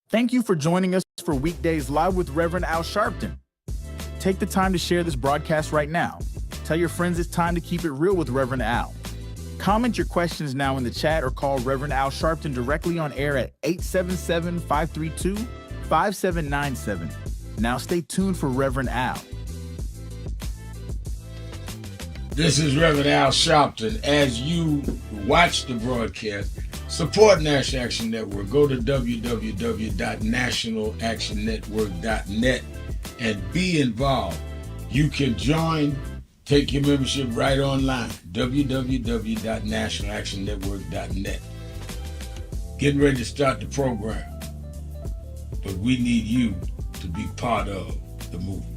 Thank you for joining us for Weekdays Live with Reverend Al Sharpton. Take the time to share this broadcast right now. Tell your friends it's time to keep it real with Reverend Al. Comment your questions now in the chat or call Reverend Al Sharpton directly on air at 877-532-5797. Now stay tuned for Reverend Al. This is Reverend Al Sharpton. As you watch the broadcast, support National Action Network. Go to www.nationalactionnetwork.net and be involved. You can join, take your membership right online, www.nationalactionnetwork.net. Getting ready to start the program, but we need you to be part of the movement.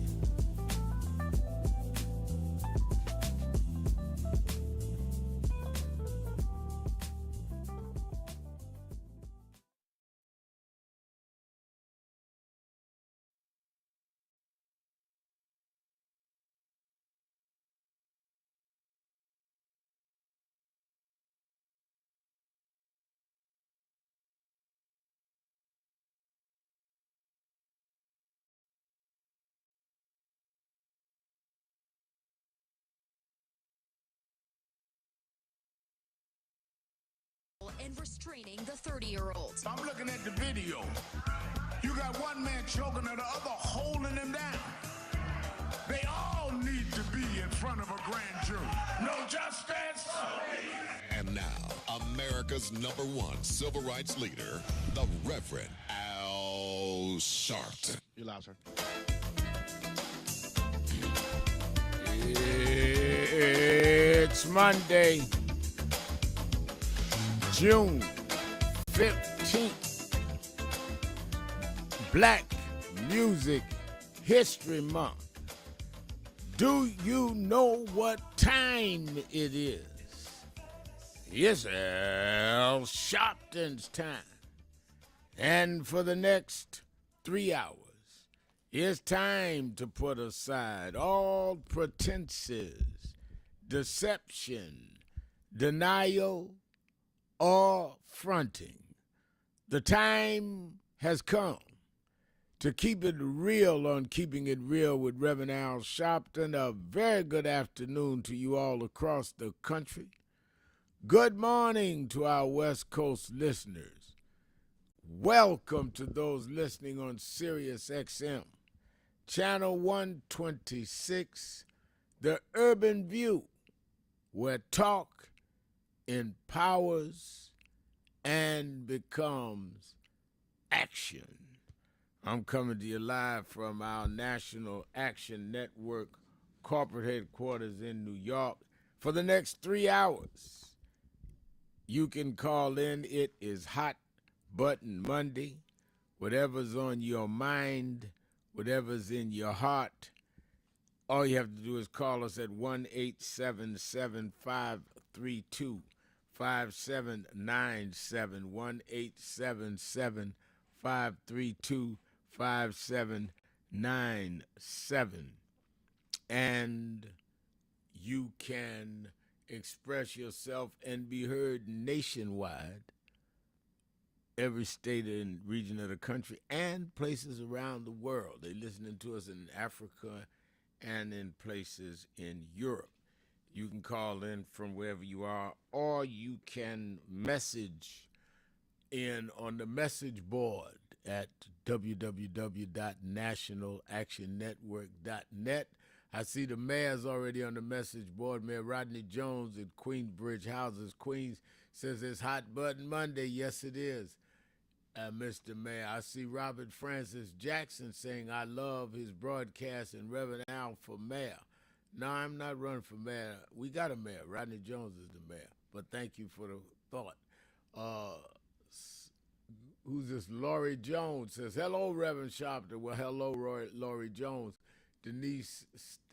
And restraining the 30-year-old. I'm looking at the video. You got one man choking and the other holding him down. They all need to be in front of a grand jury. No justice. And now, America's #1 civil rights leader, the Reverend Al Sharpton. You're loud, sir. It's Monday, June 15th, Black Music History Month. Do you know what time it is? It's Al Sharpton's time. And for the next 3 hours, it's time to put aside all pretenses, deception, denial, or fronting. The time has come to keep it real on Keeping It Real with Reverend Al Sharpton. A very good afternoon to you all across the country. Good morning to our West Coast listeners. Welcome to those listening on Sirius XM, Channel 126, The Urban View, where talk empowers and becomes action. I'm coming to you live from our National Action Network corporate headquarters in New York for the next 3 hours. You can call in. It is Hot Button Monday. Whatever's on your mind, whatever's in your heart, all you have to do is call us at 1-877-532-5797, 1-877-532-5797. And you can express yourself and be heard nationwide, every state and region of the country, and places around the world. They're listening to us in Africa and in places in Europe. You can call in from wherever you are, or you can message in on the message board at www.nationalactionnetwork.net. I see the mayor's already on the message board. Mayor Rodney Jones at Queensbridge Houses, Queens, says it's Hot Button Monday. Yes, it is, Mr. Mayor. I see Robert Francis Jackson saying, I love his broadcast and Reverend Al for mayor. No, I'm not running for mayor. We got a mayor. Rodney Jones is the mayor. But thank you for the thought. Who's this? Laurie Jones says, hello, Reverend Sharpton. Well, hello, Laurie Jones. Denise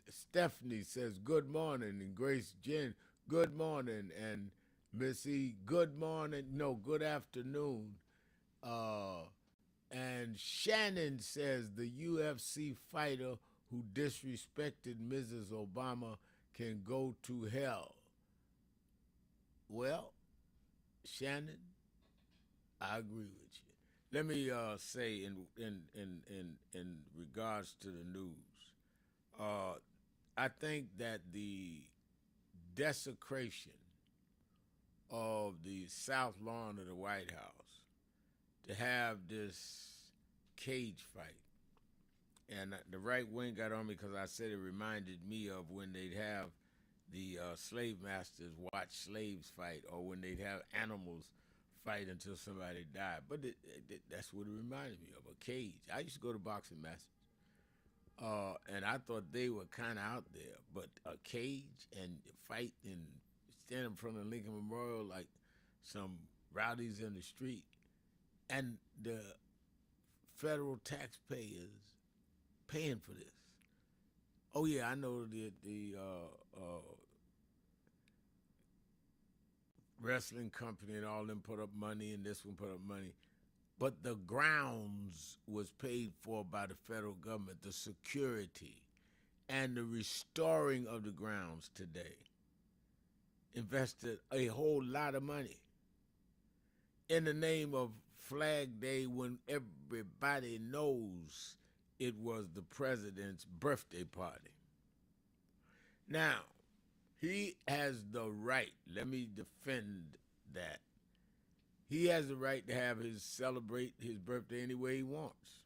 Stephanie says, good morning. And Grace Jen, good morning. And Missy, good morning. No, good afternoon. And Shannon says, the UFC fighter who disrespected Mrs. Obama can go to hell. Well, Shannon, I agree with you. Let me say in regards to the news, I think that the desecration of the south lawn of the White House to have this cage fight, and the right wing got on me because I said it reminded me of when they'd have the slave masters watch slaves fight, or when they'd have animals fight until somebody died. But that's what it reminded me of, a cage. I used to go to boxing matches, and I thought they were kind of out there. But a cage and fight and stand in front of Lincoln Memorial like some rowdies in the street, and the federal taxpayers paying for this. Oh yeah, I know that the wrestling company and all them put up money, and this one put up money, but the grounds was paid for by the federal government, the security and the restoring of the grounds today. Invested a whole lot of money in the name of Flag Day, when everybody knows it was the president's birthday party. Now, he has the right, let me defend that. He has the right to have celebrate his birthday any way he wants,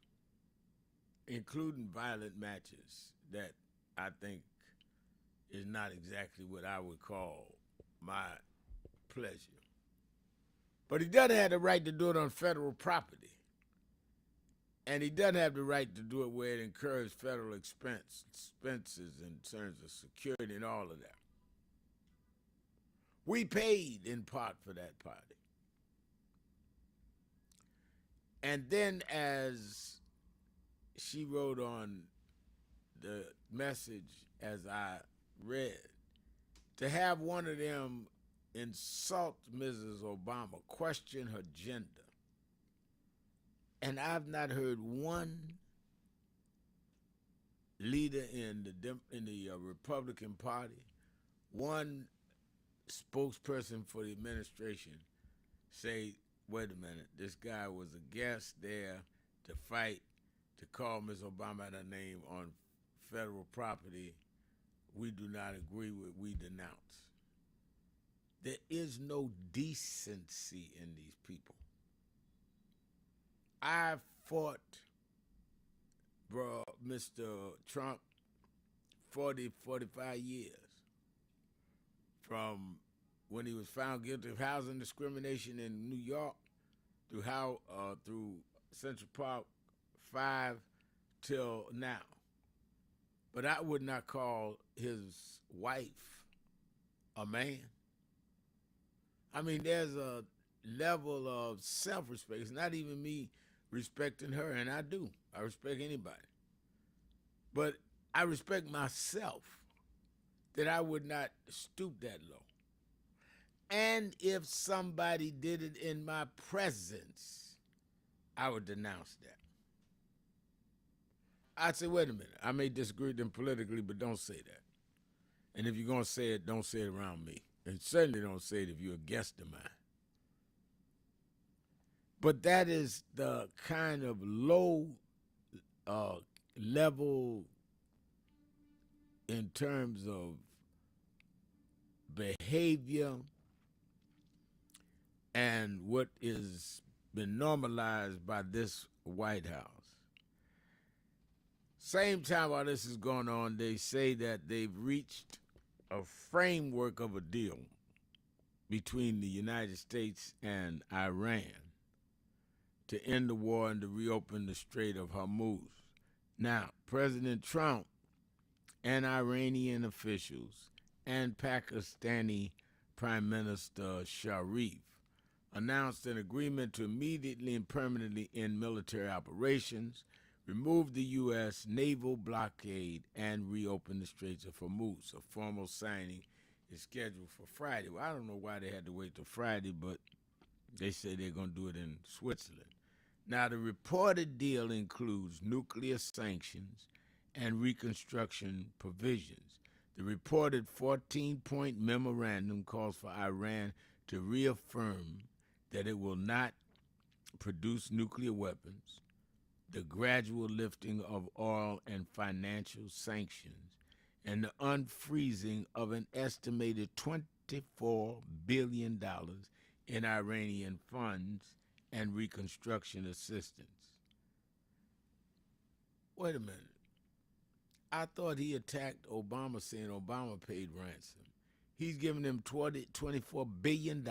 including violent matches that I think is not exactly what I would call my pleasure. But he doesn't have the right to do it on federal property. And he doesn't have the right to do it where it incurs federal expenses in terms of security and all of that. We paid in part for that party. And then, as she wrote on the message as I read, to have one of them insult Mrs. Obama, question her gender. And I've not heard one leader in the Republican Party, one spokesperson for the administration say, wait a minute, this guy was a guest there to fight, to call Ms. Obama her name on federal property. We do not agree with, we denounce. There is no decency in these people. I fought Mr. Trump 45 years, from when he was found guilty of housing discrimination in New York through Central Park 5 till now. But I would not call his wife a man. I mean, there's a level of self-respect. It's not even me respecting her, and I do. I respect anybody. But I respect myself, that I would not stoop that low. And if somebody did it in my presence, I would denounce that. I'd say, wait a minute, I may disagree with them politically, but don't say that. And if you're going to say it, don't say it around me. And certainly don't say it if you're a guest of mine. But that is the kind of low level in terms of behavior and what is been normalized by this White House. Same time while this is going on, they say that they've reached a framework of a deal between the United States and Iran to end the war and to reopen the Strait of Hormuz. Now, President Trump and Iranian officials and Pakistani Prime Minister Sharif announced an agreement to immediately and permanently end military operations, remove the U.S. naval blockade, and reopen the Straits of Hormuz. A formal signing is scheduled for Friday. Well, I don't know why they had to wait till Friday, but they say they're going to do it in Switzerland. Now, the reported deal includes nuclear sanctions and reconstruction provisions. The reported 14-point memorandum calls for Iran to reaffirm that it will not produce nuclear weapons, the gradual lifting of oil and financial sanctions, and the unfreezing of an estimated $24 billion in Iranian funds and reconstruction assistance. Wait a minute. I thought he attacked Obama saying Obama paid ransom. He's giving them $24 billion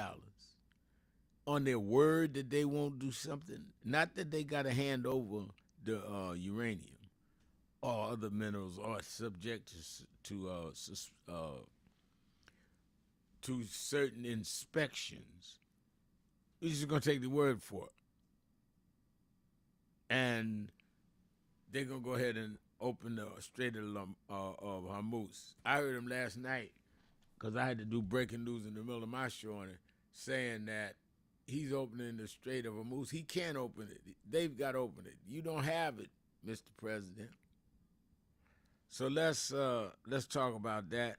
on their word that they won't do something. Not that they got to hand over the uranium or other minerals or subject to certain inspections. He's just going to take the word for it. And they're going to go ahead and open the Strait of Hormuz. I heard him last night because I had to do breaking news in the middle of my show on it, saying that he's opening the Strait of Hormuz. He can't open it. They've got to open it. You don't have it, Mr. President. So let's talk about that.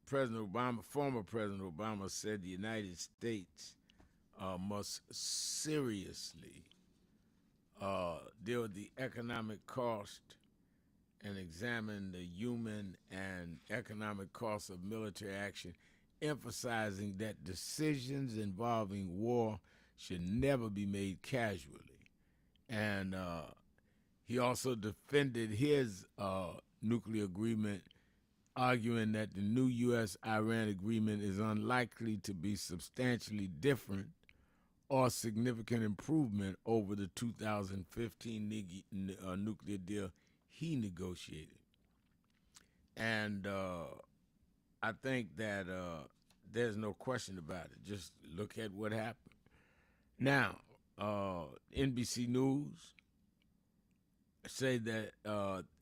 Former President Obama said the United States must seriously deal with the economic cost and examine the human and economic costs of military action, emphasizing that decisions involving war should never be made casually. And he also defended his nuclear agreement, arguing that the new U.S.-Iran agreement is unlikely to be substantially different or significant improvement over the 2015 nuclear deal he negotiated. And I think that there's no question about it. Just look at what happened. Now, NBC News say that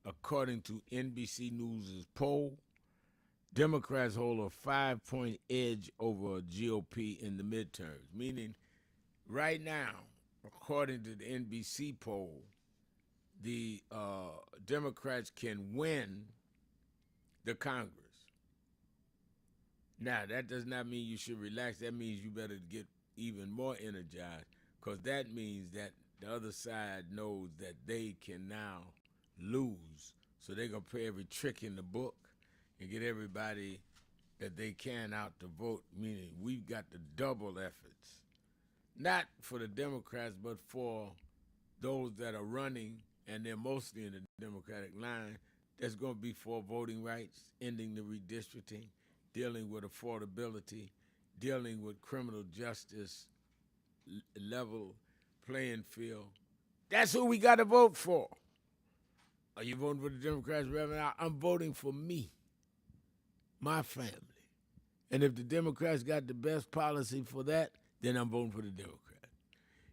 according to NBC News' poll, Democrats hold a 5-point edge over GOP in the midterms, meaning right now, according to the NBC poll, the Democrats can win the Congress. Now, that does not mean you should relax. That means you better get even more energized, because that means that the other side knows that they can now lose. So they're going to play every trick in the book and get everybody that they can out to vote, meaning we've got to double efforts. Not for the Democrats, but for those that are running, and they're mostly in the Democratic line, that's going to be for voting rights, ending the redistricting, dealing with affordability, dealing with criminal justice, level playing field. That's who we got to vote for. Are you voting for the Democrats, Reverend? I'm voting for me, my family. And if the Democrats got the best policy for that, then I'm voting for the Democrats.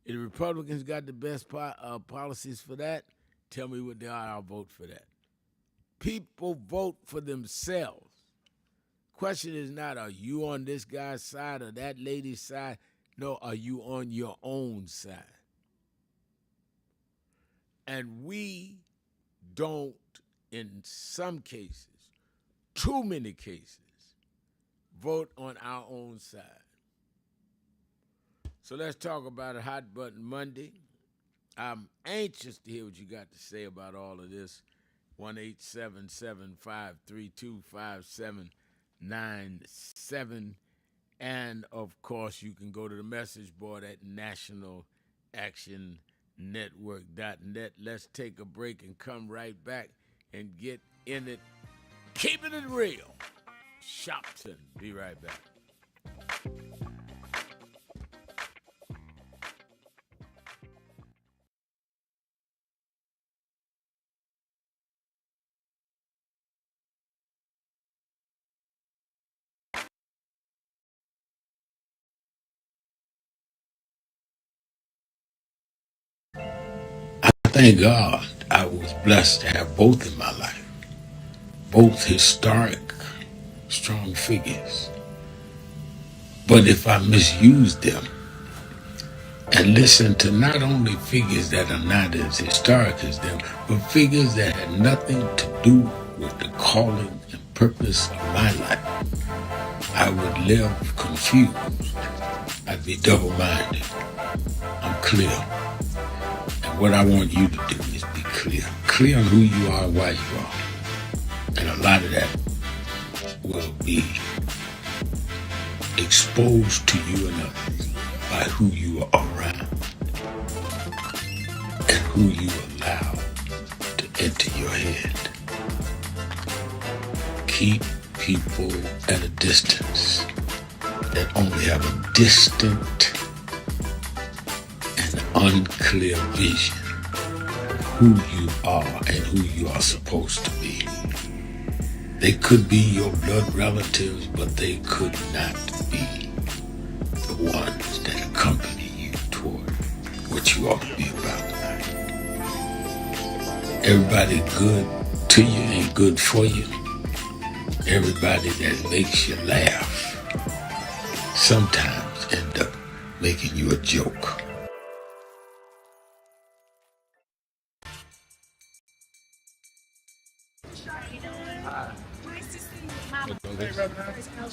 If the Republicans got the best policies for that, tell me what they are, I'll vote for that. People vote for themselves. Question is not, are you on this guy's side or that lady's side? No, are you on your own side? And we don't, in some cases, too many cases, vote on our own side. So let's talk about a Hot Button Monday. I'm anxious to hear what you got to say about all of this. 1-877-532-5797. And, of course, you can go to the message board at nationalactionnetwork.net. Let's take a break and come right back and get in it. Keeping it real. Shopton. Be right back. Thank God I was blessed to have both in my life. Both historic, strong figures. But if I misused them and listened to not only figures that are not as historic as them, but figures that had nothing to do with the calling and purpose of my life, I would live confused. I'd be double-minded. I'm clear. And what I want you to do is be clear. Clear on who you are, why you are. And a lot of that will be exposed to you and others by who you are around and who you allow to enter your head. Keep people at a distance that only have a distant and unclear vision of who you are and who you are supposed to be. They could be your blood relatives, but they could not be the ones that accompany you toward what you ought to be about tonight. Everybody good to you ain't good for you. Everybody that makes you laugh sometimes end up making you a joke.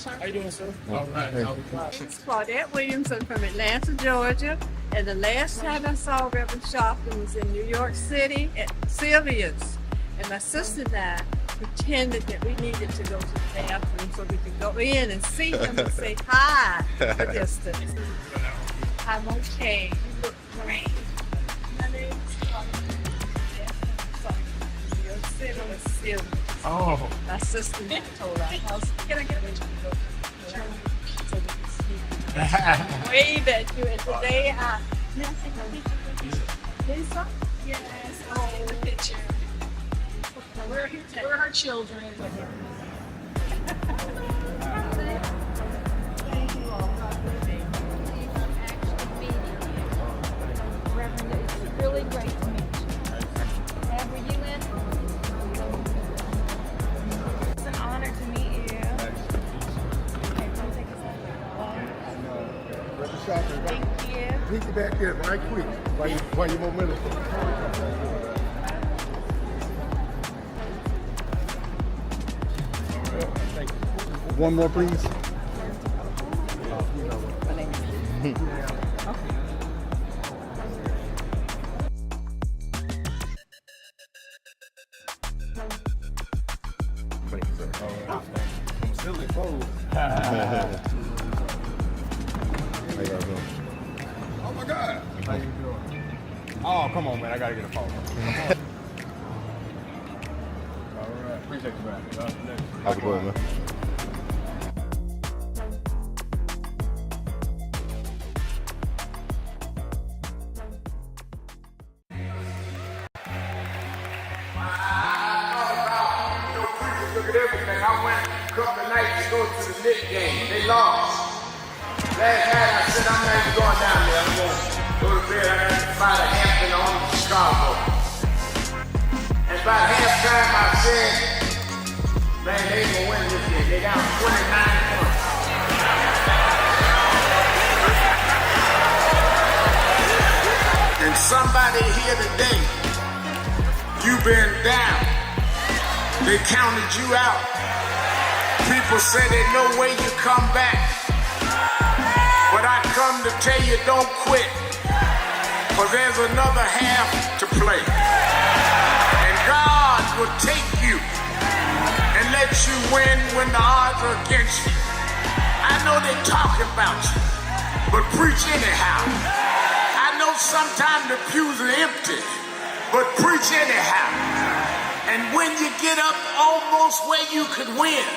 How you doing, sir? All right. It's Claudette Williamson from Atlanta, Georgia. And the last time I saw Reverend Sharpton was in New York City at Sylvia's. And my sister and I pretended that we needed to go to the bathroom so we could go in and see him and say hi from a distance. I'm okay. You look great. My name's Claudette. You're sitting with Sylvia. Oh. My sister told our house, can I get a picture? So we can see. Wave at you, and today I. Lisa? Yes. Oh, in the picture. We're her children. Thank you all. Reverend, it's really great to meet you. And were you in? It's an honor to meet you. Okay, come take us out. Thank you. Meet you back there right quick while you momentum. One more, please. Silly clothes. How y'all doing? Oh my God. How you doing? Oh, come on, man. I gotta get a phone. All right. Appreciate you, man. How's it going, man? Look at everything. I went a couple of nights to go to the Knicks game. They lost. Last night I said I'm not even going down there. I'm going to go to bed. I got to buy the Hampton on Chicago. And by halftime I said, man, they ain't gonna win this game. They down 29 points. And somebody here today, you've been down. They counted you out. People say there's no way you come back. But I come to tell you, don't quit. Because there's another half to play. And God will take you and let you win when the odds are against you. I know they talk about you, but preach anyhow. I know sometimes the pews are empty, but preach anyhow. And when you get up almost where you could win,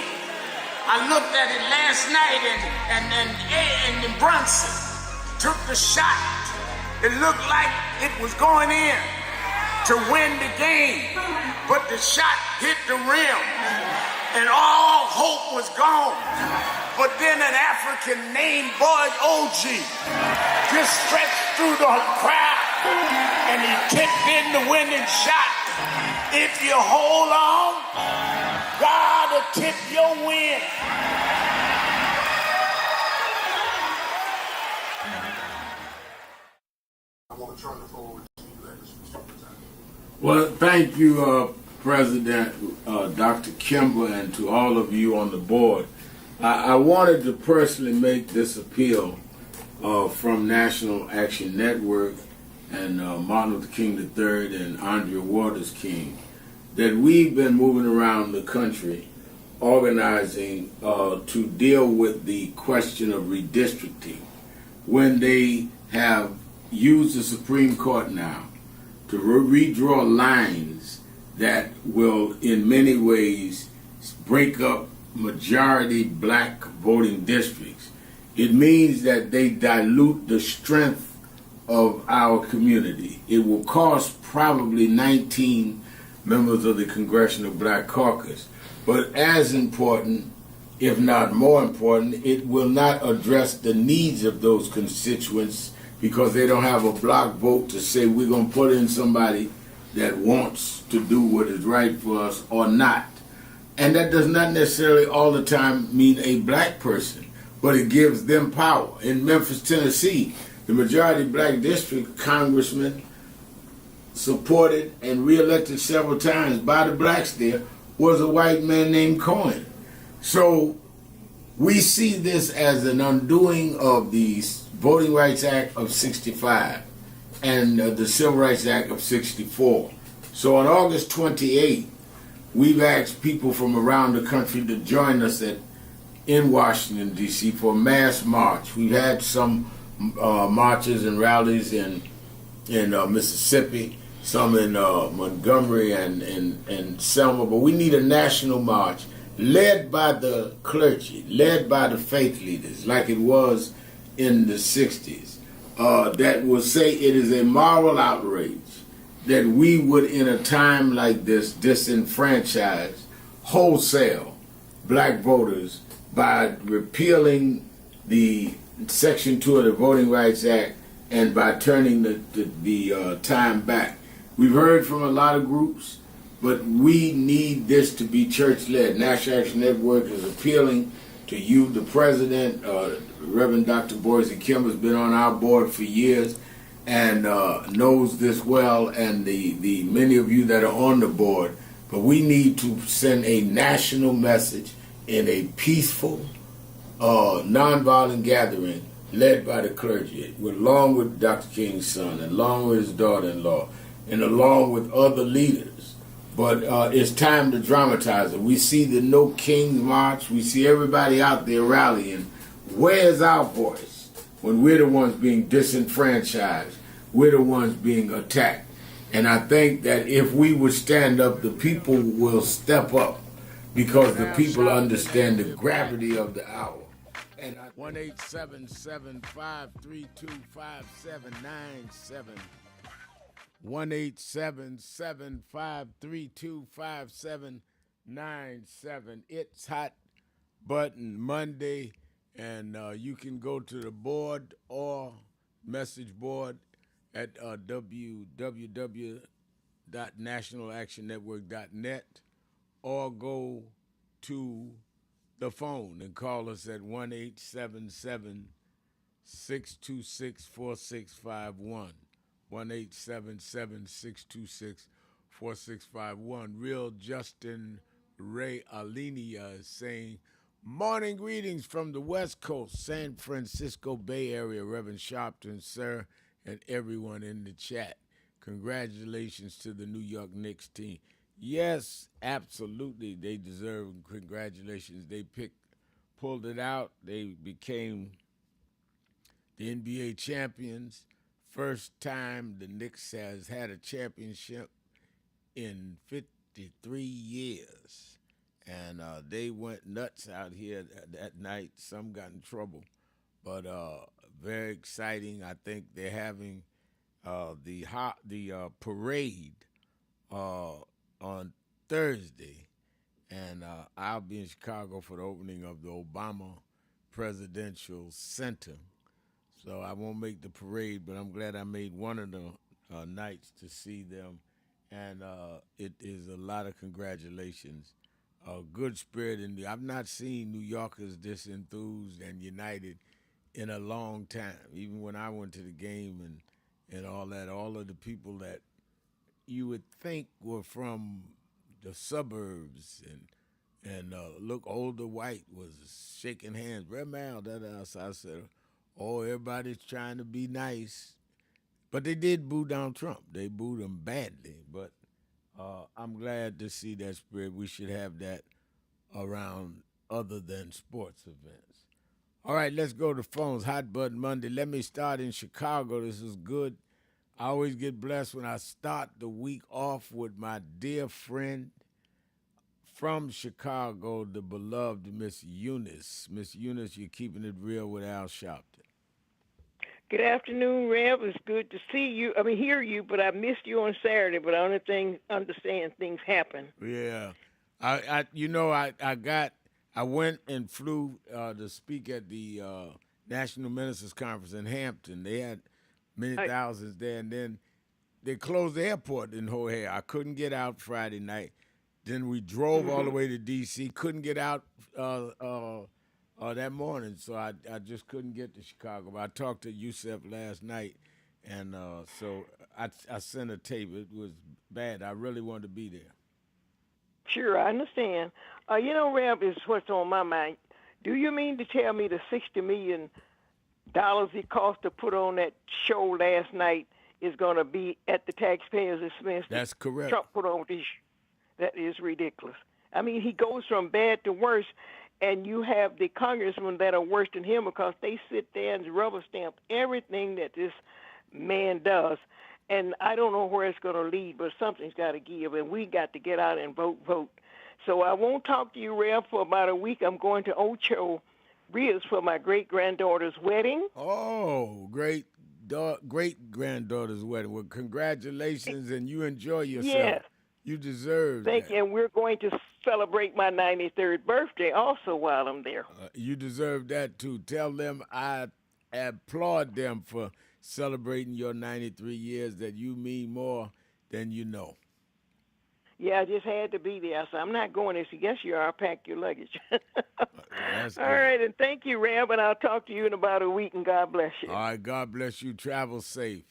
I looked at it last night and Brunson took the shot. It looked like it was going in to win the game, but the shot hit the rim and all hope was gone. But then an African named Boyd OG just stretched through the crowd and he tipped in the winning shot. If you hold on, God will tip your win. I want to turn the floor over to you, ladies. Well, thank you, President Dr. Kimber, and to all of you on the board. I wanted to personally make this appeal from National Action Network and Martin Luther King III and Andrea Waters King, that we've been moving around the country organizing to deal with the question of redistricting when they have used the Supreme Court now to redraw lines that will in many ways break up majority black voting districts. It means that they dilute the strength of our community. It will cost probably 19 members of the Congressional Black Caucus. But as important, if not more important, it will not address the needs of those constituents because they don't have a block vote to say we're going to put in somebody that wants to do what is right for us or not. And that does not necessarily all the time mean a black person, but it gives them power. In Memphis, Tennessee, the majority black district congressman supported and reelected several times by the blacks there was a white man named Cohen. So we see this as an undoing of the Voting Rights Act of 65 and the Civil Rights Act of 64. So on August 28th, we've asked people from around the country to join us in Washington, D.C. for a mass march. We've had some marches and rallies in Mississippi, some in Montgomery and Selma, but we need a national march led by the clergy, led by the faith leaders, like it was in the 60s, that will say it is a moral outrage that we would, in a time like this, disenfranchise wholesale black voters by repealing the Section 2 of the Voting Rights Act and by turning the time back. We've heard from a lot of groups, but we need this to be church-led. National Action Network is appealing to you, the president. Reverend Dr. Boise Kim has been on our board for years and knows this well, and the many of you that are on the board. But we need to send a national message in a peaceful, nonviolent gathering led by the clergy, along with Dr. King's son, along with his daughter-in-law, and along with other leaders. But it's time to dramatize it. We see the No Kings March. We see everybody out there rallying. Where's our voice when we're the ones being disenfranchised? We're the ones being attacked. And I think that if we would stand up, the people will step up because the people understand the gravity of the hour. And 1-877-532-5797. 1-877-532-5797. It's Hot Button Monday, and you can go to the board or message board at www.nationalactionnetwork.net or go to the phone and call us at 1-877-626-4651. 1-877-626-4651. Real Justin Ray Alenia is saying, morning greetings from the West Coast, San Francisco Bay Area, Reverend Sharpton, sir, and everyone in the chat. Congratulations to the New York Knicks team. Yes, absolutely, they deserve congratulations. They pulled it out. They became the NBA champions. First time the Knicks has had a championship in 53 years. And they went nuts out here that night. Some got in trouble. But very exciting. I think they're having the parade on Thursday. And I'll be in Chicago for the opening of the Obama Presidential Center. So I won't make the parade, but I'm glad I made one of the nights to see them. And it is a lot of congratulations. Good spirit. I've not seen New Yorkers this enthused and united in a long time. Even when I went to the game and all that, all of the people that you would think were from the suburbs and look older white was shaking hands. Red man, I said, Oh, everybody's trying to be nice. But they did boo Donald Trump. They booed him badly. But I'm glad to see that spirit. We should have that around other than sports events. All right, let's go to phones. Hot Button Monday. Let me start in Chicago. This is good. I always get blessed when I start the week off with my dear friend from Chicago, the beloved Miss Eunice. Miss Eunice, you're keeping it real with Al Sharpton. Good afternoon, Rev. It's good to see you. Hear you, but I missed you on Saturday. But I understand things happen. Yeah, I went and flew to speak at the National Ministers Conference in Hampton. They had many thousands there, and then they closed the airport in O'Hare. I couldn't get out Friday night. Then we drove all the way to D.C. Couldn't get out that morning, so I just couldn't get to Chicago. But I talked to Yusef last night, and so I sent a tape. It was bad. I really wanted to be there. Sure, I understand. Rev, is what's on my mind. Do you mean to tell me the $60 million it cost to put on that show last night is going to be at the taxpayers' expense? That's correct. Trump put on this. That is ridiculous. He goes from bad to worse, and you have the congressmen that are worse than him because they sit there and rubber stamp everything that this man does. And I don't know where it's going to lead, but something's got to give, and we got to get out and vote. So I won't talk to you, Rev, for about a week. I'm going to Ocho Rios for my great-granddaughter's wedding. Oh, great-granddaughter's wedding. Well, congratulations, and you enjoy yourself. Yes. You deserve Thank that. you, and we're going to celebrate my 93rd birthday also while I'm there. You deserve that, too. Tell them I applaud them for celebrating your 93 years, that you mean more than you know. Yeah, I just had to be there. So I'm not going there. So yes, you are. I'll pack your luggage. That's All good. right, and thank you, Rev, and I'll talk to you in about a week, and God bless you. All right, God bless you. Travel safe.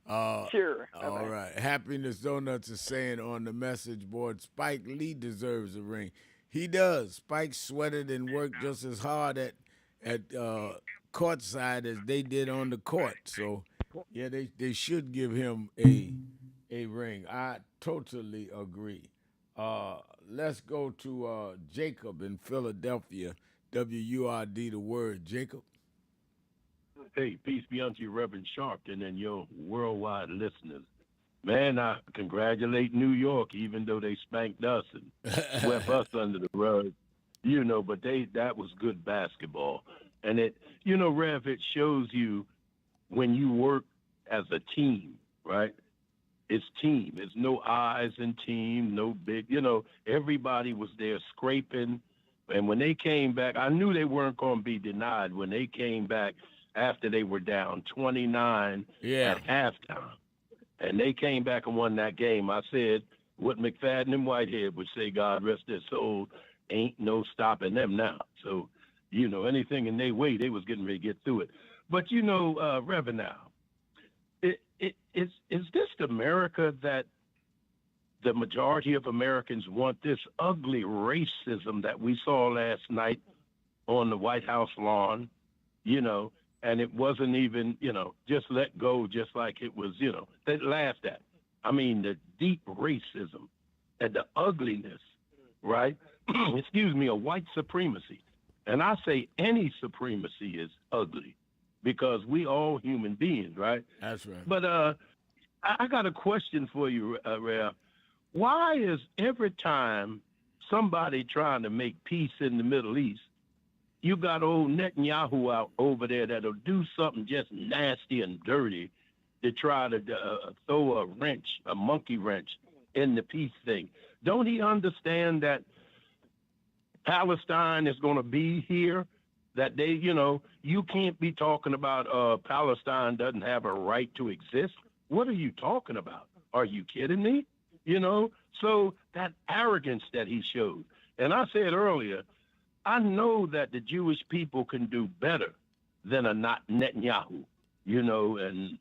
Sure. All Bye-bye. right. Happiness Donuts is saying on the message board, Spike Lee deserves a ring. He does. Spike sweated and worked just as hard at courtside as they did on the court. So, yeah, they should give him a ring. I totally agree. Let's go to Jacob in Philadelphia. WURD, the word. Jacob. Hey, peace be unto you, Reverend Sharpton, and your worldwide listeners. Man, I congratulate New York, even though they spanked us and swept us under the rug. But that was good basketball. And Rev, it shows you when you work as a team, right? It's team. It's no eyes in team, no big, everybody was there scraping. And when they came back, I knew they weren't going to be denied when they came back after they were down 29 at halftime. And they came back and won that game. I said what McFadden and Whitehead would say, God rest their soul, ain't no stopping them now. So, anything in their way, they was getting ready to get through it. But, Reverend, now, is this the America that the majority of Americans want, this ugly racism that we saw last night on the White House lawn, and it wasn't even, just let go, just like it was, they laughed at. The deep racism and the ugliness, right? Excuse me, of white supremacy. And I say any supremacy is ugly because we all human beings, right? That's right. But I got a question for you, Rev. Why is every time somebody trying to make peace in the Middle East, you got old Netanyahu out over there that'll do something just nasty and dirty to try to throw a monkey wrench in the peace thing? Don't he understand that Palestine is going to be here? That they, you can't be talking about Palestine doesn't have a right to exist. What are you talking about? Are you kidding me? So that arrogance that he showed. And I said earlier, I know that the Jewish people can do better than a Netanyahu, and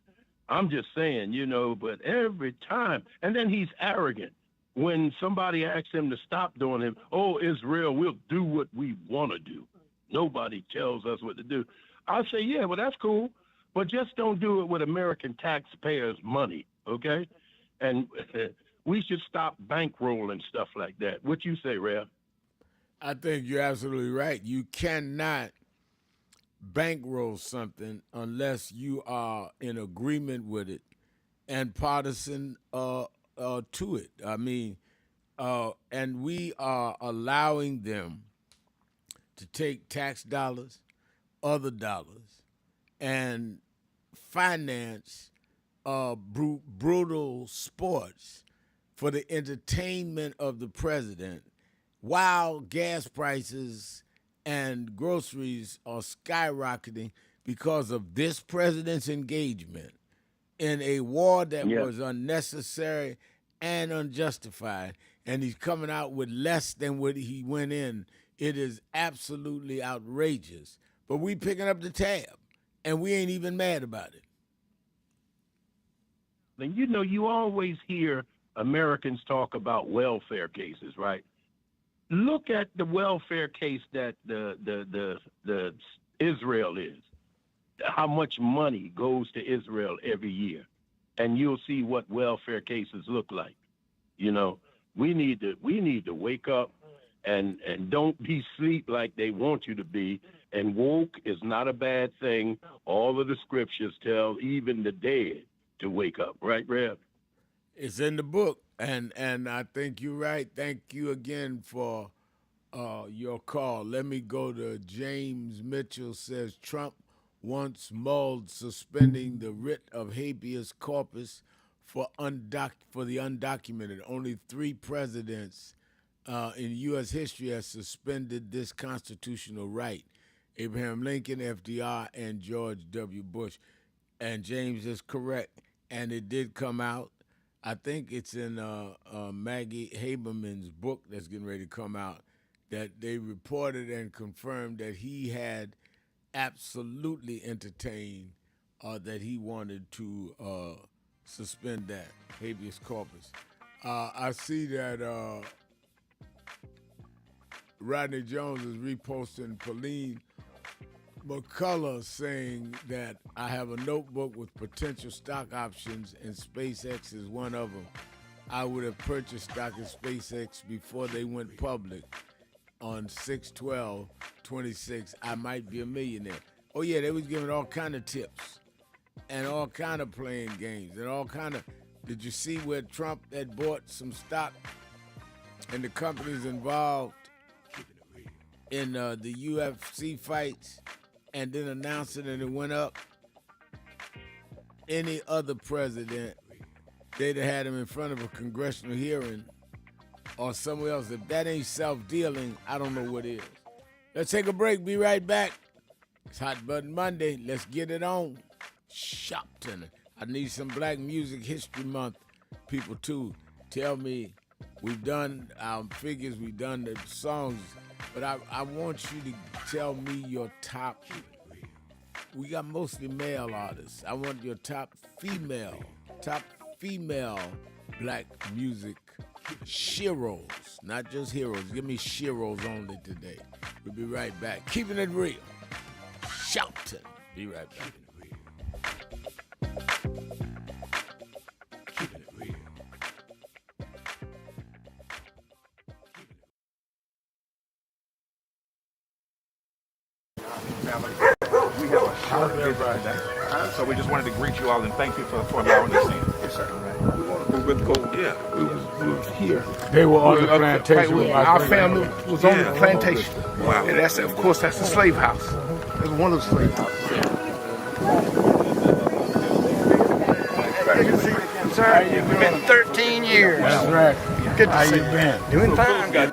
I'm just saying, but every time, and then he's arrogant. When somebody asks him to stop doing him, oh, Israel, we'll do what we want to do. Nobody tells us what to do. I'll say, yeah, well, that's cool, but just don't do it with American taxpayers' money, okay? And we should stop bankrolling stuff like that. What you say, Rev? I think you're absolutely right. You cannot bankroll something unless you are in agreement with it and partisan to it. I mean, and we are allowing them to take tax dollars, other dollars, and finance brutal sports for the entertainment of the president while gas prices and groceries are skyrocketing because of this president's engagement in a war that was unnecessary and unjustified, and he's coming out with less than what he went in. It is absolutely outrageous. But we picking up the tab, and we ain't even mad about it. And you know, you always hear Americans talk about welfare cases, right? Look at the welfare case that the Israel is. How much money goes to Israel every year, and you'll see what welfare cases look like. You know, we need to wake up and don't be sleep like they want you to be. And woke is not a bad thing. All of the scriptures tell even the dead to wake up, right, Rev? It's in the book, and I think you're right. Thank you again for your call. Let me go to James Mitchell. Says Trump once mulled suspending the writ of habeas corpus for the undocumented. Only 3 presidents in U.S. history have suspended this constitutional right: Abraham Lincoln, FDR, and George W. Bush. And James is correct, and it did come out. I think it's in Maggie Haberman's book that's getting ready to come out, that they reported and confirmed that he had absolutely entertained that he wanted to suspend that habeas corpus. I see that Rodney Jones is reposting Pauline McCullough saying that I have a notebook with potential stock options and SpaceX is one of them. I would have purchased stock in SpaceX before they went public on 6/12/26. I might be a millionaire. Oh yeah, they was giving all kind of tips and all kind of playing games and all kind of. Did you see where Trump had bought some stock and the companies involved in the UFC fights and then announced it and it went up? Any other president, they'd have had him in front of a congressional hearing or somewhere else. If that ain't self-dealing, I don't know what is. Let's take a break. Be right back. It's Hot Button Monday. Let's get it on. Shopton. I need some Black Music History Month people, too. Tell me, we've done our figures, we've done the songs, but I want you to tell me your top. We got mostly male artists. I want your top female Black music sheroes, not just heroes. Give me sheroes only today. We'll be right back. Keeping it real. Shouting. Be right back. Keeping it real. We have a short visit today, so we just wanted to greet you all and thank you for allowing us in. Yes, sir. We were cool. Yeah, we was here. They were on the plantation. Our family was on the plantation. Wow. And that's, of course, that's the slave house. That's one of the slave houses. Sir, it's been 13 years. That's right. Good to see you. How you been? Doing fine. Good.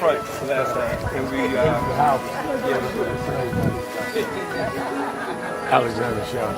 Right, last time. And we, Alexander Shaw.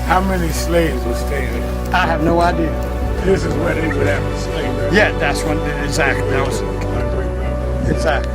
How many slaves were staying there? I have no idea. This is where they would have the slave. Yeah, that's when, exactly. That was exactly.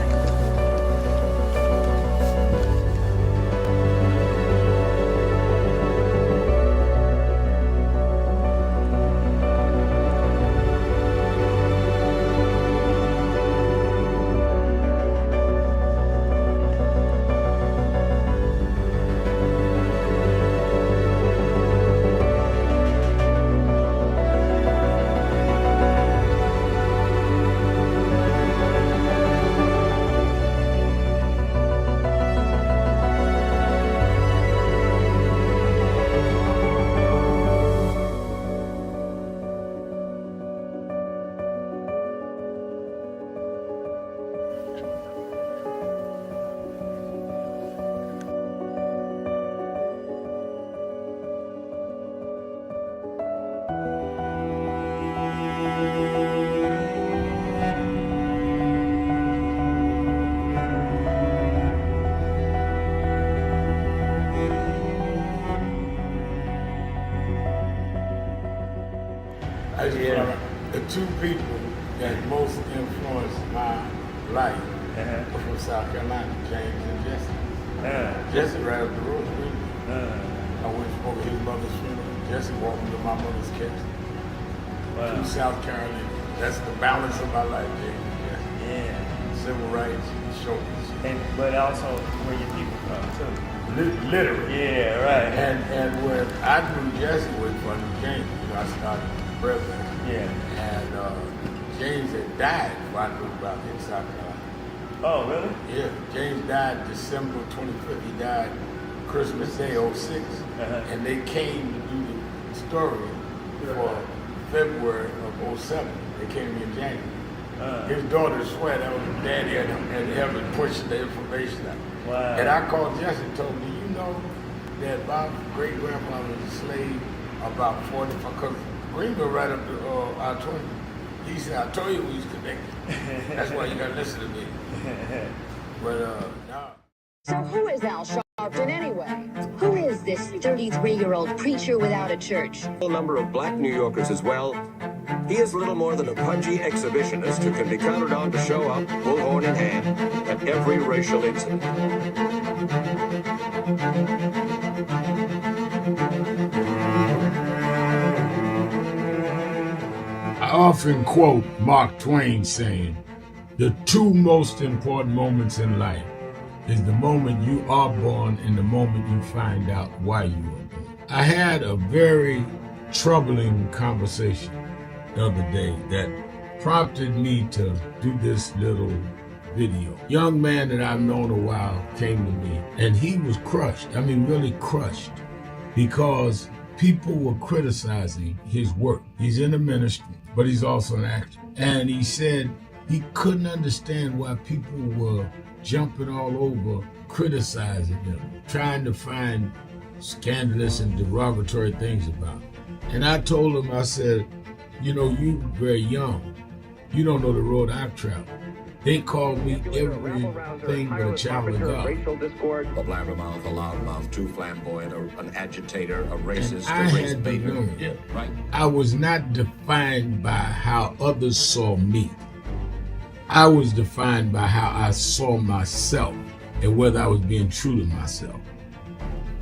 I just remember the two people that most influenced my life were from South Carolina, James and Jesse. Jesse right up the road with me. I went over his mother's funeral. Jesse walked me to my mother's casket. From South Carolina. That's the balance of my life, James and Jesse. Yeah. Civil rights, shoulders. But also where your people from too. Literally. Yeah, right. And where I knew Jesse was from James. I started president. Yeah. And James had died before I knew about him in South Carolina. Oh, really? Yeah. James died December 25th. He died Christmas Day, 06. And they came to do the story for February of 07. They came to me in January. His daughter swear that was his daddy and helped me push the information out. Wow. And I called Jesse and told me, you know that my great-grandfather was a slave about 45, because Greenville right up to I-20. He said, I told you we was connected. That's why you gotta listen to me. But no. So who is Al Sharpton anyway? Who is this 33-year-old preacher without a church? A number of black New Yorkers as well. He is little more than a pudgy exhibitionist who can be counted on to show up, bullhorn in hand, at every racial incident. I often quote Mark Twain saying, the two most important moments in life is the moment you are born and the moment you find out why you were born. I had a very troubling conversation the other day that prompted me to do this little video. Young man that I've known a while came to me and he was crushed. I mean, really crushed, because people were criticizing his work. He's in the ministry, but he's also an actor. And he said he couldn't understand why people were jumping all over, criticizing him, trying to find scandalous and derogatory things about him. And I told him, I said, you know, you very young. You don't know the road I've traveled. They call me everything but a child of God. A blabbermouth, a loudmouth, too flamboyant, an agitator, a racist, I a race had to baiter. learn. Yeah, right. I was not defined by how others saw me. I was defined by how I saw myself and whether I was being true to myself.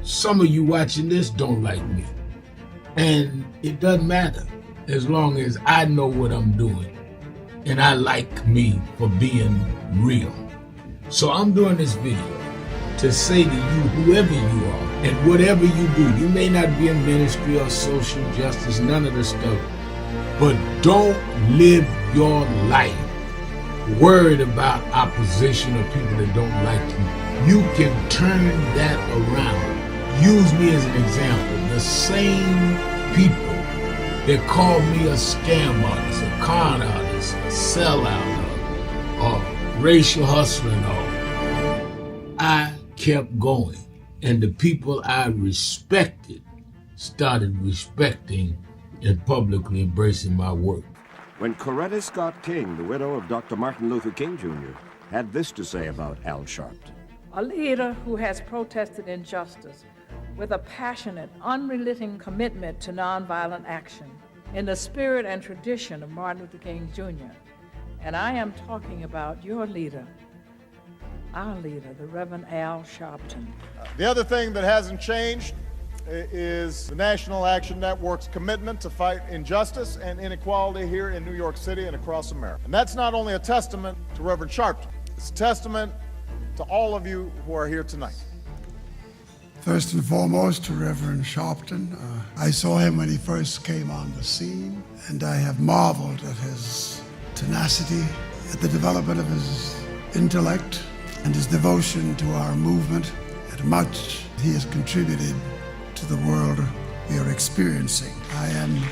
Some of you watching this don't like me. And it doesn't matter as long as I know what I'm doing and I like me for being real. So I'm doing this video to say to you, whoever you are and whatever you do, you may not be in ministry or social justice, none of this stuff, but don't live your life worried about opposition or people that don't like you. You can turn that around. Use me as an example. The same people that call me a scam artist, a con artist, a sellout, or racial hustler and all, I kept going. And the people I respected started respecting and publicly embracing my work. When Coretta Scott King, the widow of Dr. Martin Luther King Jr., had this to say about Al Sharpton. A leader who has protested injustice with a passionate, unrelenting commitment to nonviolent action in the spirit and tradition of Martin Luther King Jr. And I am talking about your leader, our leader, the Reverend Al Sharpton. The other thing that hasn't changed is the National Action Network's commitment to fight injustice and inequality here in New York City and across America. And that's not only a testament to Reverend Sharpton, it's a testament to all of you who are here tonight. First and foremost, to Reverend Sharpton. I saw him when he first came on the scene, and I have marveled at his tenacity, at the development of his intellect, and his devotion to our movement, and much he has contributed to the world we are experiencing. I am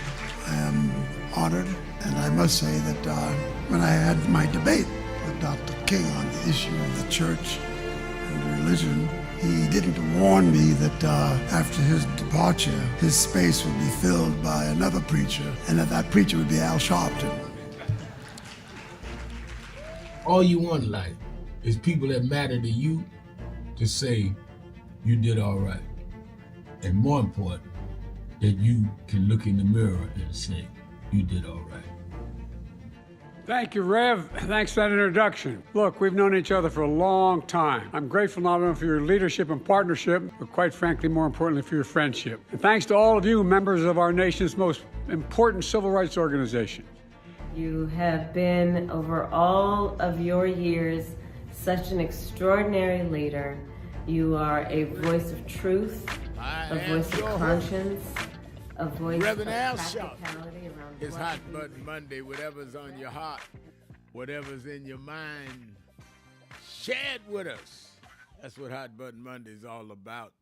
honored, and I must say that when I had my debate with Dr. King on the issue of the church and religion, he didn't warn me that after his departure, his space would be filled by another preacher, and that preacher would be Al Sharpton. All you want in life is people that matter to you to say you did all right. And more important, that you can look in the mirror and say you did all right. Thank you, Rev. Thanks for that introduction. Look, we've known each other for a long time. I'm grateful not only for your leadership and partnership, but quite frankly, more importantly, for your friendship. And thanks to all of you, members of our nation's most important civil rights organization. You have been, over all of your years, such an extraordinary leader. You are a voice of truth, a voice of conscience, a voice Reverend of Al practicality around It's what Hot we Button Monday. Whatever's on your heart, whatever's in your mind, share it with us. That's what Hot Button Monday is all about.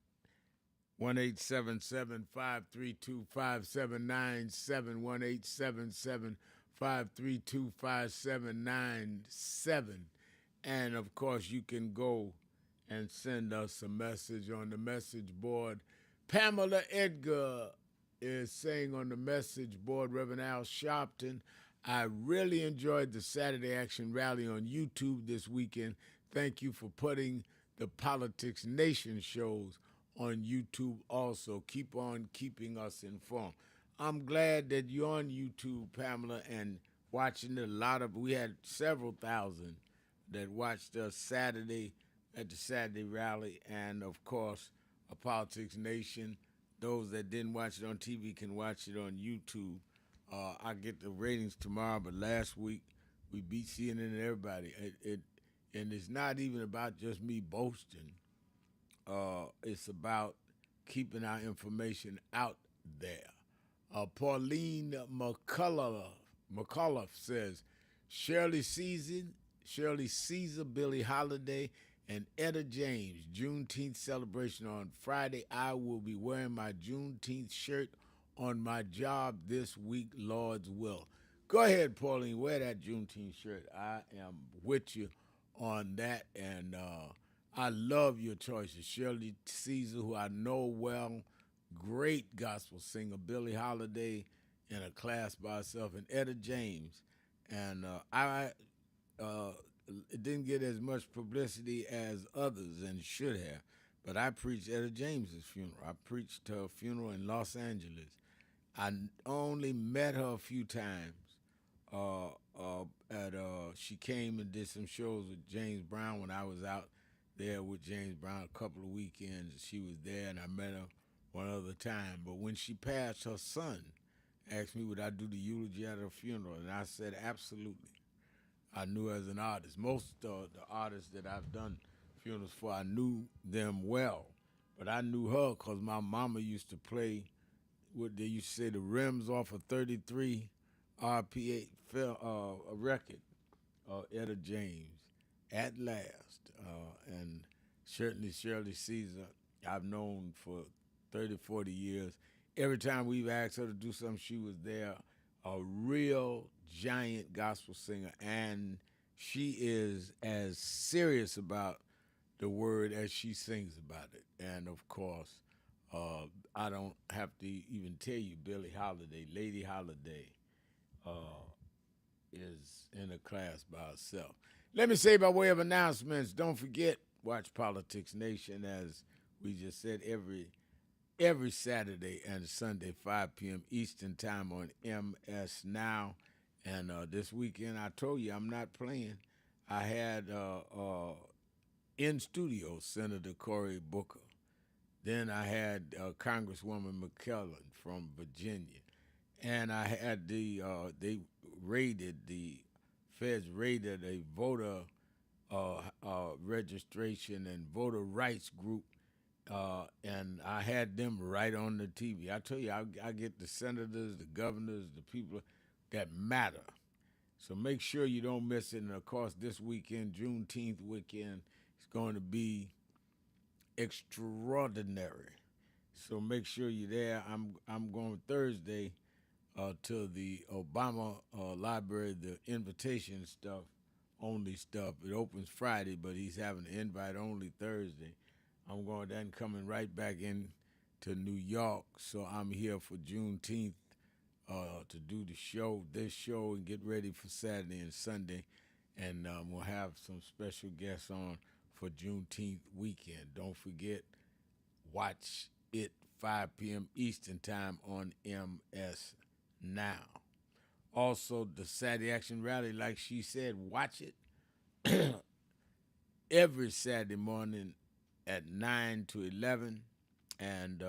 1-877-532-5797, 1-877-532-5797. And, of course, you can go and send us a message on the message board. Pamela Edgar is saying on the message board, Reverend Al Sharpton, I really enjoyed the Saturday Action Rally on YouTube this weekend. Thank you for putting the Politics Nation shows on YouTube also. Keep on keeping us informed. I'm glad that you're on YouTube, Pamela, and watching we had several thousand that watched us Saturday at the Saturday Rally, and of course, a Politics Nation. Those that didn't watch it on TV can watch it on YouTube. I get the ratings tomorrow, but last week we beat CNN and everybody. And it's not even about just me boasting. It's about keeping our information out there. Pauline McCullough says, Shirley Caesar, Billie Holiday, and Etta James, Juneteenth celebration on Friday. I will be wearing my Juneteenth shirt on my job this week, Lord's will. Go ahead, Pauline, wear that Juneteenth shirt. I am with you on that, and I love your choices. Shirley Caesar, who I know well, great gospel singer. Billie Holiday in a class by herself, and Etta James. And it didn't get as much publicity as others and should have, but I preached Etta James's funeral. I preached her funeral in Los Angeles. I only met her a few times. She came and did some shows with James Brown when I was out there with James Brown a couple of weekends. She was there, and I met her one other time. But when she passed, her son asked me would I do the eulogy at her funeral, and I said absolutely. I knew her as an artist. Most of the artists that I've done funerals for, I knew them well. But I knew her because my mama used to play what they used to say, the rims off a 33 RPA record, Etta James, At Last. And certainly Shirley Caesar, I've known for 30, 40 years. Every time we've asked her to do something, she was there. A real giant gospel singer, and she is as serious about the word as she sings about it. And of course, I don't have to even tell you, Billie Holiday, Lady Holiday, is in a class by herself. Let me say by way of announcements, don't forget, watch Politics Nation, as we just said, every every Saturday and Sunday, 5 p.m. Eastern Time on MS Now. And this weekend, I told you I'm not playing. I had in studio Senator Cory Booker. Then I had Congresswoman McKellen from Virginia. And I had the feds raided a voter registration and voter rights group, and I had them right on the TV. I tell you, I get the senators, the governors, the people that matter. So make sure you don't miss it. And of course, this weekend, Juneteenth weekend, is going to be extraordinary. So make sure you're there. I'm going Thursday to the Obama Library, the invitation stuff, only stuff. It opens Friday, but he's having an invite only Thursday. I'm going then coming right back in to New York, so I'm here for Juneteenth to do this show, and get ready for Saturday and Sunday, and we'll have some special guests on for Juneteenth weekend. Don't forget, watch it 5 p.m. Eastern Time on MS Now. Also, the Saturday Action Rally, like she said, watch it every Saturday morning at 9 to 11. And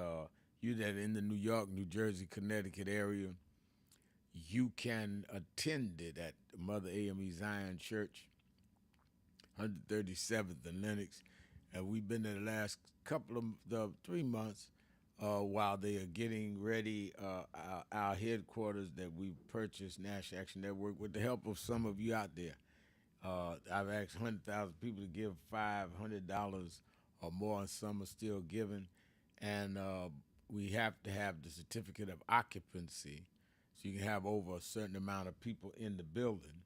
you that are in the New York, New Jersey, Connecticut area, you can attend it at Mother AME Zion Church, 137th and Lenox. And we've been there the last couple of 3 months while they are getting ready our headquarters that we purchased, National Action Network, with the help of some of you out there. I've asked 100,000 people to give $500 or more, and some are still giving. And we have to have the certificate of occupancy, so you can have over a certain amount of people in the building,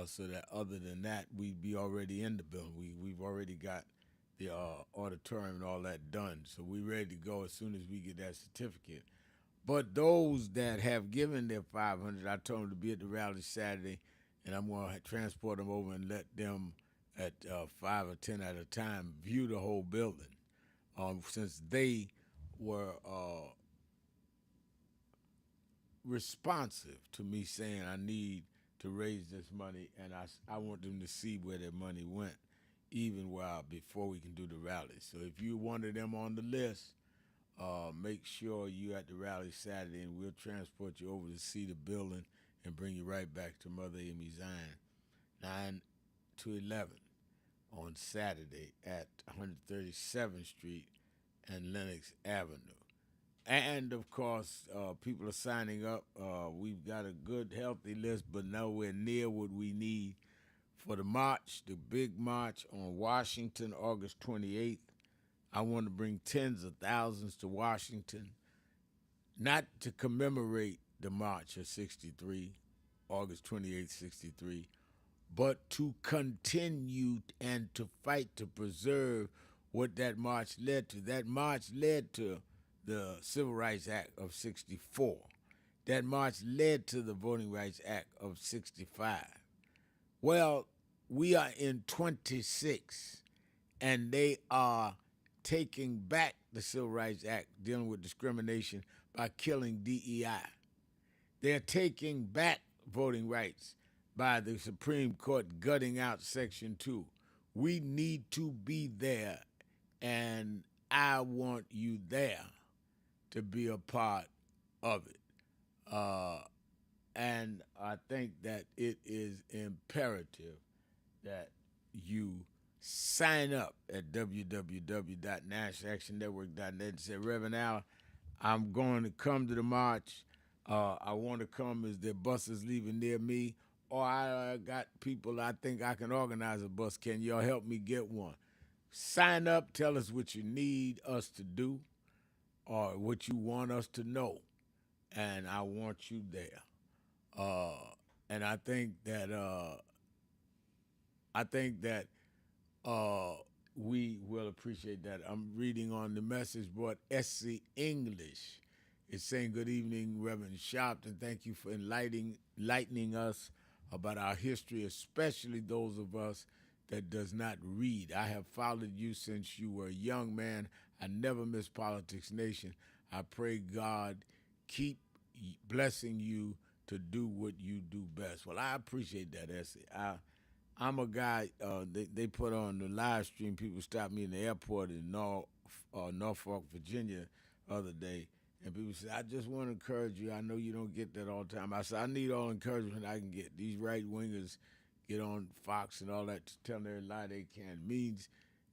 so that other than that, we'd be already in the building. We've already got the auditorium and all that done, so we're ready to go as soon as we get that certificate. But those that have given their $500, I told them to be at the rally Saturday, and I'm going to transport them over and let them at 5 or 10 at a time view the whole building, since they were responsive to me saying I need to raise this money, and I want them to see where their money went, even before we can do the rally. So if you wanted them on the list, make sure you at the rally Saturday, and we'll transport you over to see the building and bring you right back to Mother Amy Zion, 9 to 11 on Saturday at 137th Street and Lenox Avenue. And, of course, people are signing up. We've got a good, healthy list, but nowhere near what we need for the march, the big march on Washington, August 28th. I want to bring tens of thousands to Washington, not to commemorate the March of 63, August 28th, 63, but to continue and to fight to preserve what that march led to. That march led to the Civil Rights Act of 64. That march led to the Voting Rights Act of 65. Well, we are in 26, and they are taking back the Civil Rights Act dealing with discrimination by killing DEI. They're taking back voting rights by the Supreme Court gutting out Section 2. We need to be there, and I want you there to be a part of it. And I think that it is imperative that you sign up at www.nationalactionnetwork.net and say, Reverend Al, I'm going to come to the march. I want to come. Is there buses leaving near me? Or I got people I think I can organize a bus. Can y'all help me get one? Sign up. Tell us what you need us to do or what you want us to know. And I want you there. And I think that we will appreciate that. I'm reading on the message board. SC English is saying, good evening, Reverend Sharpton. Thank you for enlightening us about our history, especially those of us that does not read. I have followed you since you were a young man. I never miss Politics Nation. I pray God keep blessing you to do what you do best. Well, I appreciate that, Essie. I'm a guy, they put on the live stream, people stopped me in the airport in Norfolk, Virginia the other day, and people said, I just want to encourage you. I know you don't get that all the time. I said, I need all encouragement I can get. These right-wingers get on Fox and all that to tell every lie they can.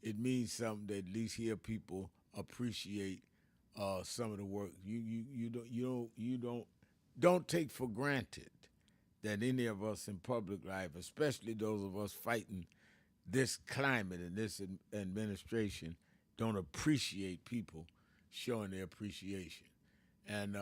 It means something that at least hear people appreciate some of the work. You don't take for granted that any of us in public life, especially those of us fighting this climate and this administration, don't appreciate people showing their appreciation. And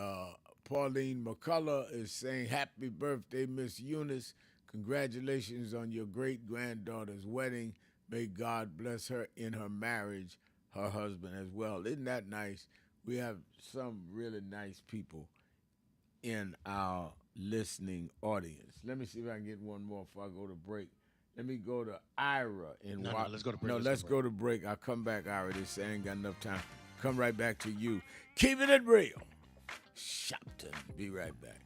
Pauline McCullough is saying, happy birthday, Miss Eunice. Congratulations on your great-granddaughter's wedding. May God bless her in her marriage, her husband as well. Isn't that nice? We have some really nice people in our listening audience. Let me see if I can get one more before I go to break. Let me go to Ira in No, let's go to break. No, let's go to break. I'll come back, Ira. This ain't got enough time. Come right back to you. Keeping it real. Shopton. Be right back.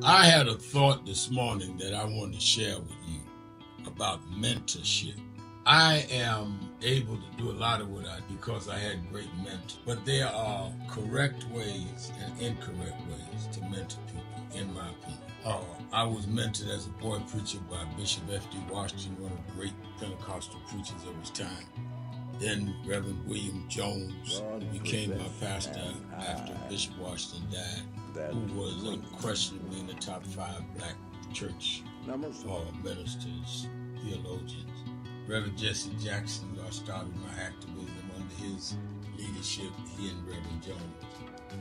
I had a thought this morning that I wanted to share with you about mentorship. I am able to do a lot of what I do because I had great mentors, but there are correct ways and incorrect ways to mentor people, in my opinion. I was mentored as a boy preacher by Bishop F.D. Washington, one of the great Pentecostal preachers of his time. Then Reverend William Jones, who became my pastor after Bishop Washington died, who was unquestionably in the top 5 black church ministers, theologians. Reverend Jesse Jackson, who I started my activism under his leadership, he and Reverend Jones.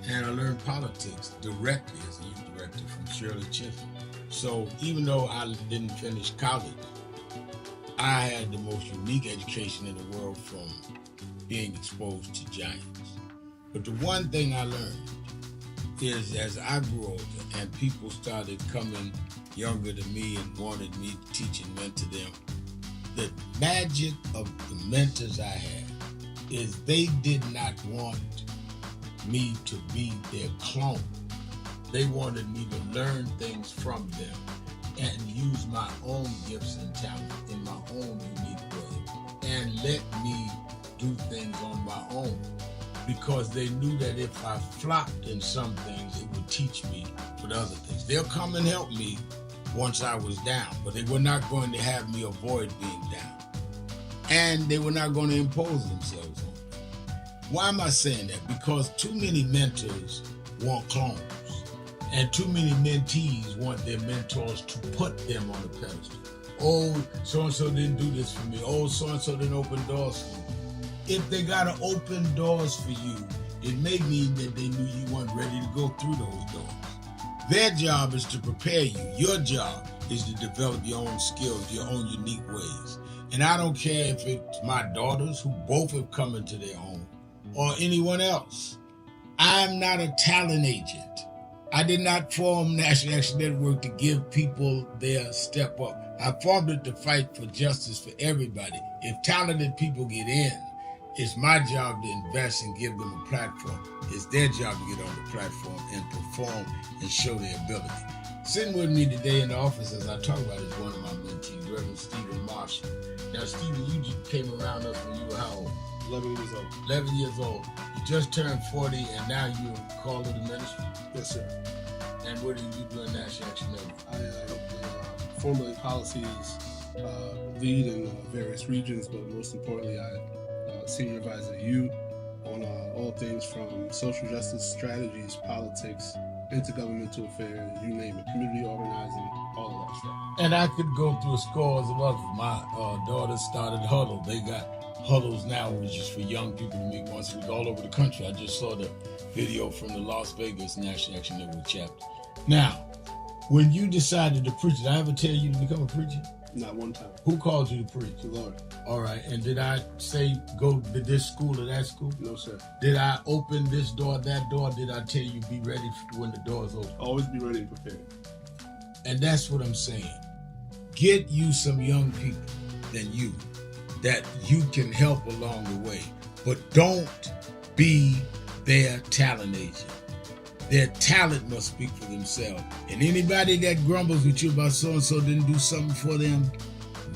And I learned politics directly as a youth director from Shirley Chisholm. So even though I didn't finish college, I had the most unique education in the world from being exposed to giants. But the one thing I learned is as I grew older and people started coming younger than me and wanted me to teach and mentor them, the magic of the mentors I had is they did not want me to be their clone. They wanted me to learn things from them and use my own gifts and talent in my own unique way and let me do things on my own, because they knew that if I flopped in some things, it would teach me with other things. They'll come and help me once I was down, but they were not going to have me avoid being down. And they were not going to impose themselves on me. Why am I saying that? Because too many mentors want clones, and too many mentees want their mentors to put them on a pedestal. Oh, so-and-so didn't do this for me. Oh, so-and-so didn't open doors for me. If they got to open doors for you, it may mean that they knew you weren't ready to go through those doors. Their job is to prepare you. Your job is to develop your own skills, your own unique ways. And I don't care if it's my daughters, who both have come into their own, or anyone else. I'm not a talent agent. I did not form National Action Network to give people their step up. I formed it to fight for justice for everybody. If talented people get in, it's my job to invest and give them a platform. It's their job to get on the platform and perform and show their ability. Sitting with me today in the office as I talk about it is one of my mentees, Reverend Stephen Marshall. Now, Stephen, you just came around us when you were how old? 11 years old. 11 years old. You just turned 40 and now you're called to the ministry? Yes, sir. And what do you do in National Action Network? I formulate policies, lead in various regions, but most importantly, I senior advisor to you on all things from social justice strategies, politics, intergovernmental affairs, you name it, community organizing, all of that stuff. And I could go through scores of others. My daughters started Huddle. They got Huddles now, which is for young people to meet once a week all over the country. I just saw the video from the Las Vegas National Action Network chapter. Now, when you decided to preach, did I ever tell you to become a preacher? Not one time. Who called you to preach? The Lord. All right. And did I say go to this school or that school? No, sir. Did I open this door, that door? Did I tell you be ready when the door's open? Always be ready and prepared. And that's what I'm saying. Get you some young people than you that you can help along the way. But don't be their talent agent. Their talent must speak for themselves. And anybody that grumbles with you about so-and-so didn't do something for them,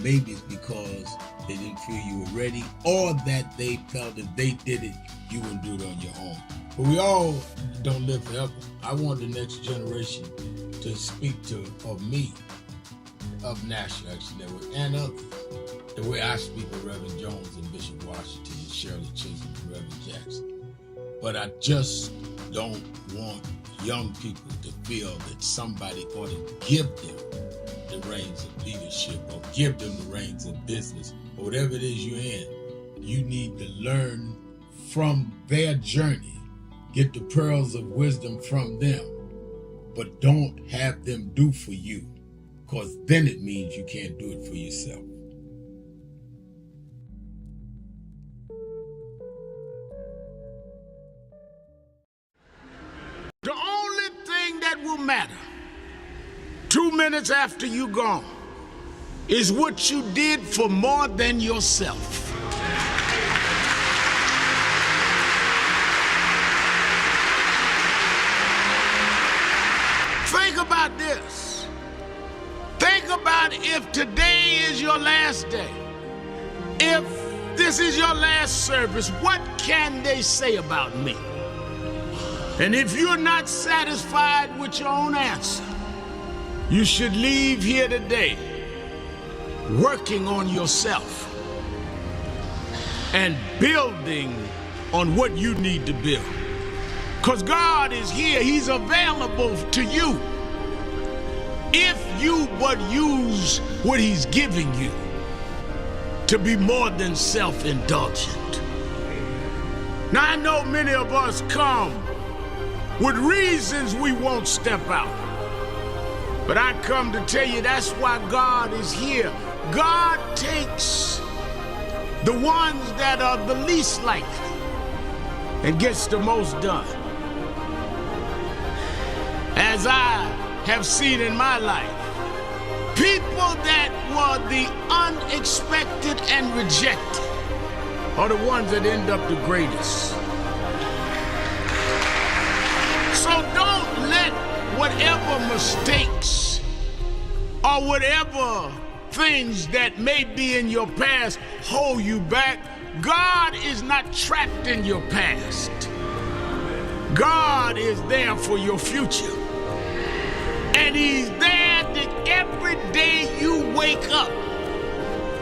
maybe it's because they didn't feel you were ready, or that they felt if they did it, you wouldn't do it on your own. But we all don't live forever. I want the next generation to speak of me, of Nashville actually, and others, the way I speak of Reverend Jones and Bishop Washington and Shirley Chisholm and Reverend Jackson. But I just don't want young people to feel that somebody ought to give them the reins of leadership or give them the reins of business or whatever it is you're in. You need to learn from their journey, get the pearls of wisdom from them, but don't have them do for you, because then it means you can't do it for yourself. The only thing that will matter 2 minutes after you're gone is what you did for more than yourself. Think about this. Think about if today is your last day. If this is your last service, what can they say about me? And if you're not satisfied with your own answer, you should leave here today working on yourself and building on what you need to build. Because God is here. He's available to you if you but use what He's giving you to be more than self-indulgent. Now, I know many of us come with reasons we won't step out. But I come to tell you that's why God is here. God takes the ones that are the least likely and gets the most done. As I have seen in my life, people that were the unexpected and rejected are the ones that end up the greatest. So don't let whatever mistakes or whatever things that may be in your past hold you back. God is not trapped in your past. God is there for your future. And He's there that every day you wake up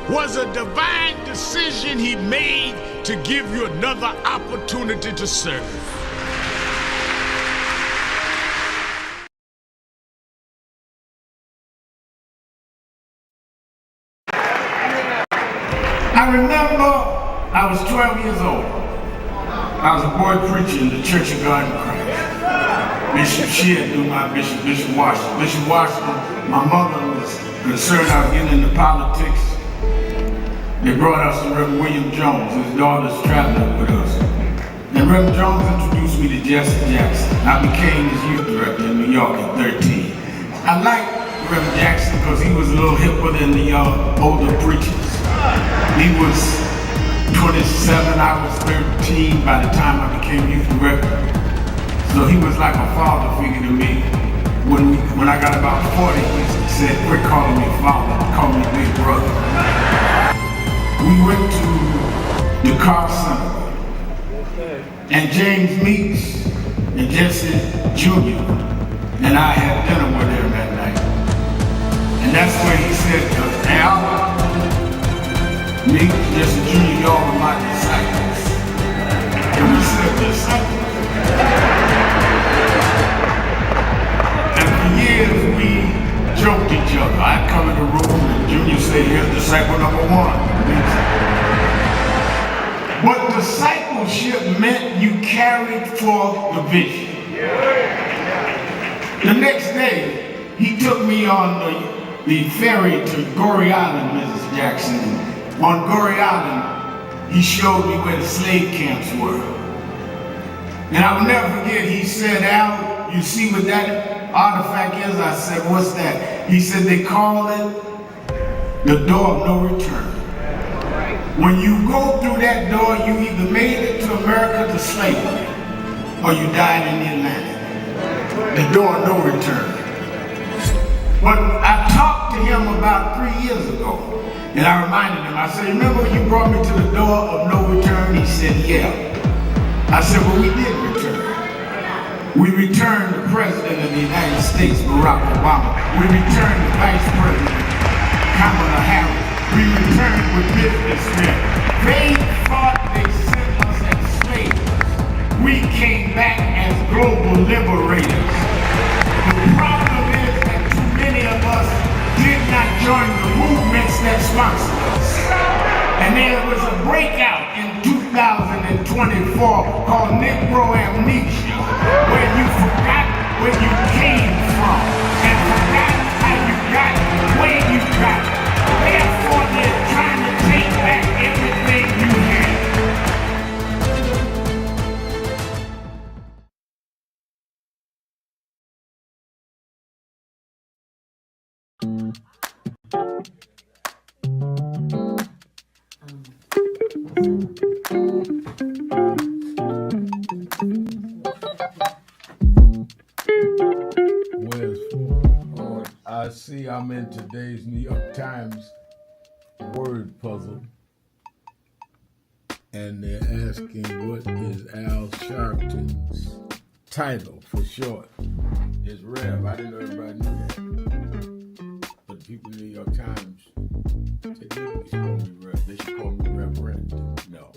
was a divine decision He made to give you another opportunity to serve. I remember I was 12 years old. I was a boy preacher in the Church of God in Christ. Bishop Shear knew my bishop, Bishop Washington. Bishop Washington, my mother was concerned I was getting into politics. They brought us to Reverend William Jones. His daughter's traveling with us. And Reverend Jones introduced me to Jesse Jackson. I became his youth director in New York at 13. I liked Reverend Jackson because he was a little hipper than the older preachers. He was 27, I was 13 by the time I became youth director. So he was like a father figure to me. When I got about 40, he said, quit calling me father, call me big brother. We went to the car center, and James Meeks and Jesse Jr. and I had dinner with him that night. And that's where he said, Al, Meeks, Jesse Jr., y'all are my disciples. And we said, disciples? And for years we joked each other. I'd come in the room and Junior say, here's disciple number one. But discipleship meant you carried forth the vision. The next day, he took me on the ferry to Goree Island, Mrs. Jackson. On Goree Island, he showed me where the slave camps were. And I will never forget, he said, Al, you see what that artifact is? I said, what's that? He said, they call it the door of no return. When you go through that door, you either made it to America to slavery, or you died in the Atlantic. The door of no return. But I talked to him about 3 years ago, and I reminded him, I said, remember you brought me to the door of no return? He said, yeah. I said, well, we did return. We returned the President of the United States, Barack Obama. We returned the Vice President, Kamala Harris. We returned with businessmen. They thought they sent us as slaves. We came back as global liberators. The problem is that too many of us did not join the movements that sponsored us. And there was a breakout in 2024 called Negro Amnesia, where you forgot where you came from and forgot how you got where you got. Therefore, they're trying to take back everything you had. Where's oh, I see I'm in today's New York Times word puzzle, and they're asking what is Al Sharpton's title for short. It's Rev. I didn't know everybody knew that. But the people in the New York Times, they didn't call me Rev. They should call me Reverend. No.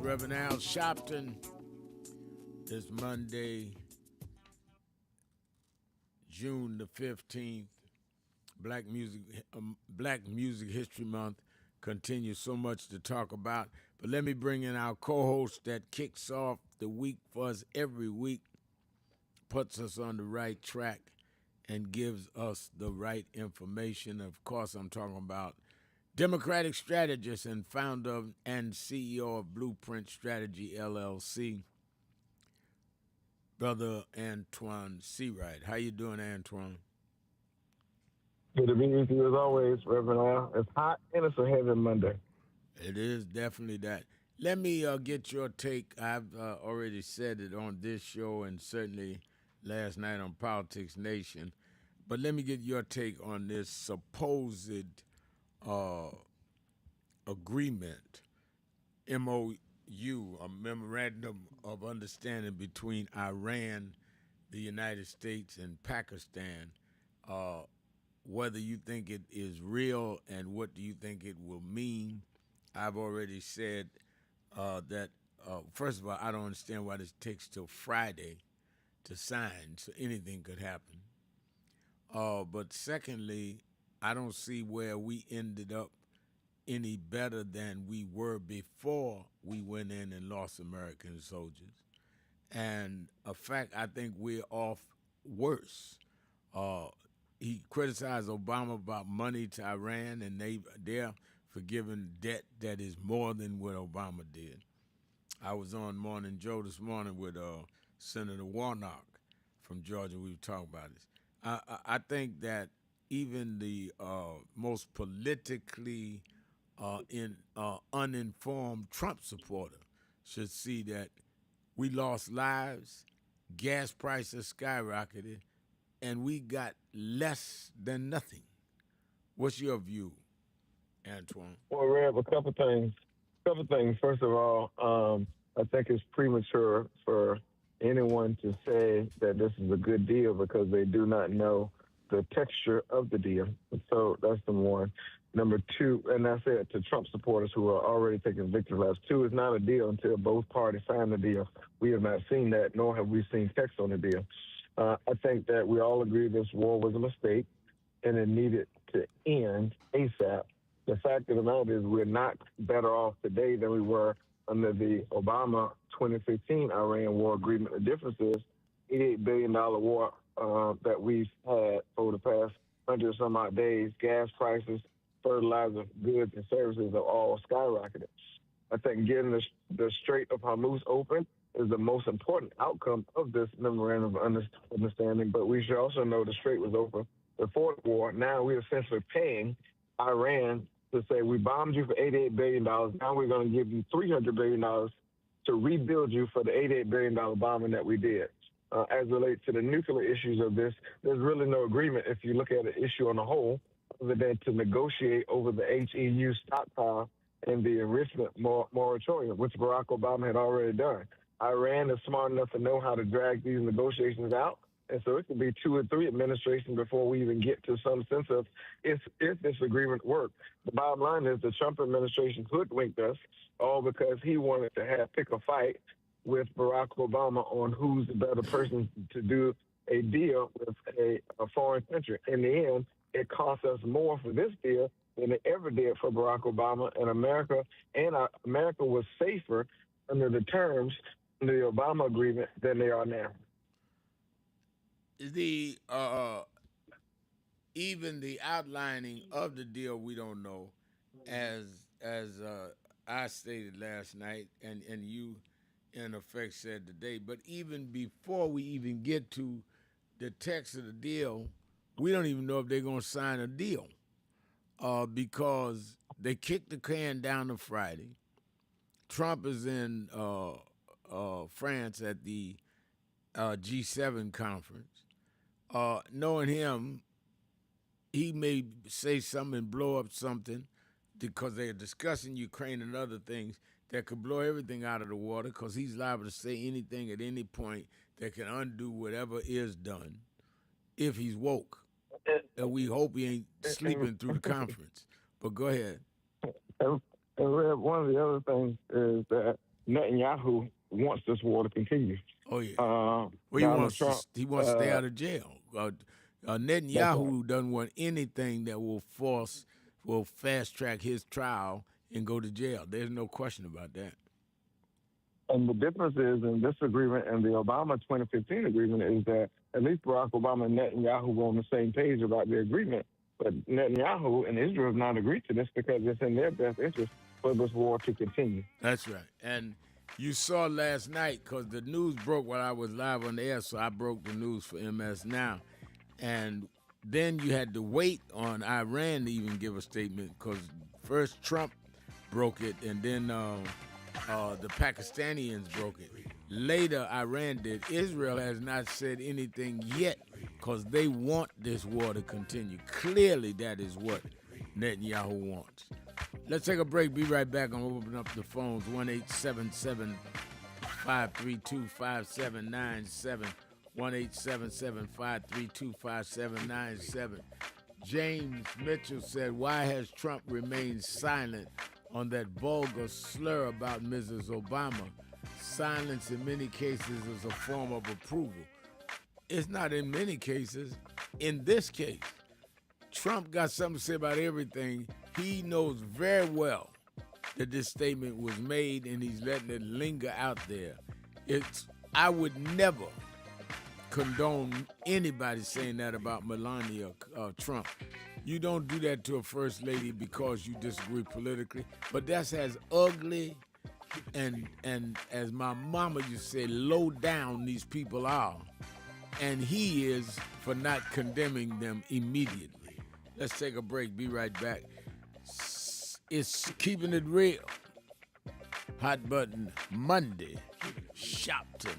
Reverend Al Sharpton. This Monday, June the 15th, Black Music History Month continues. So much to talk about. But let me bring in our co-host that kicks off the week for us every week, puts us on the right track, and gives us the right information. Of course, I'm talking about Democratic strategist and founder and CEO of Blueprint Strategy, LLC, Brother Antoine Seawright. How you doing, Antoine? Good to be with you as always, Reverend Al. It's hot and it's a heavy Monday. It is definitely that. Let me get your take. I've already said it on this show and certainly last night on Politics Nation, but let me get your take on this supposed agreement, MOU, a Memorandum of Understanding between Iran, the United States, and Pakistan. Whether you think it is real and what do you think it will mean. I've already said that, first of all, I don't understand why this takes till Friday to sign, so anything could happen. But secondly, I don't see where we ended up any better than we were before we went in and lost American soldiers. And a fact, I think we're off worse. He criticized Obama about money to Iran, and they're forgiving debt that is more than what Obama did. I was on Morning Joe this morning with Senator Warnock from Georgia. We were talking about this. I think that even the most politically uninformed Trump supporter should see that we lost lives, gas prices skyrocketed, and we got less than nothing. What's your view, Antoine? Well, Rev, a couple things. First of all, I think it's premature for anyone to say that this is a good deal because they do not know the texture of the deal. So that's number one. Number two, and I said to Trump supporters who are already taking victory laps, two, it's not a deal until both parties sign the deal. We have not seen that, nor have we seen text on the deal. I think that we all agree this war was a mistake and it needed to end ASAP. The fact of the matter is we're not better off today than we were under the Obama 2015 Iran war agreement. The difference is $88 billion war that we've had over the past 100 some odd days. Gas prices, fertilizer, goods, and services have all skyrocketed. I think getting the Strait of Hormuz open is the most important outcome of this memorandum of understanding. But we should also know the Strait was over before the war. Now we're essentially paying Iran to say, we bombed you for $88 billion. Now we're going to give you $300 billion to rebuild you for the $88 billion bombing that we did. As relates to the nuclear issues of this, there's really no agreement if you look at the issue on the whole, other than to negotiate over the HEU stockpile and the enrichment moratorium, which Barack Obama had already done. Iran is smart enough to know how to drag these negotiations out, and so it could be 2 or 3 administrations before we even get to some sense of if this agreement worked. The bottom line is the Trump administration hoodwinked us, all because he wanted to pick a fight with Barack Obama on who's the better person to do a deal with a foreign country. In the end, it cost us more for this deal than it ever did for Barack Obama, and America was safer under the terms of the Obama agreement than they are now. The even the outlining of the deal, we don't know, as I stated last night, and you in effect said today. But even before we even get to the text of the deal, we don't even know if they're going to sign a deal, because they kicked the can down to Friday. Trump is in France at the G7 conference. Knowing him, he may say something and blow up something because they're discussing Ukraine and other things that could blow everything out of the water, because he's liable to say anything at any point that can undo whatever is done if he's woke. And we hope he ain't sleeping through the conference. But go ahead. And one of the other things is that Netanyahu wants this war to continue. Oh, yeah. Well, he wants to stay out of jail. Netanyahu doesn't want anything that will fast-track his trial and go to jail. There's no question about that. And the difference is in this agreement and the Obama 2015 agreement is that at least Barack Obama and Netanyahu were on the same page about the agreement. But Netanyahu and Israel have not agreed to this because it's in their best interest for this war to continue. That's right. And you saw last night, because the news broke while I was live on the air, so I broke the news for MS Now. And then you had to wait on Iran to even give a statement, because first Trump broke it, and then the Pakistanians broke it. Later, Iran did. Israel has not said anything yet, because they want this war to continue. Clearly, that is what Netanyahu wants. Let's take a break. Be right back. I'm going to open up the phones. 1-877-532-5797. 1-877-532-5797. James Mitchell said, why has Trump remained silent on that vulgar slur about Mrs. Obama? Silence in many cases is a form of approval. It's not in many cases. In this case, Trump got something to say about everything. He knows very well that this statement was made, and he's letting it linger out there. I would never condone anybody saying that about Melania Trump. You don't do that to a first lady because you disagree politically, but that's as ugly and as my mama used to say, low down these people are. And he is for not condemning them immediately. Let's take a break. Be right back. It's Keeping It Real. Hot Button Monday. Shopton.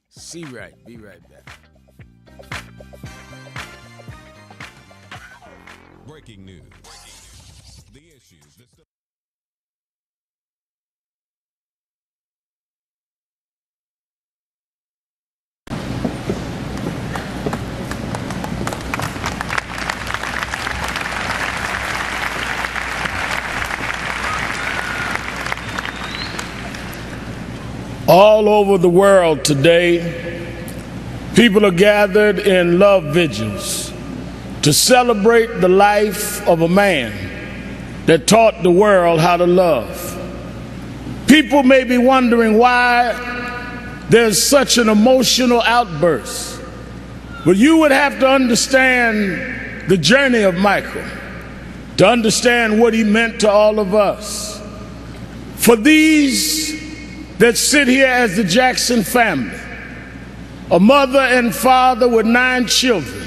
See right. Be right back. Breaking news. The issues that all over the world today, people are gathered in love vigils to celebrate the life of a man that taught the world how to love. People may be wondering why there's such an emotional outburst, but you would have to understand the journey of Michael to understand what he meant to all of us. For these that sit here as the Jackson family, a mother and father with 9 children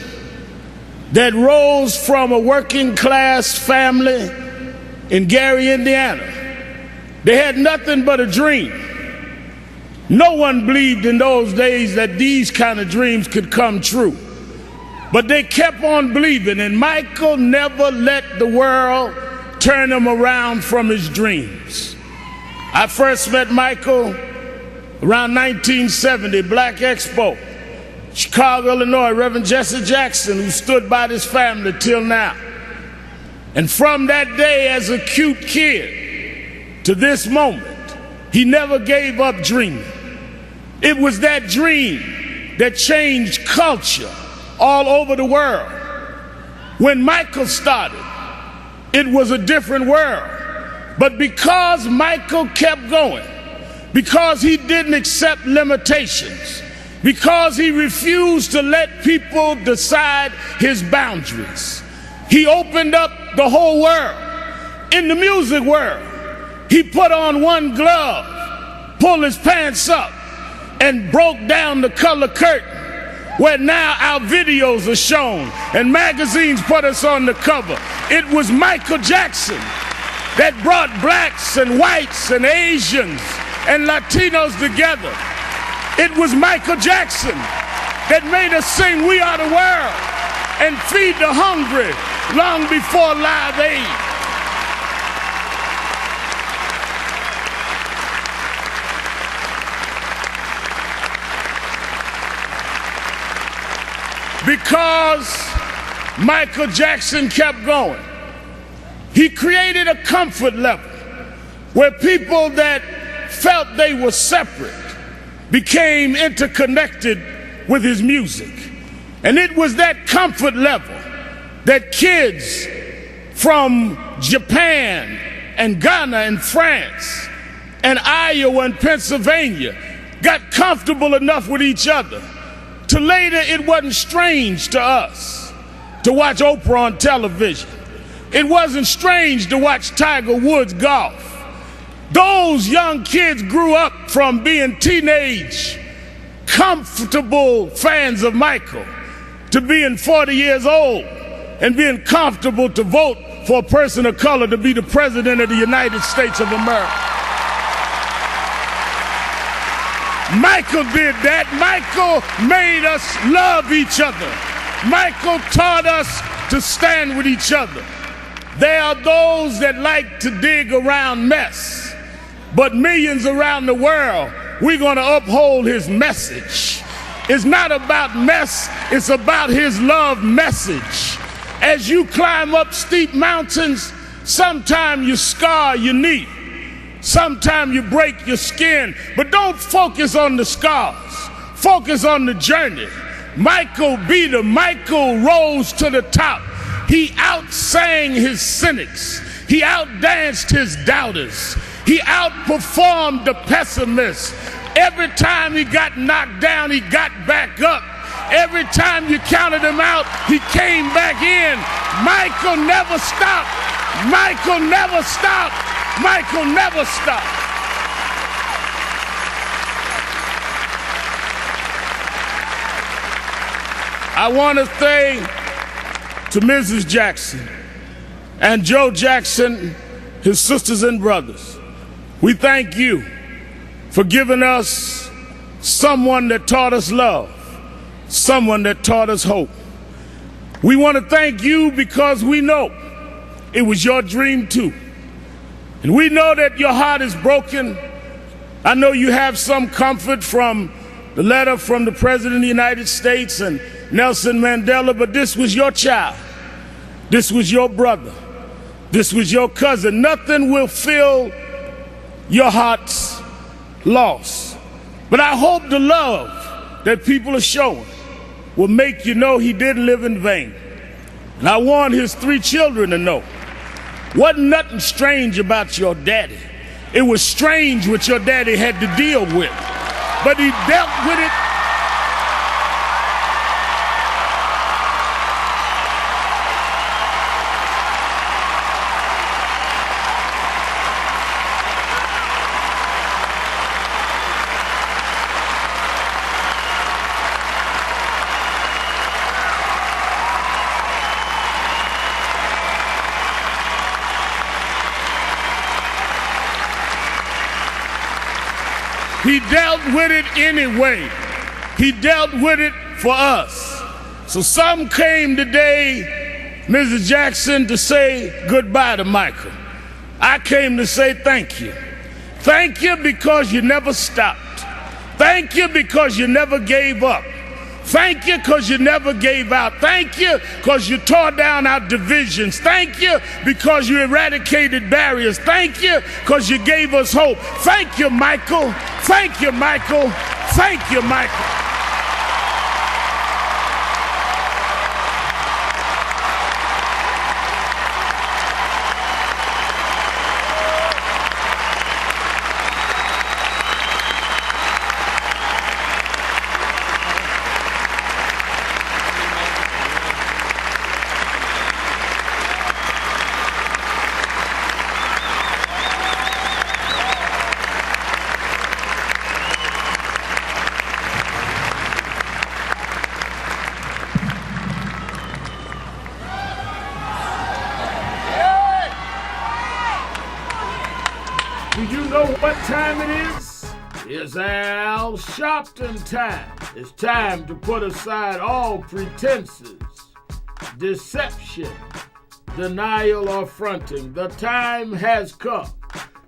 that rose from a working class family in Gary, Indiana. They had nothing but a dream. No one believed in those days that these kind of dreams could come true. But they kept on believing, and Michael never let the world turn him around from his dreams. I first met Michael around 1970, Black Expo, Chicago, Illinois, Reverend Jesse Jackson, who stood by this family till now. And from that day as a cute kid to this moment, he never gave up dreaming. It was that dream that changed culture all over the world. When Michael started, it was a different world. But because Michael kept going, because he didn't accept limitations, because he refused to let people decide his boundaries, he opened up the whole world. In the music world, he put on one glove, pulled his pants up, and broke down the color curtain, where now our videos are shown and magazines put us on the cover. It was Michael Jackson that brought blacks and whites and Asians and Latinos together. It was Michael Jackson that made us sing "We Are the World" and feed the hungry long before Live Aid. Because Michael Jackson kept going, he created a comfort level where people that felt they were separate became interconnected with his music. And it was that comfort level that kids from Japan and Ghana and France and Iowa and Pennsylvania got comfortable enough with each other to later it wasn't strange to us to watch Oprah on television. It wasn't strange to watch Tiger Woods golf. Those young kids grew up from being teenage, comfortable fans of Michael to being 40 years old and being comfortable to vote for a person of color to be the president of the United States of America. Michael did that. Michael made us love each other. Michael taught us to stand with each other. There are those that like to dig around mess, but millions around the world, we're going to uphold his message. It's not about mess, it's about his love message. As you climb up steep mountains, sometimes you scar your knee. Sometimes you break your skin, but don't focus on the scars. Focus on the journey. Michael beat him. Michael rose to the top. He outsang his cynics. He outdanced his doubters. He outperformed the pessimists. Every time he got knocked down, he got back up. Every time you counted him out, he came back in. Michael never stopped. Michael never stopped. Michael never stopped. I want to say to Mrs. Jackson and Joe Jackson, his sisters and brothers, we thank you for giving us someone that taught us love, someone that taught us hope. We want to thank you because we know it was your dream too. And we know that your heart is broken. I know you have some comfort from the letter from the President of the United States and Nelson Mandela, but this was your child. This was your brother. This was your cousin. Nothing will fill your heart's loss. But I hope the love that people are showing will make you know he didn't live in vain. And I want his 3 children to know, wasn't nothing strange about your daddy. It was strange what your daddy had to deal with. But he dealt with it. He dealt with it anyway. He dealt with it for us. So some came today, Mrs. Jackson, to say goodbye to Michael. I came to say thank you. Thank you because you never stopped. Thank you because you never gave up. Thank you because you never gave out. Thank you because you tore down our divisions. Thank you because you eradicated barriers. Thank you because you gave us hope. Thank you, Michael. Thank you, Michael. Thank you, Michael. Do you know what time it is? It's Al Sharpton time. It's time to put aside all pretenses, deception, denial, or fronting. The time has come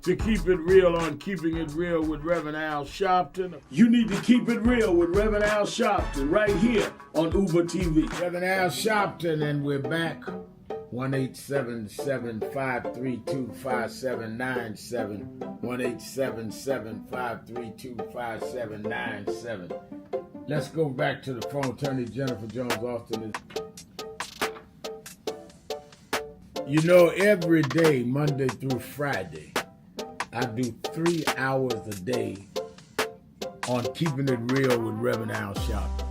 to keep it real on Keeping It Real with Reverend Al Sharpton. You need to keep it real with Reverend Al Sharpton right here on Uber TV. Reverend Al Sharpton, and we're back. 1-877-532-5797. 1-877-532-5797. Let's go back to the phone. Attorney Jennifer Jones Austin is. You know, every day, Monday through Friday, I do 3 hours a day on Keeping It Real with Reverend Al Sharpton.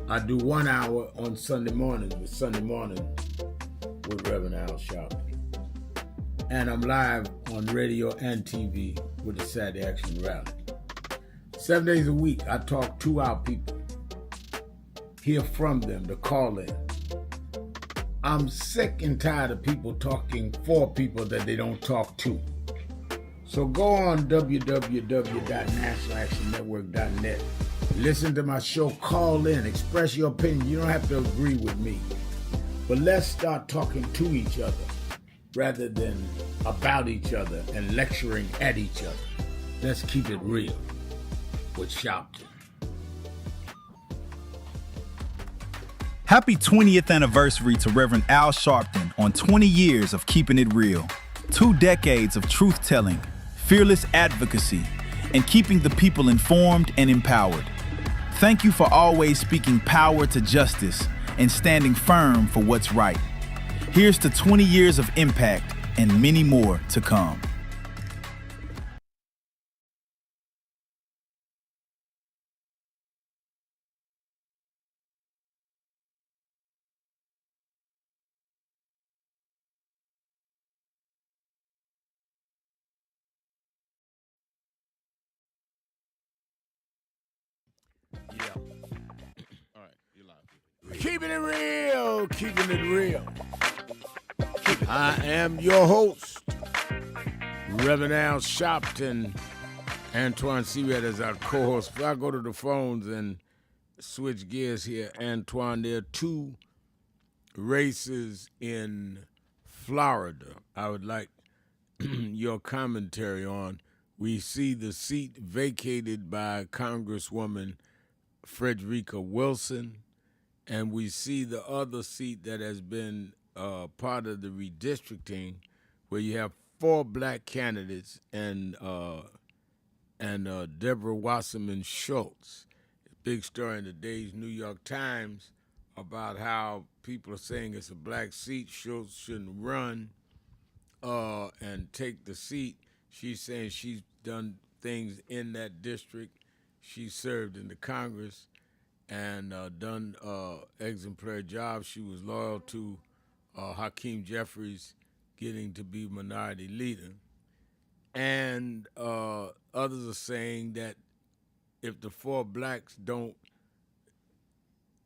I do 1 hour on Sunday mornings with Reverend Al Sharpton. And I'm live on radio and TV with the Saturday Action Rally. 7 days a week, I talk to our people, hear from them, to call in. I'm sick and tired of people talking for people that they don't talk to. So go on www.nationalactionnetwork.net. Listen to my show, call in, express your opinion. You don't have to agree with me. But let's start talking to each other rather than about each other and lecturing at each other. Let's keep it real with Sharpton. Happy 20th anniversary to Reverend Al Sharpton on 20 years of Keeping It Real. 2 decades of truth-telling, fearless advocacy, and keeping the people informed and empowered. Thank you for always speaking power to justice and standing firm for what's right. Here's to 20 years of impact and many more to come. Keeping it real, keeping it real. I am your host, Reverend Al Sharpton. Antoine Seared is our co-host. If I go to the phones and switch gears here, Antoine, there are 2 races in Florida I would like your commentary on. We see the seat vacated by Congresswoman Frederica Wilson, and we see the other seat that has been part of the redistricting, where you have 4 black candidates and Deborah Wasserman Schultz. Big story in today's New York Times about how people are saying it's a black seat. Schultz shouldn't run and take the seat. She's saying she's done things in that district. She served in the Congress and done exemplary job. She was loyal to Hakeem Jeffries getting to be minority leader. And others are saying that if the 4 blacks don't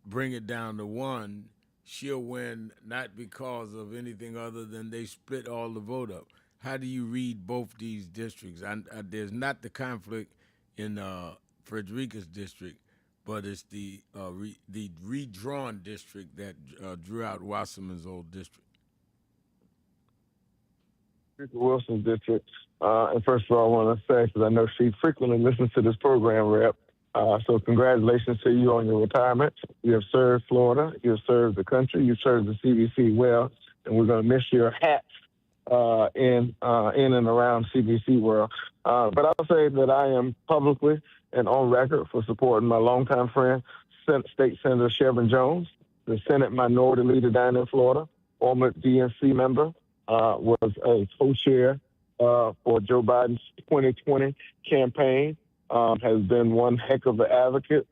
bring it down to 1, she'll win, not because of anything other than they split all the vote up. How do you read both these districts? There's not the conflict in Frederica's district, but it's the redrawn district that drew out Wasserman's old district. Wilson's district. And first of all, I want to say, because I know she frequently listens to this program, Rep. So congratulations to you on your retirement. You have served Florida. You have served the country. You served the CBC well, and we're going to miss your hat in and around CBC world. But I'll say that I am publicly and on record for supporting my longtime friend, State Senator Chevron Jones, the Senate Minority Leader down in Florida, former DNC member, was a co-chair for Joe Biden's 2020 campaign, has been one heck of an advocate,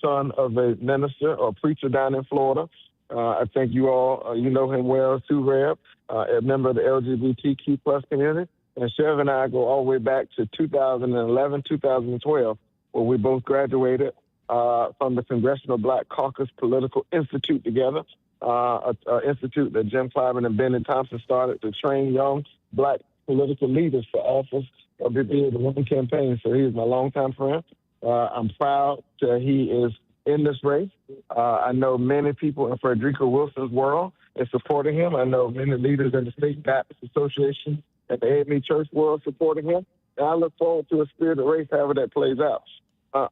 son of a minister or preacher down in Florida. I think you all, you know him well too, Reb, a member of the LGBTQ plus community. And Chev and I go all the way back to 2011, 2012, where we both graduated from the Congressional Black Caucus Political Institute together, an institute that Jim Clyburn and Benny Thompson started to train young Black political leaders for office of the one campaign. So he is my longtime friend. I'm proud that he is in this race. I know many people in Frederica Wilson's world is supporting him. I know many leaders in the State Baptist Association and the AME Church world supporting him. And I look forward to a spirited race, however that plays out.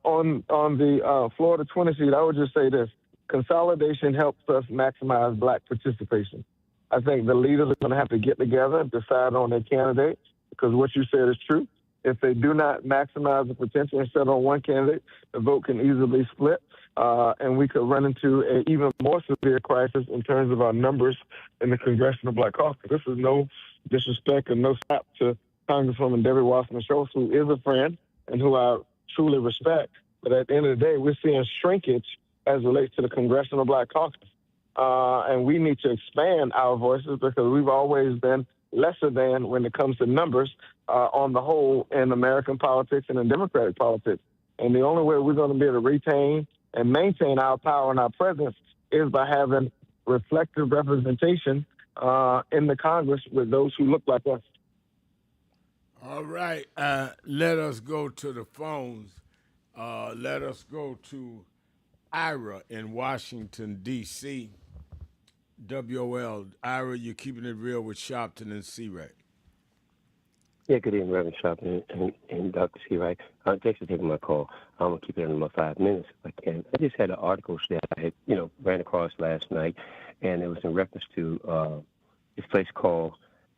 On the Florida 20 seat, I would just say this. Consolidation helps us maximize Black participation. I think the leaders are going to have to get together and decide on their candidate, because what you said is true. If they do not maximize the potential and set on one candidate, the vote can easily split, and we could run into an even more severe crisis in terms of our numbers in the Congressional Black Caucus. This is no disrespect and no slap to Congresswoman Debbie Wasserman Schultz, who is a friend and who I truly respect. But at the end of the day, we're seeing shrinkage as it relates to the Congressional Black Caucus. And we need to expand our voices, because we've always been lesser than when it comes to numbers on the whole in American politics and in Democratic politics. And the only way we're going to be able to retain and maintain our power and our presence is by having reflective representation in the Congress with those who look like us. All right. Let us go to the phones. Let us go to Ira in Washington, D.C. WOL. Ira, you're keeping it real with Sharpton and C-Ray. Yeah, good evening, Reverend Sharpton and Dr. C-Ray. Thanks for taking my call. I'm going to keep it under my 5 minutes if I can. I just had an article that I had, ran across last night, and it was in reference to this place called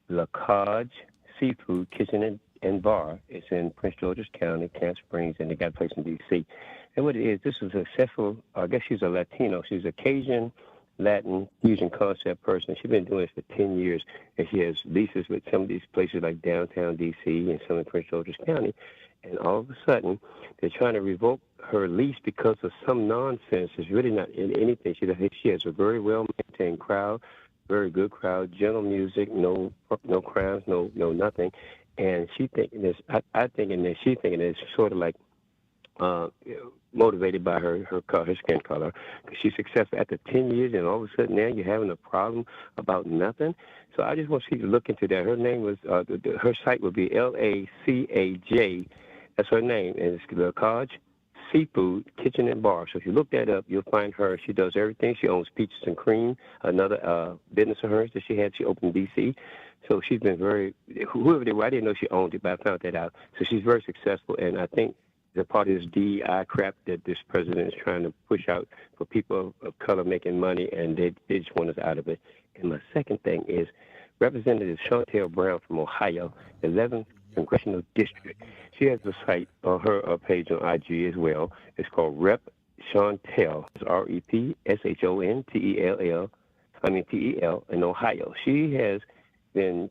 La Cage Seafood Kitchen and Bar. It's in Prince George's County, Camp Springs, and they got a place in D.C. And what it is, this was a successful, I guess she's a Latino. She's a Cajun Latin fusion concept person. She's been doing this for 10 years, and she has leases with some of these places like downtown D.C. and some in Prince George's County. And all of a sudden, they're trying to revoke her lease because of some nonsense. It's really not in anything. She has a very well-maintained crowd, very good crowd, gentle music, no crimes, no nothing. And she thinking this, I thinking that she's thinking it's sort of like motivated by her skin color, because she's successful after 10 years, and all of a sudden now you're having a problem about nothing. So I just want you to look into that. Her name was her site would be LACAJ. That's her name, and it's La Cage Seafood Kitchen and Bar. So if you look that up, you'll find her. She does everything. She owns Peaches and Cream, another business of hers that she had. She opened in D.C. So she's been whoever they were, I didn't know she owned it, but I found that out. So she's very successful, and I think the part of this DEI crap that this president is trying to push out for people of color making money, and they just want us out of it. And my second thing is Representative Chantel Brown from Ohio, 11th Congressional District. She has a site on her page on IG as well. It's called Rep Chantel. It's REPSHONTELL in Ohio. She has been,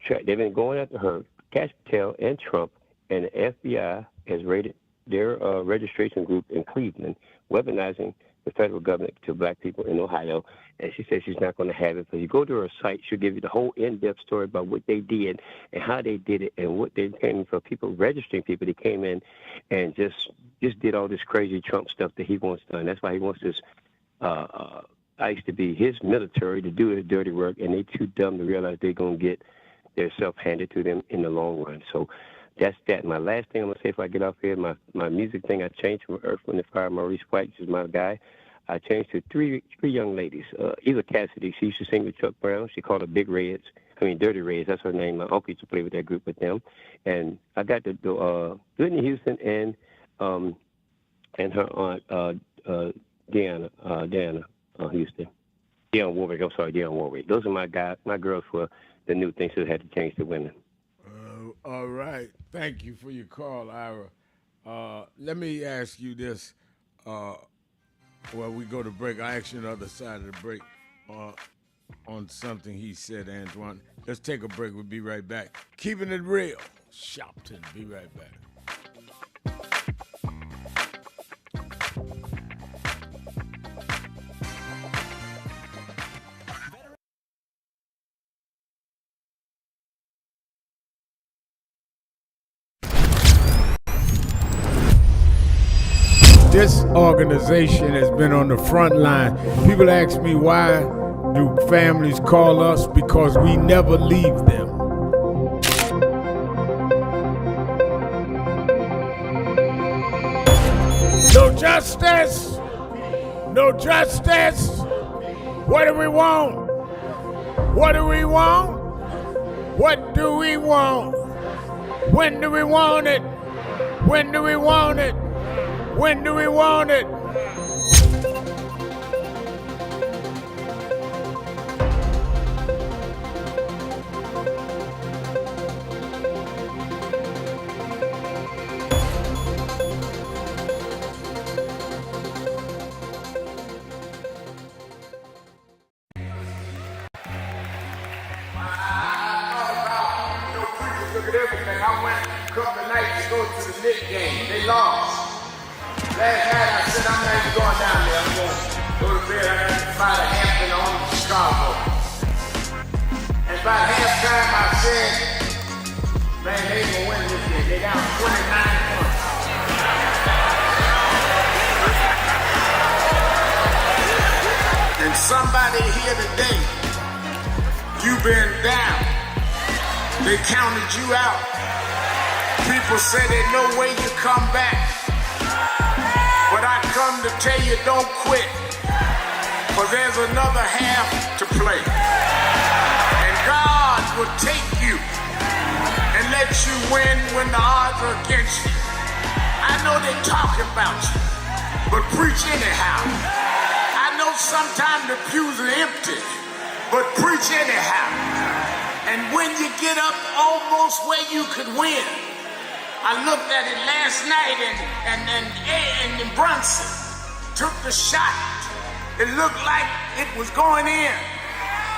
they've been going after her, Cash Patel and Trump, and the FBI has raided their registration group in Cleveland, weaponizing the federal government to Black people in Ohio. And she says she's not going to have it. So you go to her site, she'll give you the whole in-depth story about what they did and how they did it and what they came for people, registering people. They came in and just did all this crazy Trump stuff that he wants done. That's why he wants this ICE to be his military to do his dirty work, and they too dumb to realize they're going to get their self handed to them in the long run. So that's that. My last thing I'm gonna say before I get off here, my music thing, I changed from Earth, Wind and Fire. Maurice White, which is my guy. I changed to three young ladies. Eva Cassidy, she used to sing with Chuck Brown. She called her Dirty Reds. That's her name. My uncle used to play with that group with them. And I got the Whitney Houston and her aunt Deanna Houston. Dionne Warwick. Those are my girls for the new things that had to change to women. All right. Thank you for your call, Ira. Let me ask you this. Well, we go to break. I ask you on the other side of the break on something he said, Antoine. Let's take a break. We'll be right back. Keeping it real. Shopton. Be right back. This organization has been on the front line. People ask me, why do families call us? Because we never leave them. No justice. No justice. What do we want? What do we want? What do we want? When do we want it? When do we want it? When do we want it? Look at everything. I went a couple of nights to go to the Knicks game. They lost. Last night I said, I'm not even going down there. I'm going to go to bed. I got to fly to Hampton on to Chicago. And by halftime I said, man, they ain't going to win this game. They down 29 points. And somebody here today, you've been down. They counted you out. People say there's no way you come back. But I come to tell you, don't quit. For there's another half to play. And God will take you and let you win when the odds are against you. I know they're talking about you, but preach anyhow. I know sometimes the pews are empty, but preach anyhow. And when you get up almost where you could win, I looked at it last night and Brunson took the shot. It looked like it was going in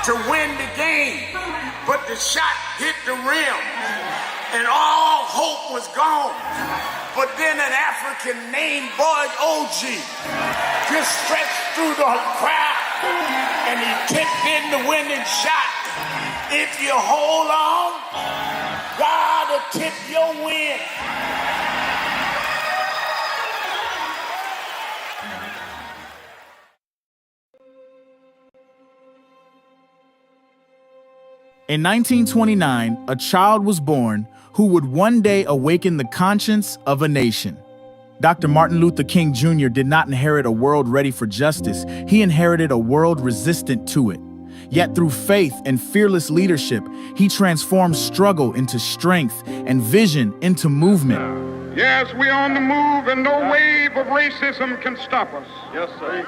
to win the game, but the shot hit the rim and all hope was gone. But then an African named Boyd OG just stretched through the crowd and he tipped in the winning shot. If you hold on, God will tip your win. In 1929, a child was born who would one day awaken the conscience of a nation. Dr. Martin Luther King Jr. did not inherit a world ready for justice. He inherited a world resistant to it. Yet through faith and fearless leadership, he transformed struggle into strength and vision into movement. Yes, we're on the move and no wave of racism can stop us. Yes, sir.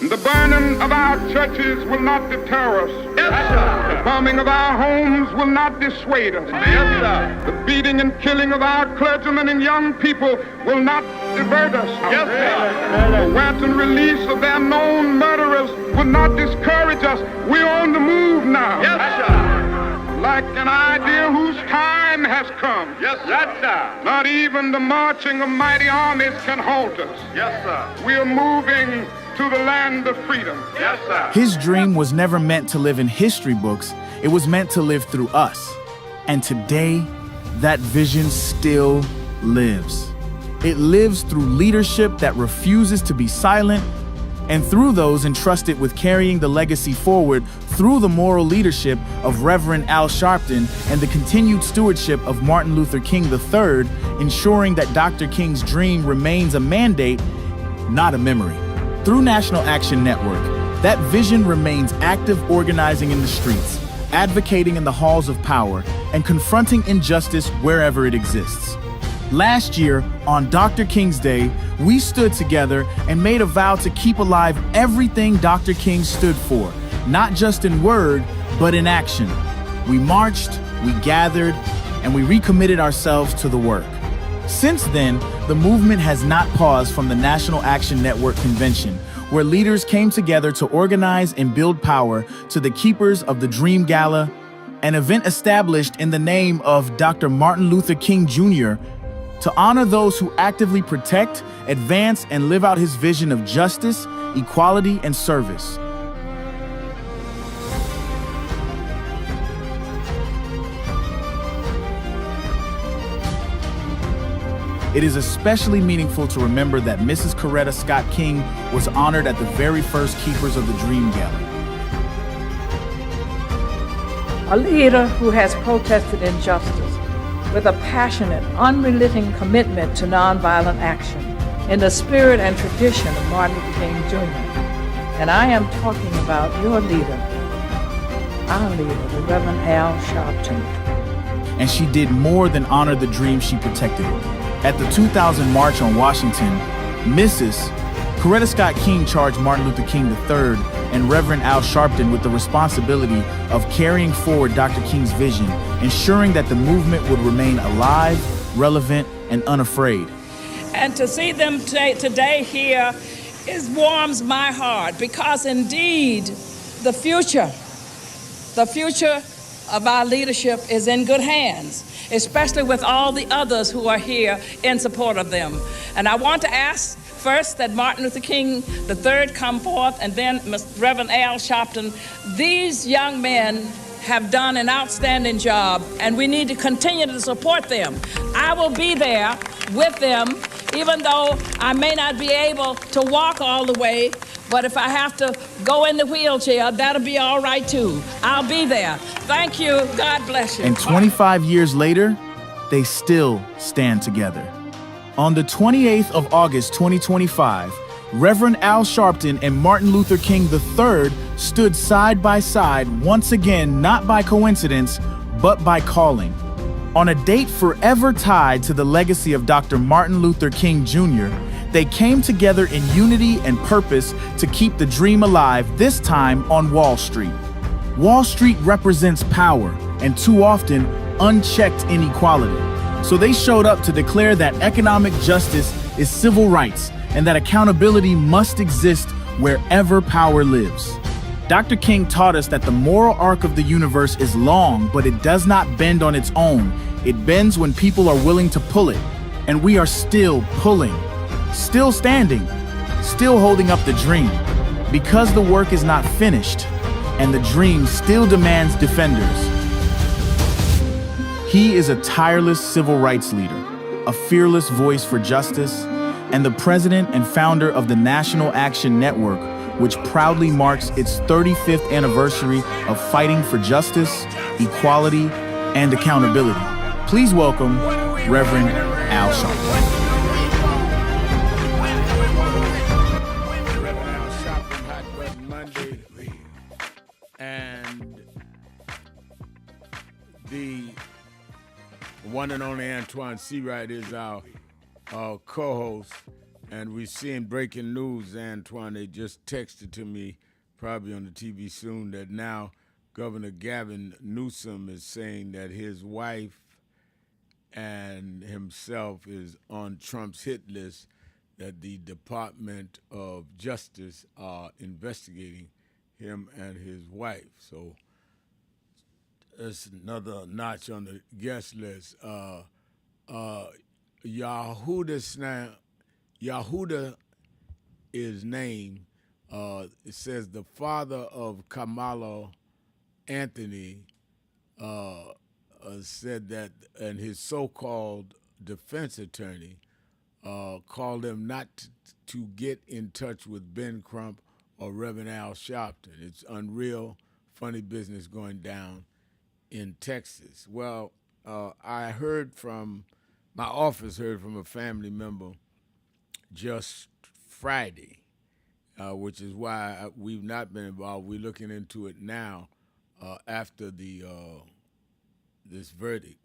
The burning of our churches will not deter us. Yes, sir. The bombing of our homes will not dissuade us. Yes, sir. The beating and killing of our clergymen and young people will not divert us. Yes, sir. The wanton release of their known murderers will not discourage us. We're on the move now. Yes, sir. Like an idea whose time has come. Yes, sir. Not even the marching of mighty armies can halt us. Yes, sir. We're moving to the land of freedom. Yes, sir. His dream was never meant to live in history books. It was meant to live through us. And today, that vision still lives. It lives through leadership that refuses to be silent, and through those entrusted with carrying the legacy forward through the moral leadership of Reverend Al Sharpton and the continued stewardship of Martin Luther King III, ensuring that Dr. King's dream remains a mandate, not a memory. Through National Action Network, that vision remains active, organizing in the streets, advocating in the halls of power, and confronting injustice wherever it exists. Last year, on Dr. King's Day, we stood together and made a vow to keep alive everything Dr. King stood for, not just in word, but in action. We marched, we gathered, and we recommitted ourselves to the work. Since then, the movement has not paused from the National Action Network convention, where leaders came together to organize and build power, to the Keepers of the Dream Gala, an event established in the name of Dr. Martin Luther King Jr., to honor those who actively protect, advance, and live out his vision of justice, equality, and service. It is especially meaningful to remember that Mrs. Coretta Scott King was honored at the very first Keepers of the Dream Gala. A leader who has protested injustice with a passionate, unrelenting commitment to nonviolent action in the spirit and tradition of Martin Luther King Jr. And I am talking about your leader, our leader, the Reverend Al Sharpton. And she did more than honor the dream she protected. At the 2000 March on Washington, Mrs. Coretta Scott King charged Martin Luther King III and Reverend Al Sharpton with the responsibility of carrying forward Dr. King's vision, ensuring that the movement would remain alive, relevant, and unafraid. And to see them today here warms my heart, because indeed the future of our leadership is in good hands, especially with all the others who are here in support of them. And I want to ask first that Martin Luther King III come forth, and then Reverend Al Sharpton. These young men have done an outstanding job, and we need to continue to support them. I will be there with them, even though I may not be able to walk all the way, but if I have to go in the wheelchair, that'll be all right too. I'll be there. Thank you. God bless you. And 25 years later, they still stand together. On the 28th of August 2025, Reverend Al Sharpton and Martin Luther King III stood side by side once again, not by coincidence, but by calling. On a date forever tied to the legacy of Dr. Martin Luther King Jr., they came together in unity and purpose to keep the dream alive, this time on Wall Street. Wall Street represents power and too often unchecked inequality. So they showed up to declare that economic justice is civil rights and that accountability must exist wherever power lives. Dr. King taught us that the moral arc of the universe is long, but it does not bend on its own. It bends when people are willing to pull it. And we are still pulling, still standing, still holding up the dream, because the work is not finished and the dream still demands defenders. He is a tireless civil rights leader, a fearless voice for justice, and the president and founder of the National Action Network, which proudly marks its 35th anniversary of fighting for justice, equality, and accountability. Please welcome Reverend Al Sharpton. Reverend Al Sharpton, Hot Button Monday, and the one and only Antoine Seawright is our co-host, and we're seeing breaking news. Antoine, they just texted to me, probably on the TV soon, that now Governor Gavin Newsom is saying that his wife and himself is on Trump's hit list, that the Department of Justice are investigating him and his wife. So that's another notch on the guest list. Yahuda is named. It says the father of Kamala Anthony said that, and his so-called defense attorney called them not to get in touch with Ben Crump or Reverend Al Sharpton. It's unreal, funny business going down in Texas. Well, I heard from, my office heard from a family member just Friday, which is why we've not been involved. We're looking into it now after the this verdict,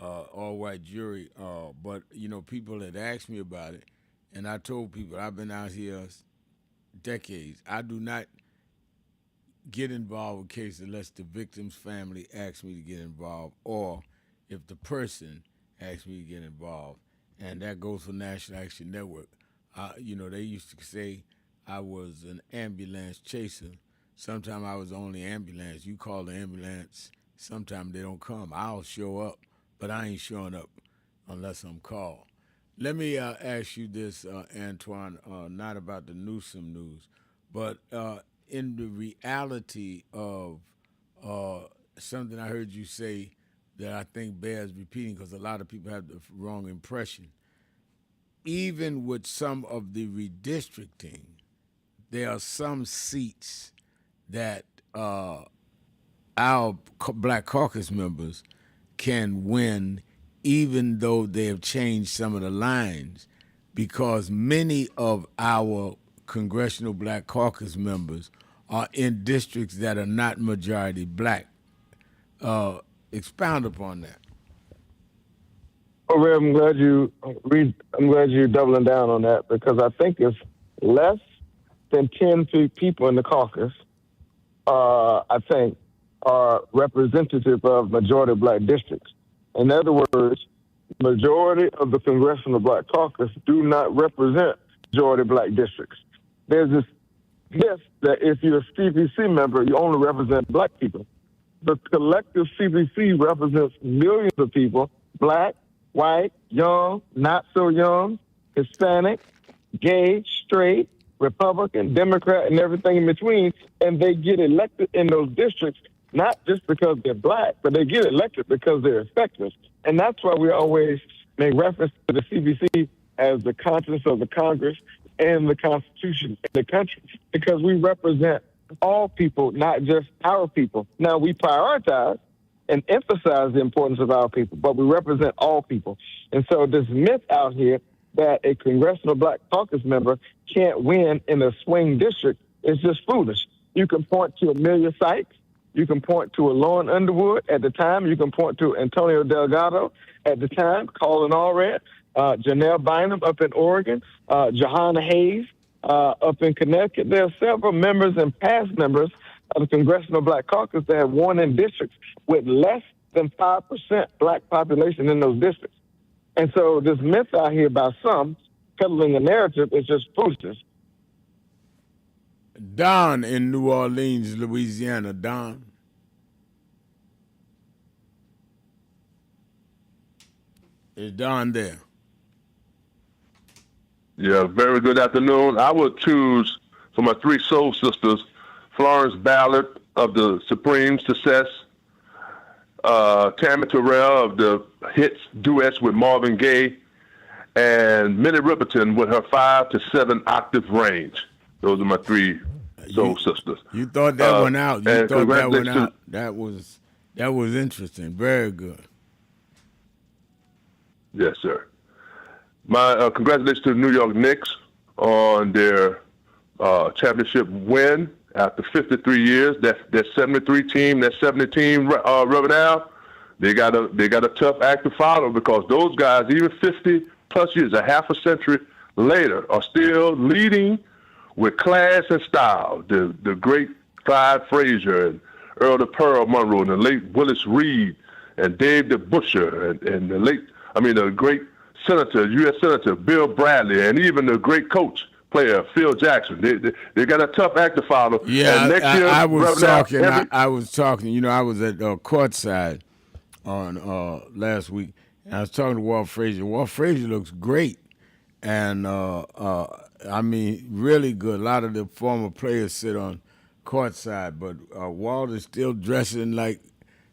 all-white jury. But, you know, people had asked me about it, and I told people, I've been out here decades. I do not get involved with cases unless the victim's family asks me to get involved or if the person asks me to get involved. And that goes for National Action Network. You know, they used to say I was an ambulance chaser. Sometimes I was the only ambulance. You call the ambulance, sometimes they don't come. I'll show up, but I ain't showing up unless I'm called. Let me ask you this, Antoine, not about the Newsom news, but in the reality of something I heard you say that I think bears repeating because a lot of people have the wrong impression. Even with some of the redistricting, there are some seats that our Black Caucus members can win even though they have changed some of the lines, because many of our Congressional Black Caucus members are in districts that are not majority black. Expound upon that. Oh, Rev, I'm glad you're doubling down on that, because I think it's less than 10 people in the caucus, I think, are representative of majority black districts. In other words, majority of the Congressional Black Caucus do not represent majority black districts. There's this myth that if you're a CBC member, you only represent black people. The collective CBC represents millions of people, black, white, young, not so young, Hispanic, gay, straight, Republican, Democrat, and everything in between, and they get elected in those districts not just because they're black, but they get elected because they're effective. And that's why we always make reference to the CBC as the conscience of the Congress and the Constitution of the country, because we represent all people, not just our people. Now, we prioritize and emphasize the importance of our people, but we represent all people. And so this myth out here that a Congressional Black Caucus member can't win in a swing district is just foolish. You can point to Amelia Sykes. You can point to a Lauren Underwood at the time. You can point to Antonio Delgado at the time, Colin Allred, Janelle Bynum up in Oregon, Johanna Hayes up in Connecticut. There are several members and past members of the Congressional Black Caucus that have won in districts with less than 5% black population in those districts. And so this myth out here by some peddling a narrative is just foolishness. Don in New Orleans, Louisiana. Don. Is Don there? Yeah, very good afternoon. I would choose for my three soul sisters, Florence Ballard of the Supreme Success, Tammy Terrell of the hits duets with Marvin Gaye, and Minnie Riperton with her 5 to 7 octave range. Those are my three soul sisters. You thought that one out. You thought that one congratulations out. That was interesting. Very good. Yes, sir. My congratulations to the New York Knicks on their championship win after 53 years. That 73 team, that 70 team, Reverend Al, they got a tough act to follow, because those guys, even 50 plus years, a half a century later, are still leading with class and style. The great Clyde Frazier and Earl the Pearl Monroe and the late Willis Reed and Dave DeBusschere and the great Senator, U.S. Senator Bill Bradley, and even the great coach player Phil Jackson. They got a tough act to follow. Yeah, and next year, I was talking. Al, I was talking. You know, I was at courtside on last week, and I was talking to Walt Frazier. Walt Frazier looks great, and I mean, really good. A lot of the former players sit on courtside, but Walt is still dressing like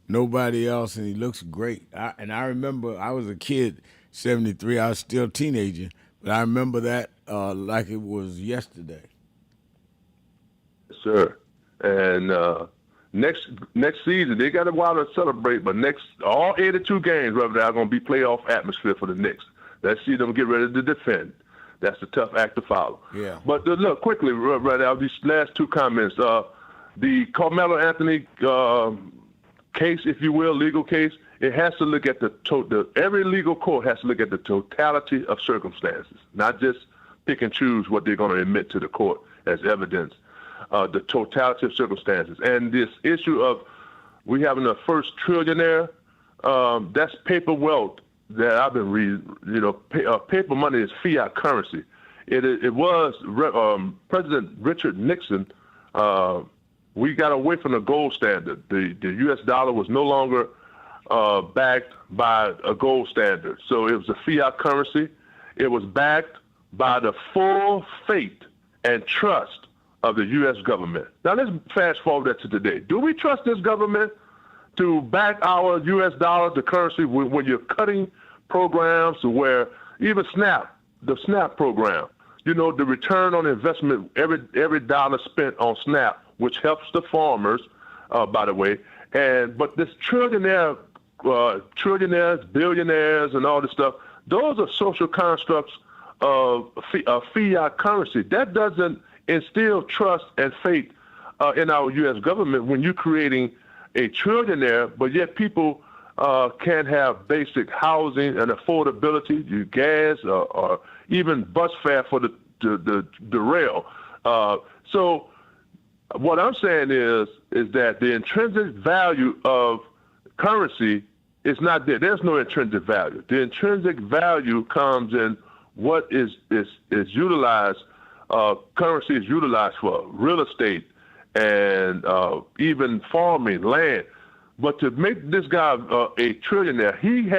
nobody else, and he looks great. I remember I was a kid, 73. I was still a teenager, But I remember that like it was yesterday. Sir. And next season, they got a while to celebrate, but all 82 games, Reverend, are going to be playoff atmosphere for the Knicks. Let's see them get ready to defend. That's a tough act to follow. Yeah. But look, quickly, right out these last two comments. The Carmelo Anthony case, if you will, legal case, it has to look at every legal court has to look at the totality of circumstances, not just pick and choose what they're going to admit to the court as evidence. The totality of circumstances. And this issue of we having the first trillionaire, that's paper wealth that I've been reading. You know, paper money is fiat currency. It was President Richard Nixon. We got away from the gold standard. The U.S. dollar was no longer backed by a gold standard. So it was a fiat currency. It was backed by the full faith and trust of the U.S. government. Now let's fast forward that to today. Do we trust this government to back our U.S. dollar, the currency, when you're cutting programs to where even the SNAP program, you know, the return on investment, every dollar spent on SNAP, which helps the farmers, by the way, but this trillionaires, billionaires, and all this stuff, those are social constructs of fiat currency. That doesn't instill trust and faith in our U.S. government when you're creating a trillionaire, but yet people can't have basic housing and affordability, gas, or even bus fare for the rail. So what I'm saying is that the intrinsic value of currency is not there. There's no intrinsic value. The intrinsic value comes in what is utilized. Currency is utilized for real estate and even farming, land. But to make this guy a trillionaire, he's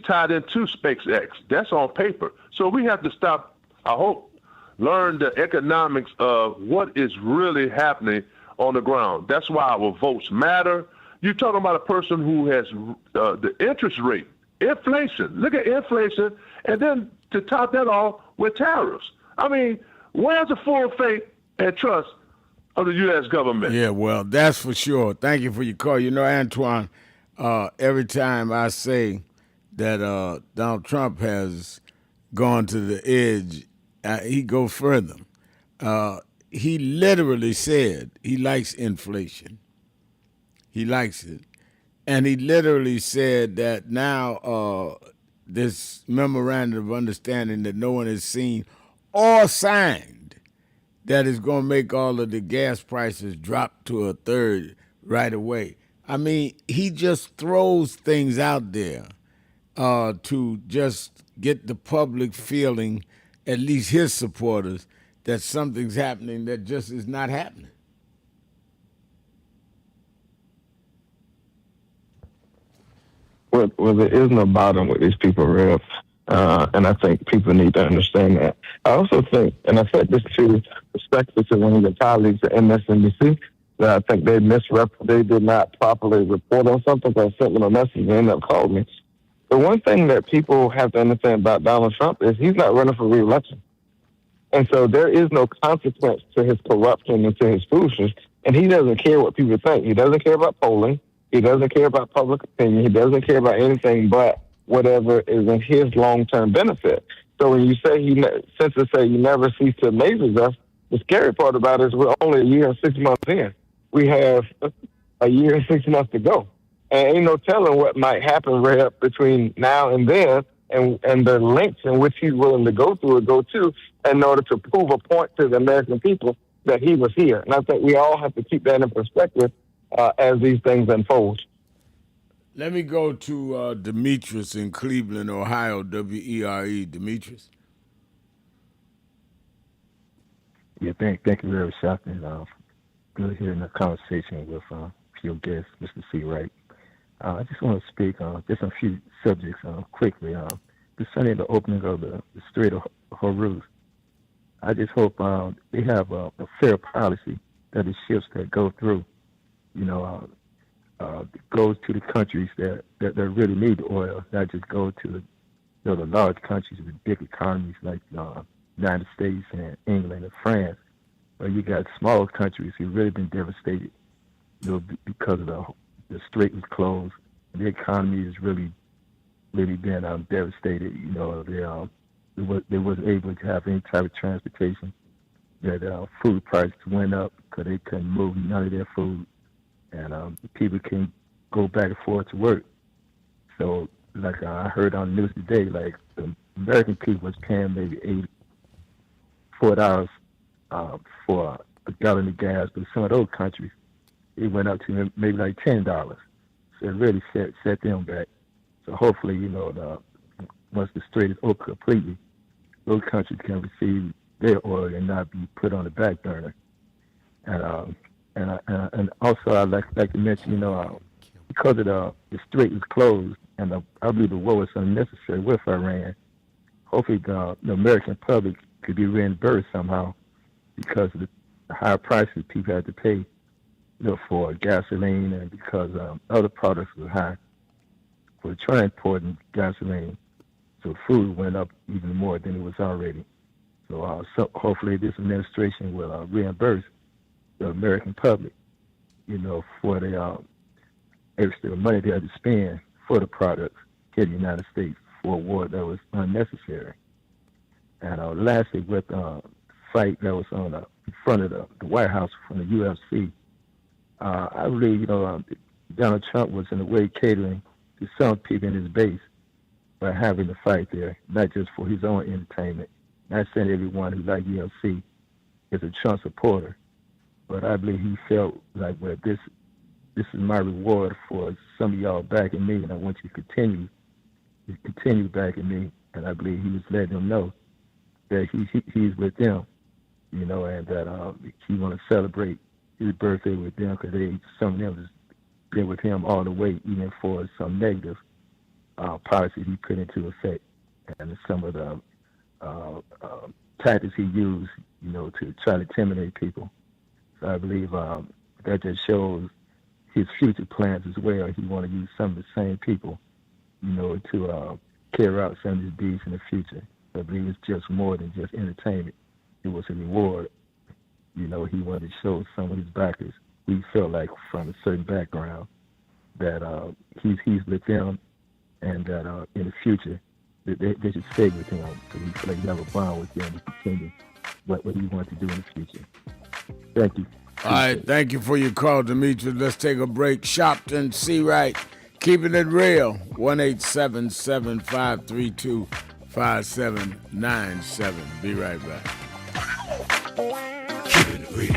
tied into SpaceX. That's on paper. So we have to stop, I hope, learn the economics of what is really happening on the ground. That's why our votes matter. You're talking about a person who has the interest rate, inflation. Look at inflation, and then to top that off with tariffs. I mean, where's the full faith and trust of the U.S. government? Yeah, well, that's for sure. Thank you for your call. You know, Antoine, every time I say that Donald Trump has gone to the edge, he go further. He literally said he likes inflation. He likes it. And he literally said that now this memorandum of understanding that no one has seen or signed that is going to make all of the gas prices drop to a third right away. I mean, he just throws things out there to just get the public feeling, at least his supporters, that something's happening that just is not happening. Well, there is no bottom with these people, Rev. And I think people need to understand that. I also think, and I said this to respectfully to one of your colleagues at MSNBC, that I think they did not properly report on something. So I sent them a message and they ended up calling me. The one thing that people have to understand about Donald Trump is he's not running for re-election. And so there is no consequence to his corruption and to his foolishness. And he doesn't care what people think. He doesn't care about polling. He doesn't care about public opinion. He doesn't care about anything but whatever is in his long-term benefit. So when you say census say you never cease to amaze us, the scary part about it is we're only a year and 6 months in. We have a year and 6 months to go. And ain't no telling what might happen right up between now and then, and the lengths in which he's willing to go through or go to in order to prove a point to the American people that he was here. And I think we all have to keep that in perspective as these things unfold. Let me go to Demetrius in Cleveland, Ohio, WERE. Demetrius. Yeah, thank you very much. Good hearing the conversation with your guest, Mr. C. Wright. I just want to speak on just a few subjects quickly. Concerning the opening of the Strait of Hormuz, I just hope they have a fair policy that the ships that go through, goes to the countries that really need the oil, not just go to the large countries with big economies like United States and England and France, but you got small countries who've really been devastated, because of the strait was closed. The economy has really been devastated. They wasn't able to have any type of transportation. That food prices went up because they couldn't move none of their food, and people can go back and forth to work. So, like I heard on the news today, like the American people was paying maybe $4 for a gallon of gas, but some of those countries it went up to maybe like $10. So it really set them back. So hopefully, once the strait is open completely, those countries can receive their oil and not be put on the back burner. And also I'd like to mention, because of the strait was closed, and I believe the war was unnecessary with Iran. Hopefully, the American public could be reimbursed somehow because of the higher prices people had to pay, for gasoline, and because other products were high for transporting gasoline. So food went up even more than it was already. So hopefully this administration will reimburse the American public, for the extra money they had to spend for the products here in the United States for a war that was unnecessary. And lastly, with the fight that was on in front of the White House from the UFC, I believe, Donald Trump was in a way catering to some people in his base by having the fight there, not just for his own entertainment. Not saying everyone who likes UFC is a Trump supporter, but I believe he felt like, well, this is my reward for some of y'all backing me, and I want you to continue backing me. And I believe he was letting them know that he's with them, and that he want to celebrate his birthday with them, because some of them has been with him all the way, even for some negative policies he put into effect, and some of the tactics he used, to try to intimidate people. So I believe that just shows his future plans as well. He want to use some of the same people, to carry out some of his deeds in the future. So I believe it's just more than just entertainment. It was a reward. He wanted to show some of his backers who he felt like from a certain background that he's with them, and that in the future they should stay with him, because he feel like he have a bond with them and continue what he wants to do in the future. Thank you. All right, thank you for your call, Demetrius. Let's take a break. Shopton, C. Wright, keeping it real. 1-877-532-5797. Be right back. Keeping it real.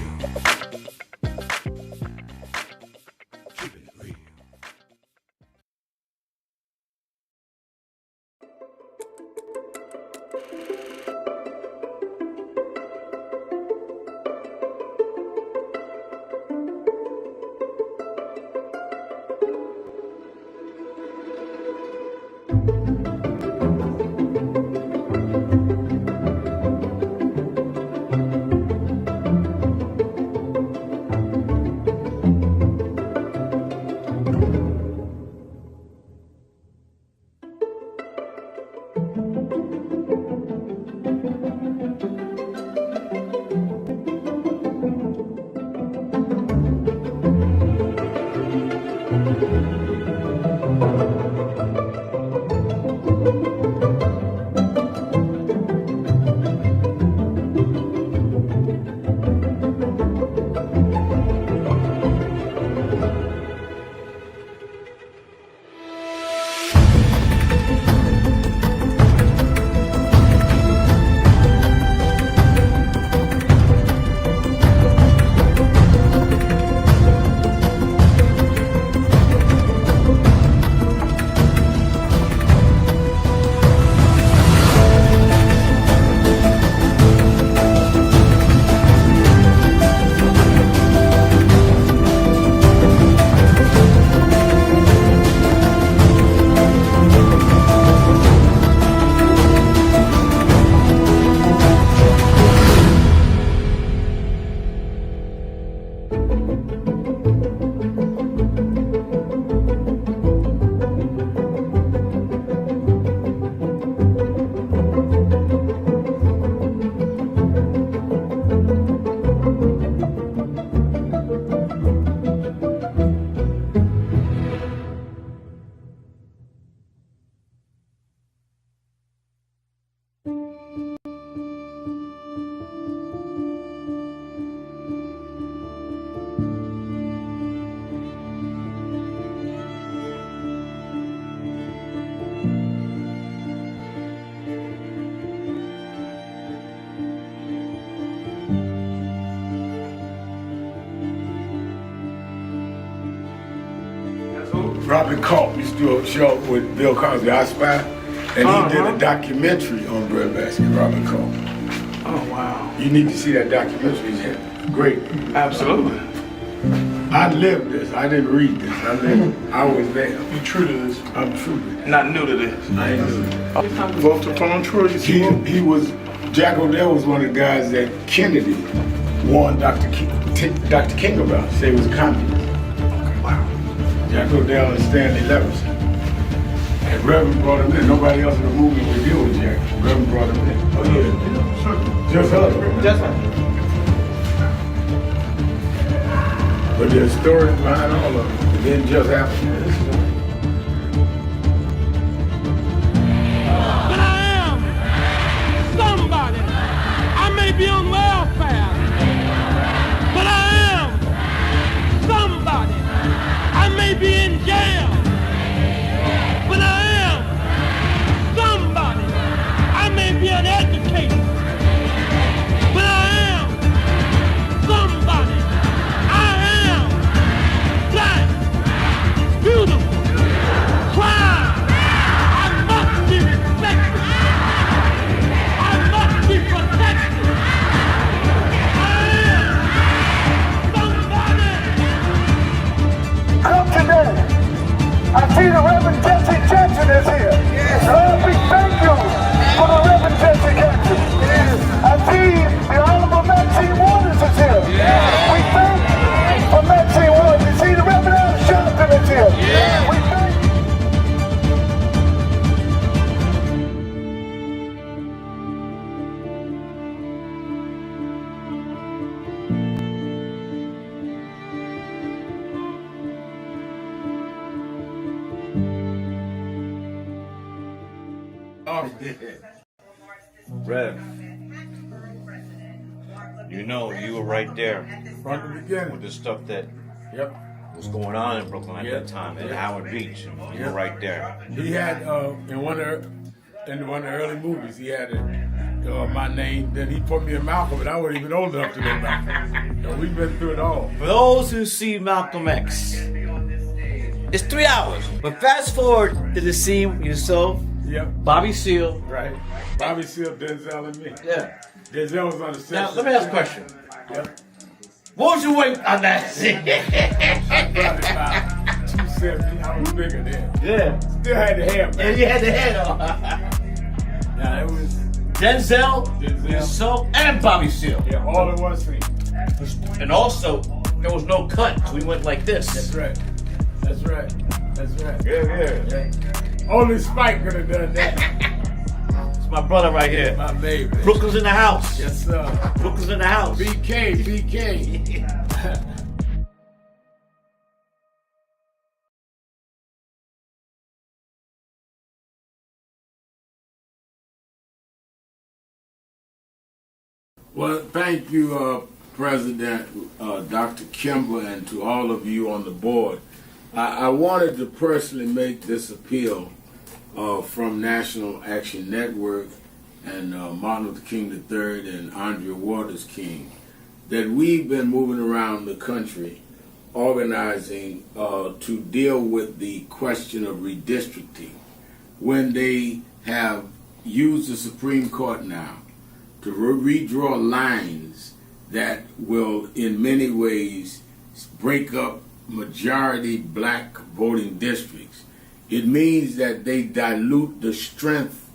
Robert Culp used to do a show with Bill Cosby, I Spy, and he did a documentary on breadbasket, Robert Culp. Oh, wow. You need to see that documentary. It's great. Absolutely. I lived this. I didn't read this. I lived it. I was there. You true to this? I'm true to this. Not new to this. I ain't new to this. Vote to phone true. He was, Jack O'Dell was one of the guys that Kennedy warned Dr. King about. Say he was a communist. Okay, wow. Jack O'Dell and Stanley Levinson. And Reverend brought him in. Nobody else in the movement would deal with Jack. Reverend brought him in. Oh, yeah. Sure. Just us. Just us. But there's stories behind all of it. It didn't just happen. But I am somebody. I may be on welfare, but I am somebody. I may be in jail, but I am somebody. I may be an educator, but I am somebody. Black, beautiful, proud. I must be respected. I must be protected. I am somebody. Come today. I see the Reverend Jesse Jackson is here. Yes. Lord, we thank you for the Reverend Jesse Jackson. Yes. I see the Honorable Maxine Waters is here. Yes. We thank you for Maxine Waters. We see the Reverend Al Sharpton is here. Yes. We thank you. Rev, you know, you were right there From the beginning. with the stuff that Yep. was going on in Brooklyn at Yep. that time, at Yep. Howard Beach, and you were right there. He had in one of the early movies, he had my name. Then he put me in Malcolm, and I wasn't even old enough to know Malcolm. So we've been through it all. For those who see Malcolm X, it's 3 hours. But fast forward to the scene with yourself, Yep. Bobby Seale. Right. Bobby Seale, Denzel, and me. Yeah. Denzel was on the set. Now, let me ask a question. Yep. What was your weight on that scene? I probably about 270. I was bigger then. Yeah. Still had the hair, man. Yeah, you had the head on. Yeah, it was Denzel, yourself, and Bobby Seale. Yeah, all in one scene. And also, there was no cut, so we went like this. That's right. That's right. That's right. Yeah. Only Spike could have done that. It's my brother right here. My baby. Brooklyn's in the house. Yes, sir. Brooklyn's in the house. BK. Well, thank you, President Dr. Kimber, and to all of you on the board. I wanted to personally make this appeal from National Action Network and Martin Luther King III and Andrea Waters King, that we've been moving around the country organizing to deal with the question of redistricting when they have used the Supreme Court now to redraw lines that will in many ways break up majority black voting districts. It means that they dilute the strength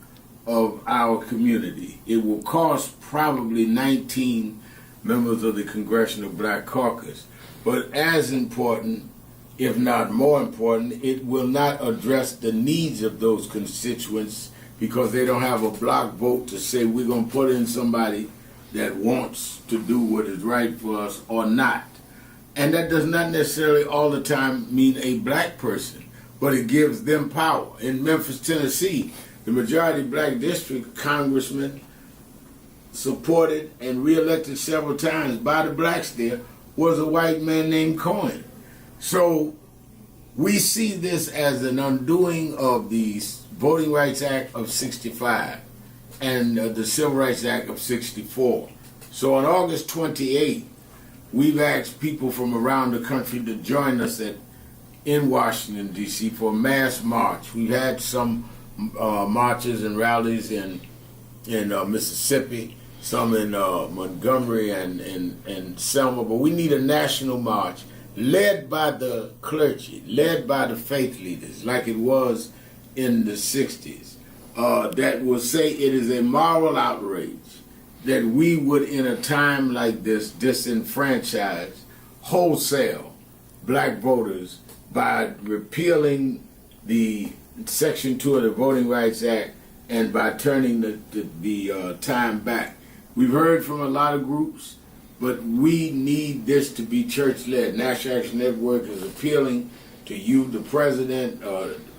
of our community. It will cost probably 19 members of the Congressional Black Caucus. But as important, if not more important, it will not address the needs of those constituents because they don't have a block vote to say we're going to put in somebody that wants to do what is right for us or not. And that does not necessarily all the time mean a black person, but it gives them power. In Memphis, Tennessee, the majority black district congressman supported and reelected several times by the blacks there was a white man named Cohen. So we see this as an undoing of the Voting Rights Act of 65 and the Civil Rights Act of 64. So on August 28th, we've asked people from around the country to join us at in Washington, D.C. for a mass march. We've had some marches and rallies in Mississippi, some in Montgomery and Selma, but we need a national march led by the clergy, led by the faith leaders, like it was in the 60s, that will say it is a moral outrage that we would, in a time like this, disenfranchise wholesale black voters by repealing the Section 2 of the Voting Rights Act and by turning the time back. We've heard from a lot of groups, but we need this to be church-led. National Action Network is appealing to you, the president.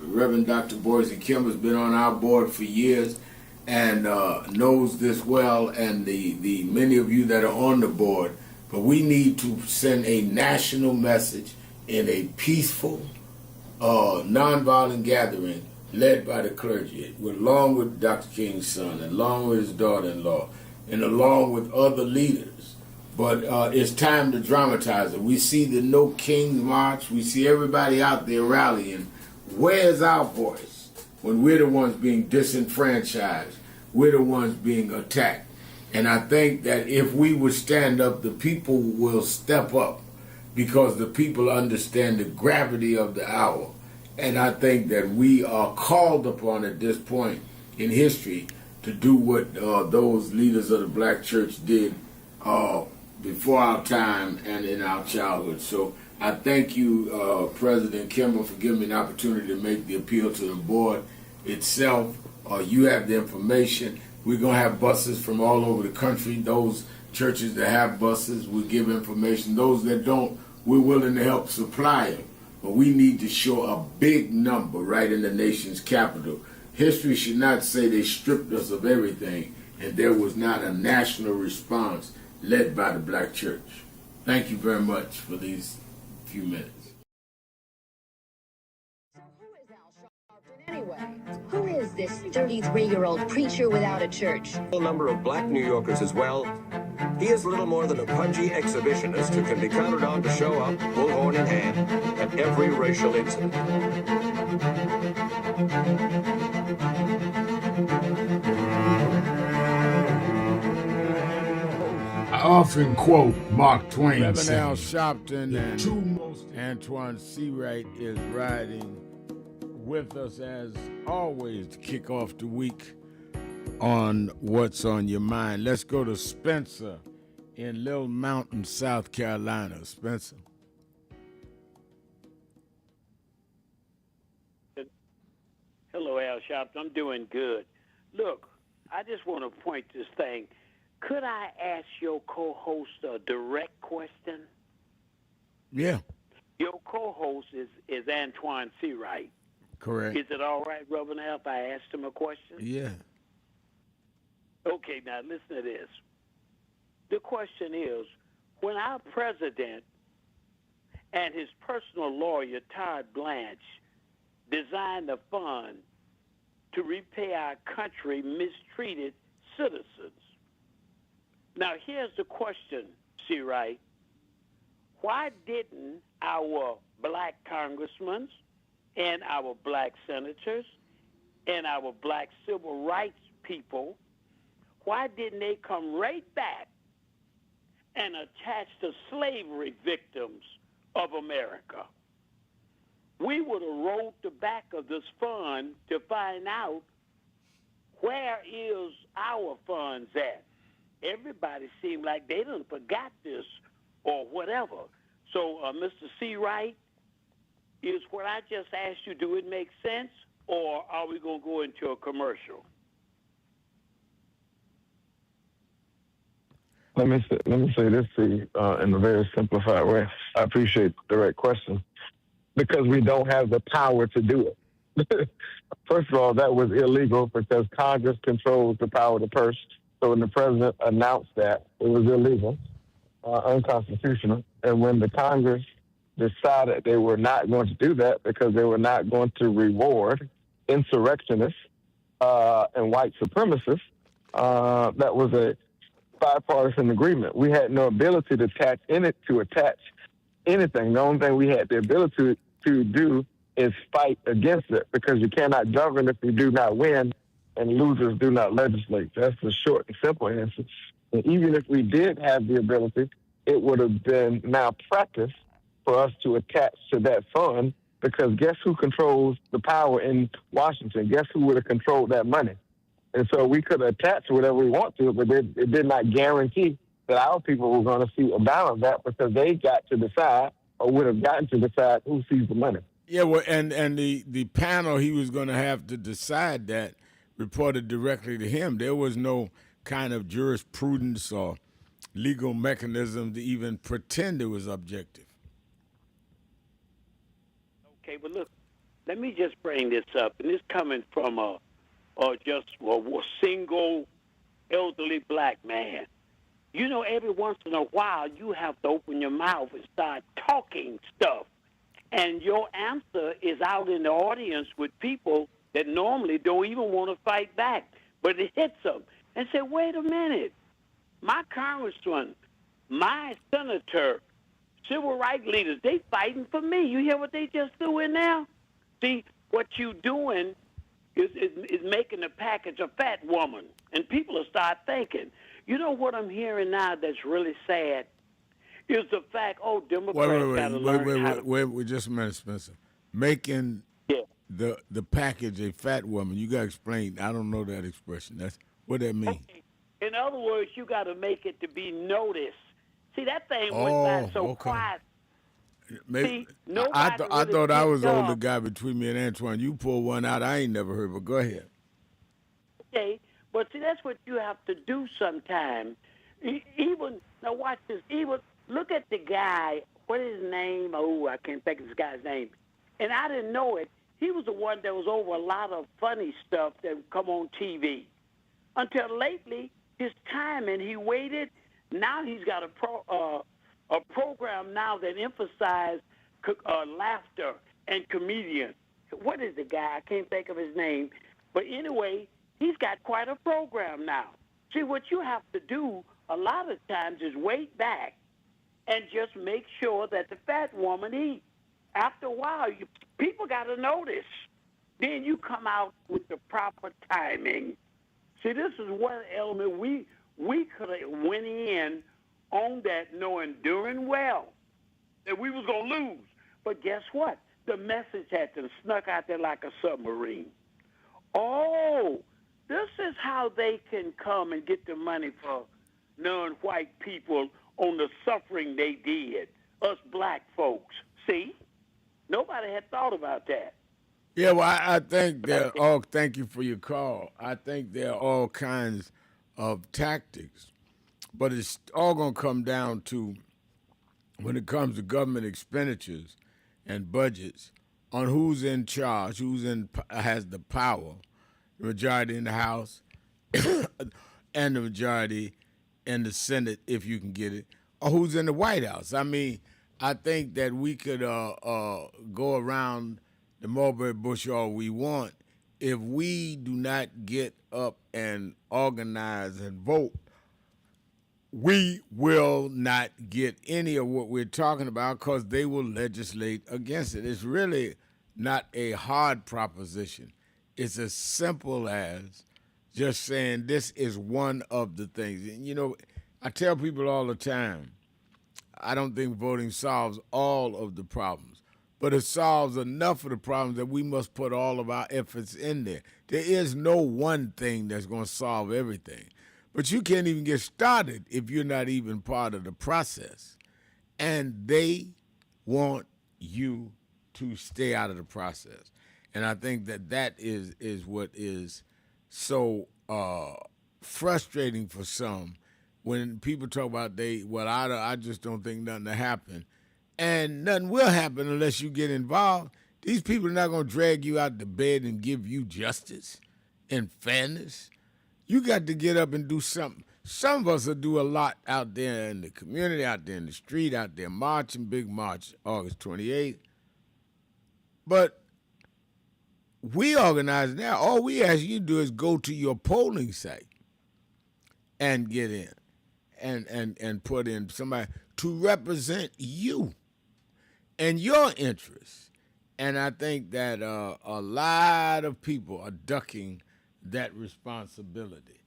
Reverend Dr. Boise Kim has been on our board for years and knows this well, and the many of you that are on the board. But we need to send a national message in a peaceful, nonviolent gathering led by the clergy, along with Dr. King's son, and along with his daughter-in-law, and along with other leaders. But it's time to dramatize it. We see the No Kings March. We see everybody out there rallying. Where's our voice when we're the ones being disenfranchised? We're the ones being attacked. And I think that if we would stand up, the people will step up because the people understand the gravity of the hour. And I think that we are called upon at this point in history to do what those leaders of the black church did before our time and in our childhood. So I thank you, President Kimball, for giving me an opportunity to make the appeal to the board itself. You have the information. We're going to have buses from all over the country. Those churches that have buses, we give information. Those that don't, we're willing to help supply them. But we need to show a big number right in the nation's capital. History should not say they stripped us of everything and there was not a national response led by the black church. Thank you very much for these few minutes. Anyway, who is this 33-year-old preacher without a church? A number of black New Yorkers as well. He is little more than a pudgy exhibitionist who can be counted on to show up, bullhorn in hand, at every racial incident. I often quote Mark Twain. Reverend Al Sharpton and Antoine Seawright is riding with us as always to kick off the week on What's on Your Mind. Let's go to Spencer in Little Mountain, South Carolina. Spencer. Hello, Al Sharpton. I'm doing good. Look, I just want to point this thing. Could I ask your co-host a direct question? Yeah. Your co-host is Antoine Seawright. Correct. Is it all right, Reverend Al, if I asked him a question? Yeah. Okay, now listen to this. The question is, when our president and his personal lawyer, Todd Blanche, designed a fund to repay our country mistreated citizens. Now, here's the question, Seawright. Why didn't our black congressmen and our black senators and our black civil rights people, why didn't they come right back and attach the slavery victims of America? We would have rolled the back of this fund to find out where is our funds at. Everybody seemed like they done forgot this or whatever. So, Mr. Seawright, is what I just asked you, do it make sense, or are we going to go into a commercial? Let me say this to you in a very simplified way. I appreciate the direct question. Because we don't have the power to do it. First of all, that was illegal because Congress controls the power of the purse. So when the president announced that, it was illegal, unconstitutional. And when the Congress decided they were not going to do that because they were not going to reward insurrectionists and white supremacists, that was a bipartisan agreement. We had no ability to attach anything. The only thing we had the ability to do is fight against it, because you cannot govern if you do not win, and losers do not legislate. That's the short and simple answer. And even if we did have the ability, it would have been malpractice for us to attach to that fund, because guess who controls the power in Washington? Guess who would have controlled that money? And so we could attach whatever we want to it, but it did not guarantee that our people were going to see a balance of that, because they got to decide, or would have gotten to decide, who sees the money. Yeah, well, and the panel he was going to have to decide that reported directly to him. There was no kind of jurisprudence or legal mechanism to even pretend it was objective. Okay, but look, let me just bring this up, and this coming from a single elderly black man. You know, every once in a while, you have to open your mouth and start talking stuff. And your answer is out in the audience with people that normally don't even want to fight back. But it hits them and say, wait a minute. My congressman, my senator, civil rights leaders, they fighting for me. You hear what they just doing now? See, what you doing is making the package a fat woman. And people will start thinking. You know what I'm hearing now that's really sad? Is the fact, Democrats got to learn how to... Wait, just a minute, Spencer. Making the package a fat woman, you got to explain. I don't know that expression. That's what that mean. Okay. In other words, you got to make it to be noticed. See, that thing went by so quiet. Maybe, See, I thought I was the up. older guy between me and Antoine. You pull one out I ain't never heard, but go ahead. Okay, but see, that's what you have to do sometime. Even, now watch this, even... Look at the guy, what is his name? Oh, I can't think of this guy's name. And I didn't know it. He was the one that was over a lot of funny stuff that would come on TV. Until lately, his timing, he waited. Now he's got a program now that emphasizes laughter and comedian. What is the guy? I can't think of his name. But anyway, he's got quite a program now. See, what you have to do a lot of times is wait back and just make sure that the fat woman eats. After a while, people got to notice. Then you come out with the proper timing. See, this is one element we could have went in on that knowing during well that we was going to lose. But guess what? The message had to snuck out there like a submarine. Oh, this is how they can come and get the money for non-white people on the suffering they did, us black folks. See? Nobody had thought about that. Yeah, well, I think that all, thank you for your call. I think there are all kinds of tactics, but it's all going to come down to, when it comes to government expenditures and budgets, on who's in charge, has the power, the majority in the House and the majority in the Senate, if you can get it, or who's in the White House. I mean, I think that we could go around the mulberry bush all we want. If we do not get up and organize and vote, we will not get any of what we're talking about, because they will legislate against it. It's really not a hard proposition. It's as simple as just saying this is one of the things. And, you know, I tell people all the time, I don't think voting solves all of the problems, but it solves enough of the problems that we must put all of our efforts in there. There is no one thing that's going to solve everything, but you can't even get started if you're not even part of the process. And they want you to stay out of the process. And I think that is what is so frustrating for some, when people talk about I just don't think nothing will happen. And nothing will happen unless you get involved. These people are not going to drag you out the bed and give you justice and fairness. You got to get up and do something. Some of us will do a lot out there in the community, out there in the street, out there marching, big march, August 28th. But we organize now. All we ask you to do is go to your polling site and get in and put in somebody to represent you and your interests And I think that a lot of people are ducking that responsibility.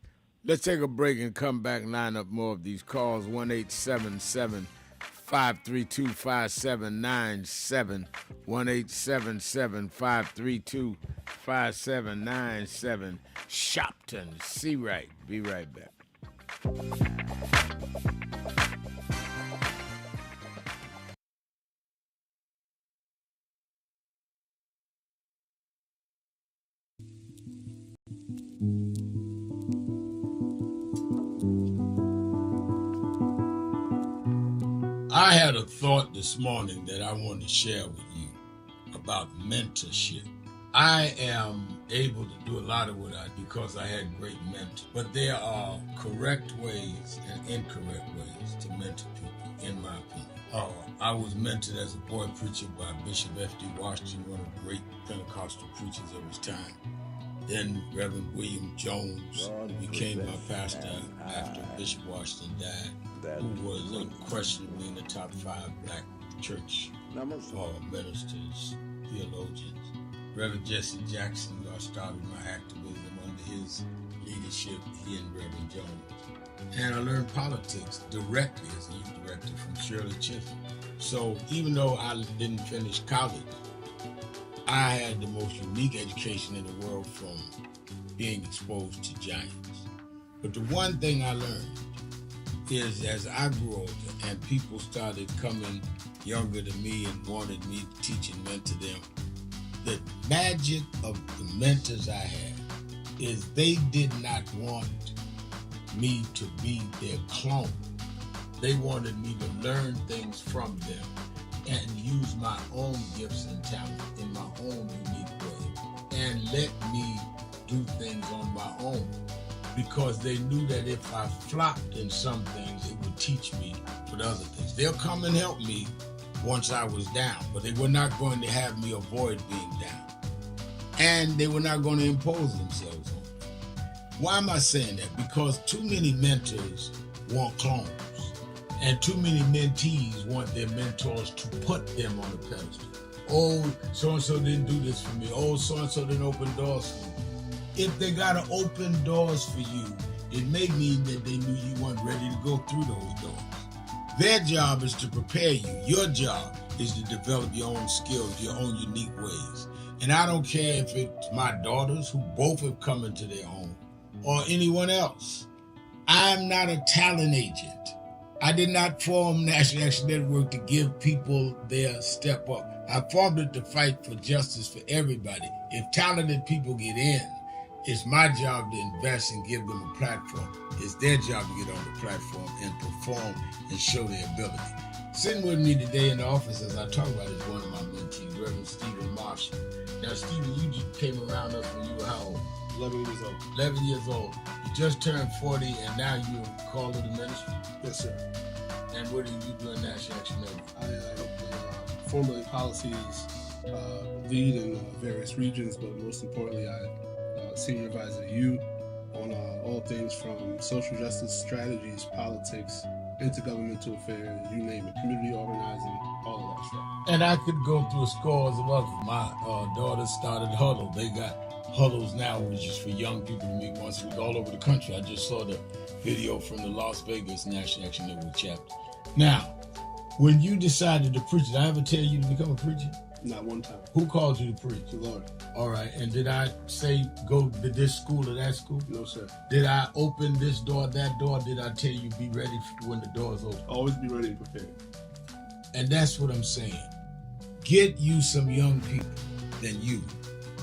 Let's take a break and come back, line up more of these calls. 1-877-532-5797. 1-877-532-5797. Shopton, see right. Be right back. I had a thought this morning that I wanted to share with you about mentorship. I am able to do a lot of what I do because I had great mentors, but there are correct ways and incorrect ways to mentor people, in my opinion. I was mentored as a boy preacher by Bishop F.D. Washington, one of the great Pentecostal preachers of his time. Then Reverend William Jones became my pastor after Bishop Washington died, who was unquestionably in the top 5 black church ministers, theologians. Reverend Jesse Jackson, who I started my activism under his leadership, he and Reverend Jones. And I learned politics directly as a youth director from Shirley Chisholm. So even though I didn't finish college, I had the most unique education in the world from being exposed to giants. But the one thing I learned is as I grew older and people started coming younger than me and wanted me to teach and mentor them, the magic of the mentors I had is they did not want me to be their clone. They wanted me to learn things from them and use my own gifts and talents in my own unique way and let me do things on my own, because they knew that if I flopped in some things, it would teach me for the other things. They'll come and help me once I was down, but they were not going to have me avoid being down. And they were not going to impose themselves on me. Why am I saying that? Because too many mentors want clones. And too many mentees want their mentors to put them on a pedestal. Oh, so-and-so didn't do this for me. Oh, so-and-so didn't open doors for me. If they got to open doors for you, it may mean that they knew you weren't ready to go through those doors. Their job is to prepare you. Your job is to develop your own skills, your own unique ways. And I don't care if it's my daughters, who both have come into their own, or anyone else. I'm not a talent agent. I did not form National Action Network to give people their step up. I formed it to fight for justice for everybody. If talented people get in, it's my job to invest and give them a platform. It's their job to get on the platform and perform and show their ability. Sitting with me today in the office as I talk about it is one of my mentees, Reverend Stephen Marshall. Now, Stephen, you just came around us when you were how old? 11 years old. 11 years old. You just turned 40 and now you're called to the ministry? Yes, sir. And what do you do in National Action Network? I formulate policies, lead in various regions, but most importantly, I senior advisor to you on all things from social justice strategies, politics, intergovernmental affairs, you name it, community organizing, all of that stuff. And I could go through scores of others. My daughters started Huddle. They got Huddles now, which is for young people to meet once a week all over the country. I just saw the video from the Las Vegas National Action Network chapter. Now, when you decided to preach, did I ever tell you to become a preacher? Not one time. Who called you to preach? The Lord. All right. And did I say go to this school or that school? No, sir. Did I open this door, that door? Did I tell you be ready when the doors open? Always be ready and prepared. And that's what I'm saying. Get you some young people than you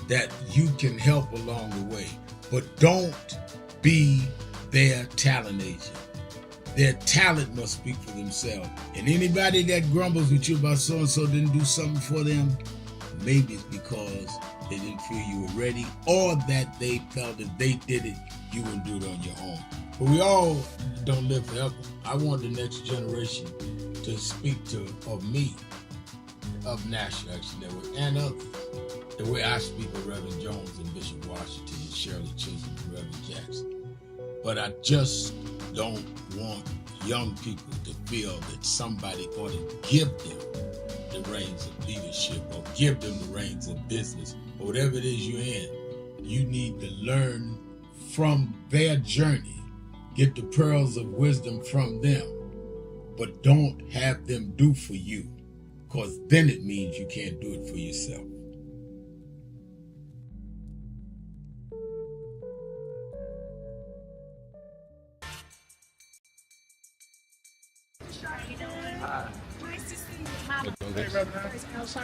that you can help along the way. But don't be their talent agent. Their talent must speak for themselves. And anybody that grumbles with you about so-and-so didn't do something for them, maybe it's because they didn't feel you were ready, or that they felt if they did it, you wouldn't do it on your own. But we all don't live forever. I want the next generation to speak of me, of National Action Network, and others, the way I speak of Reverend Jones and Bishop Washington and Shirley Chisholm and Reverend Jackson. But I just don't want young people to feel that somebody ought to give them the reins of leadership or give them the reins of business or whatever it is you're in, you need to learn from their journey, get the pearls of wisdom from them, but don't have them do for you, because then it means you can't do it for yourself. Hey,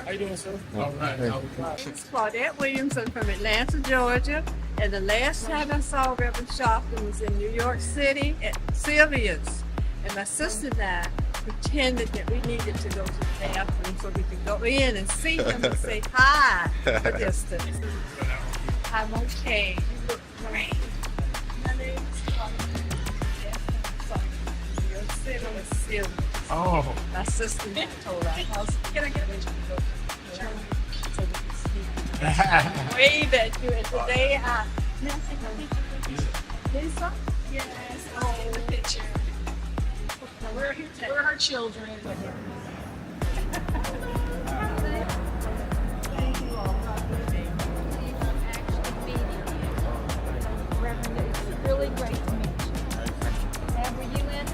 how you doing, sir? All right. It's Claudette Williamson from Atlanta, Georgia. And the last time I saw Reverend Sharpton was in New York City at Sylvia's. And my sister and I pretended that we needed to go to the bathroom so we could go in and see him and say hi from a distance. I'm okay. You look great. My name is Claudette. New York City was Sylvia's. Oh. My sister told our house, can I get a picture? So we can see. Wave at you, and today I. Lisa? Yes. Oh, the picture. We're her children. Thank you all. Reverend, it's really great to meet you. And were you in?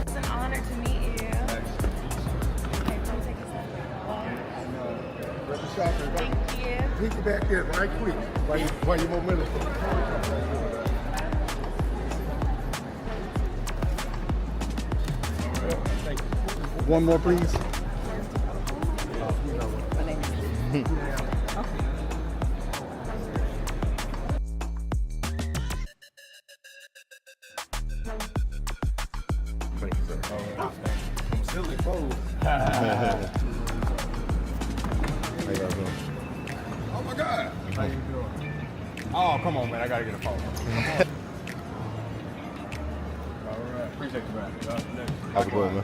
It's an honor to meet you. Okay, come take a seat. Reverend Sharpton, Thank you. Take it back there right quick while your momentum. One more, please. Silly pose. Oh my God. How you doing? Oh, come on, man. I gotta get a photo. All right. Appreciate you, man. Have a good one, man.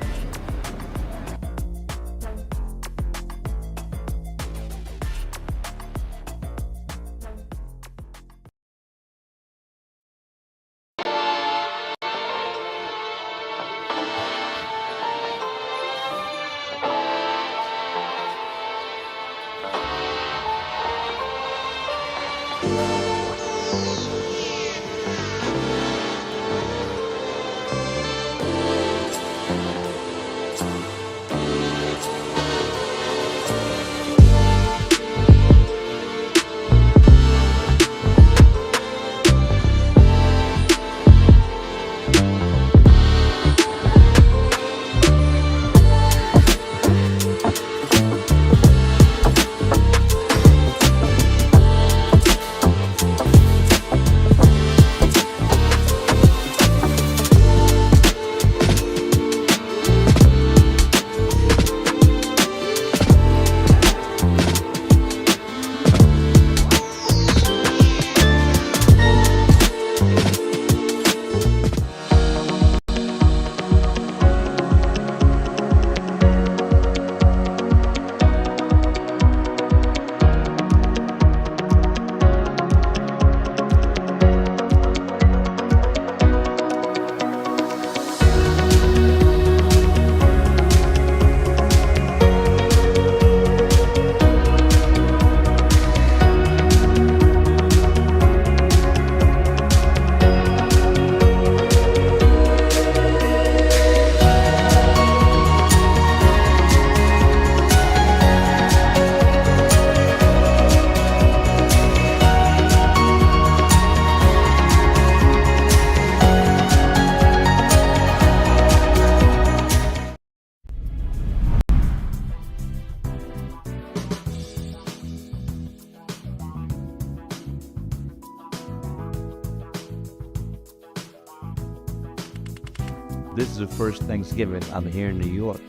This is the first Thanksgiving I'm here in New York.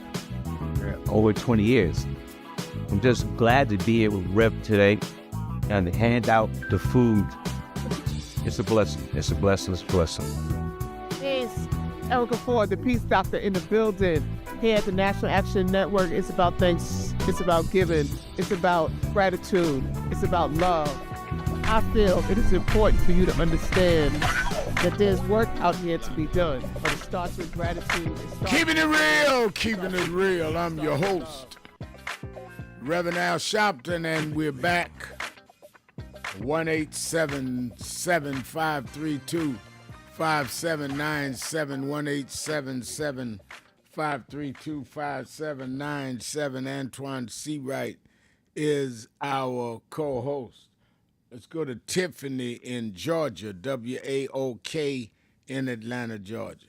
Over 20 years. I'm just glad to be here with Rev today and to hand out the food. It's a blessing. It's a blessing. It's a blessing. It's Erica Ford, the Peace Doctor in the building. Here at the National Action Network, it's about thanks. It's about giving. It's about gratitude. It's about love. I feel it is important for you to understand that there's work out here to be done. But it starts with gratitude. Keeping it real. I'm your host, Reverend Al Sharpton, and we're back. 1-877-532-5797, 1-877-532-5797. Antoine Seawright is our co-host. Let's go to Tiffany in Georgia, WAOK in Atlanta, Georgia.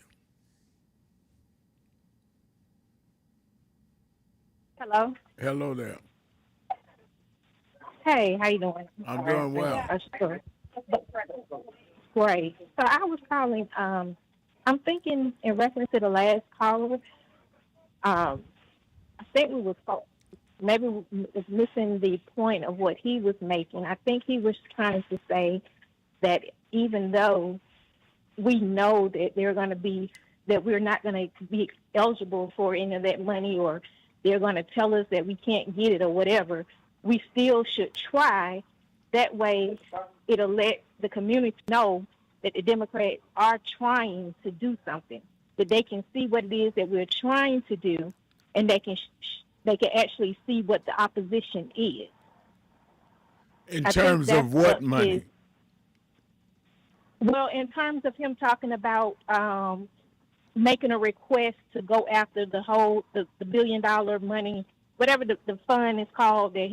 Hello. Hello there. Hey, how you doing? I'm doing well. Sure. Great. So I was calling. I'm thinking in reference to the last caller. I think we was maybe missing the point of what he was making. I think he was trying to say that even though we know that they're going to be that we're not going to be eligible for any of that money, or they're going to tell us that we can't get it or whatever, we still should try. That way, it'll let the community know that the Democrats are trying to do something, that they can see what it is that we're trying to do, and they can actually see what the opposition is. In terms of what money? Well, in terms of him talking about making a request to go after the $1 billion money, whatever the fund is called that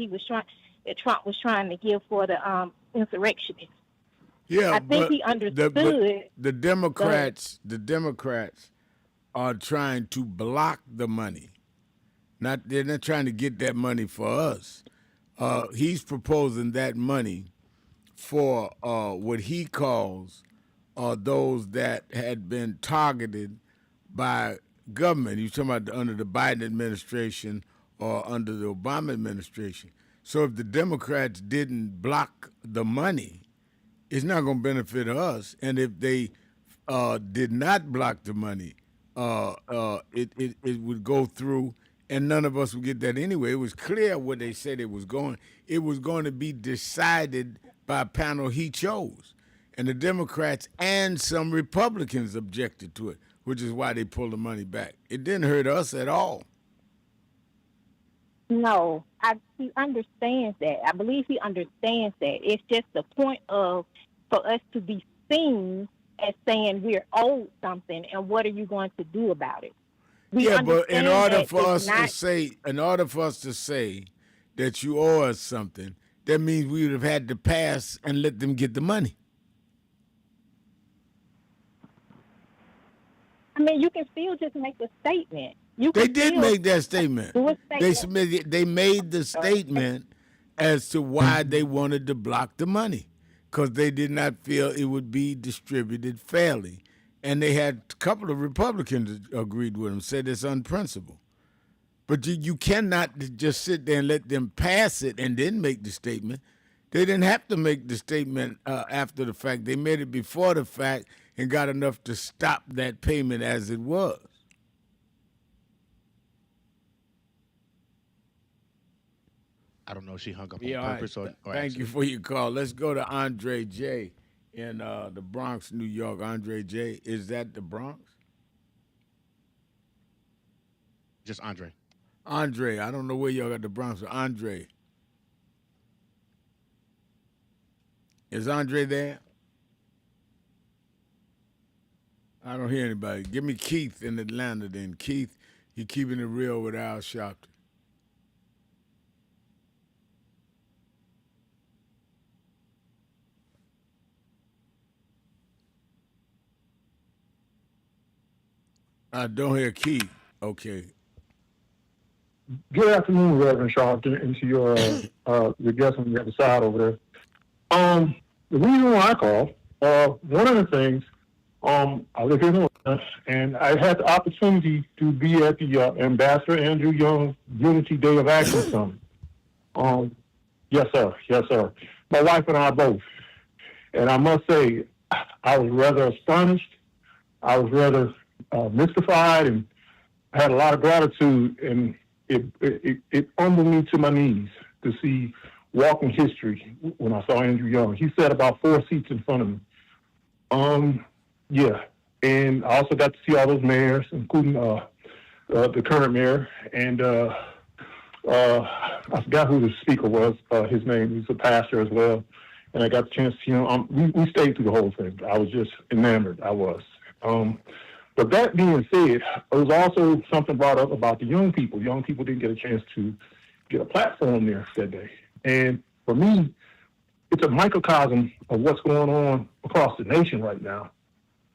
Trump was trying to give for the insurrectionists. Yeah, I think he understood. The Democrats are trying to block the money. They're not trying to get that money for us. He's proposing that money for what he calls those that had been targeted by government. He's talking about under the Biden administration or under the Obama administration. So if the Democrats didn't block the money, it's not going to benefit us. And if they did not block the money, it would go through, and none of us would get that anyway. It was clear what they said it was going. It was going to be decided by a panel he chose. And the Democrats and some Republicans objected to it, which is why they pulled the money back. It didn't hurt us at all. No, he understands that. I believe he understands that. It's just the point of for us to be seen as saying we're owed something, and what are you going to do about it? But in order for us to say that you owe us something, that means we would have had to pass and let them get the money. I mean, you can still just make a statement. They did make that statement. They made the statement as to why they wanted to block the money, because they did not feel it would be distributed fairly. And they had a couple of Republicans agreed with them, said it's unprincipled. But you cannot just sit there and let them pass it and then make the statement. They didn't have to make the statement after the fact. They made it before the fact and got enough to stop that payment as it was. I don't know if she hung up Yeah, on purpose or Thank you for your call. Let's go to Andre J. in the Bronx, New York. Andre J. Is that the Bronx? Just Andre. Andre. I don't know where y'all got the Bronx. Andre. Is Andre there? I don't hear anybody. Give me Keith in Atlanta then. Keith, you keeping it real with Al Sharpton. I don't hear Keith. Okay. Good afternoon, Reverend Sharpton, and to your guest on the other side over there. The reason why I call, one of the things, I live here in Atlanta, and I had the opportunity to be at the Ambassador Andrew Young Unity Day of Action Summit. Yes, sir. My wife and I both. And I must say, I was rather astonished. I was rather mystified, and I had a lot of gratitude, and it humbled me to my knees to see walking history when I saw Andrew Young. He sat about 4 seats in front of me. And I also got to see all those mayors, including the current mayor. And I forgot who the speaker was, his name. He's a pastor as well. And I got the chance to see him. We stayed through the whole thing. I was just enamored. I was. But that being said, there was also something brought up about the young people. Young people didn't get a chance to get a platform there that day. And for me, it's a microcosm of what's going on across the nation right now.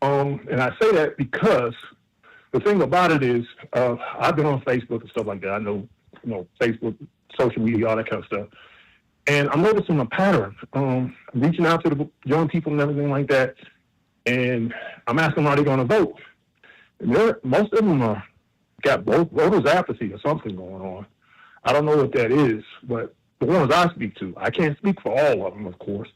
And I say that because the thing about it is, I've been on Facebook and stuff like that. I know, Facebook, social media, all that kind of stuff. And I'm noticing a pattern. I'm reaching out to the young people and everything like that. And I'm asking them, are they going to vote? And most of them got voters apathy or something going on. I don't know what that is, but the ones I speak to, I can't speak for all of them, of course.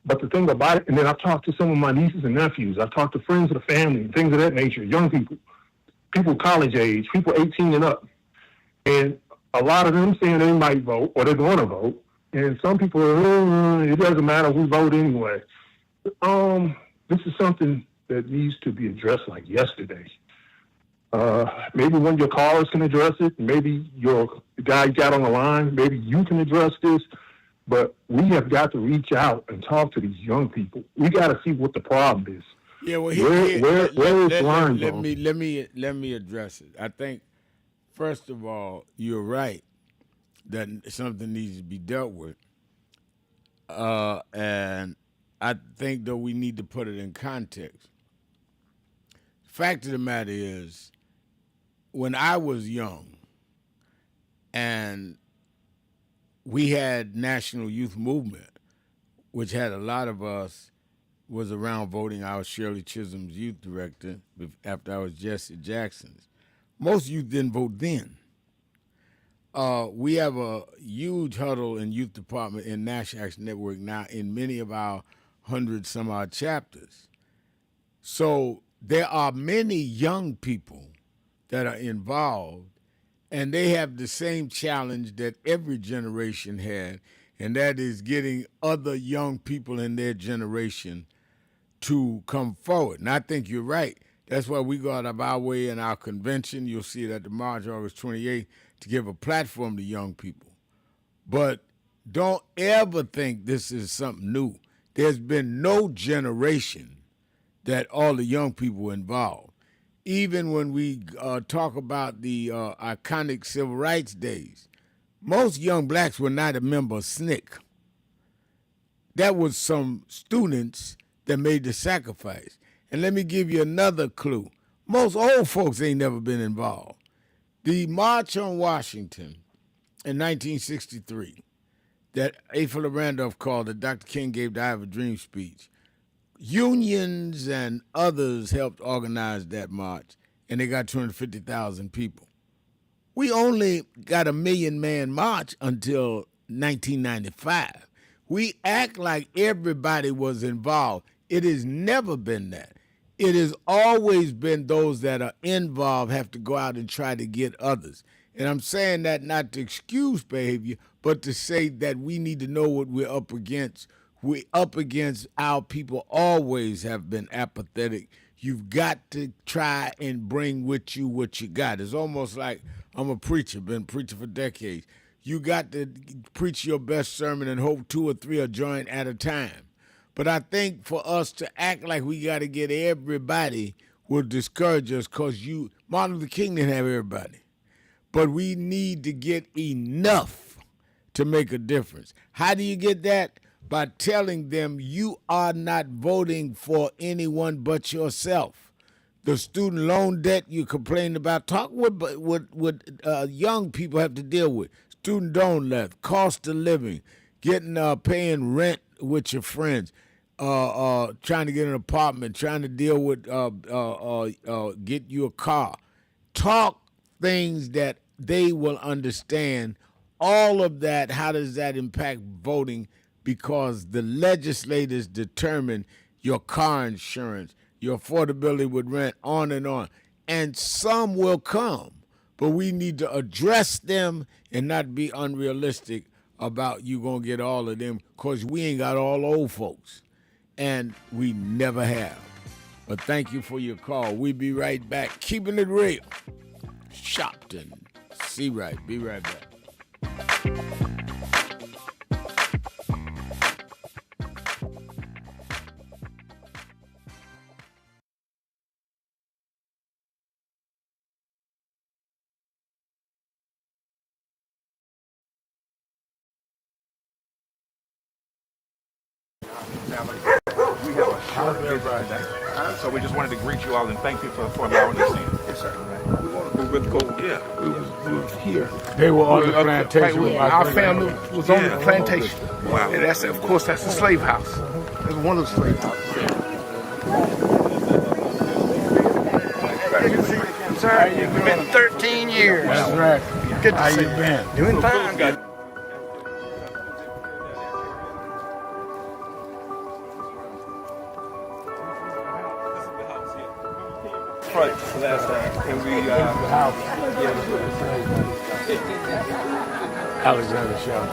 But the thing about it, and then I've talked to some of my nieces and nephews. I've talked to friends of the family and things of that nature, young people college age, people 18 and up. And a lot of them saying they might vote or they're going to vote. And some people are, it doesn't matter, we vote anyway. This is something that needs to be addressed like yesterday. Maybe one of your callers can address it. Maybe your guy got on the line. Maybe you can address this. But we have got to reach out and talk to these young people. We got to see what the problem is. Yeah, well, let me address it. I think, first of all, you're right that something needs to be dealt with, and I think that we need to put it in context. Fact of the matter is, when I was young, and we had National Youth Movement, which had a lot of us was around voting. I was Shirley Chisholm's youth director after I was Jesse Jackson's. Most youth didn't vote then. We have a huge huddle in youth department in National Action Network now in many of our 100-some-odd chapters. So there are many young people that are involved, and they have the same challenge that every generation had, and that is getting other young people in their generation to come forward. And I think you're right. That's why we go out of our way in our convention. You'll see it at the March, August 28th, to give a platform to young people. But don't ever think this is something new. There's been no generation that all the young people were involved. Even when we talk about the iconic civil rights days, most young blacks were not a member of SNCC. That was some students that made the sacrifice. And let me give you another clue. Most old folks ain't never been involved. The March on Washington in 1963 that Asa Randolph called, that Dr. King gave the I Have a Dream speech, unions and others helped organize that march, and they got 250,000 people. We only got a 1 million man march until 1995. We act like everybody was involved. It has never been that. It has always been those that are involved have to go out and try to get others. And I'm saying that not to excuse behavior, but to say that we need to know what we're up against. We're up against our people always have been apathetic. You've got to try and bring with you what you got. It's almost like I'm a preacher, been preaching for decades. You got to preach your best sermon and hope 2 or 3 are joined at a time. But I think for us to act like we got to get everybody will discourage us, because Martin Luther King didn't have everybody. But we need to get enough to make a difference. How do you get that? By telling them you are not voting for anyone but yourself. The student loan debt you complained about, talk what young people have to deal with. Student loan debt, cost of living, paying rent with your friends, trying to get an apartment, trying to deal with get you a car. Talk things that they will understand. All of that, how does that impact voting? Because the legislators determine your car insurance, your affordability with rent, on and on. And some will come, but we need to address them and not be unrealistic about you going to get all of them, because we ain't got all old folks, and we never have. But thank you for your call. We'll be right back. Keeping it real. Shopton. See right. Be right back. We have a short visit, so we just wanted to greet you all and thank you for allowing us in. Yes, sir. We want to really go. Yeah, we was here. They were on the plantation. Our family was on the plantation. Wow. And that's, of course, that's the slave house. That's one of the slave houses. Sir, it's been 13 years. That's right. Good to How see you been? Doing fine. Good. Right, last time. And we, Alexander Shaw.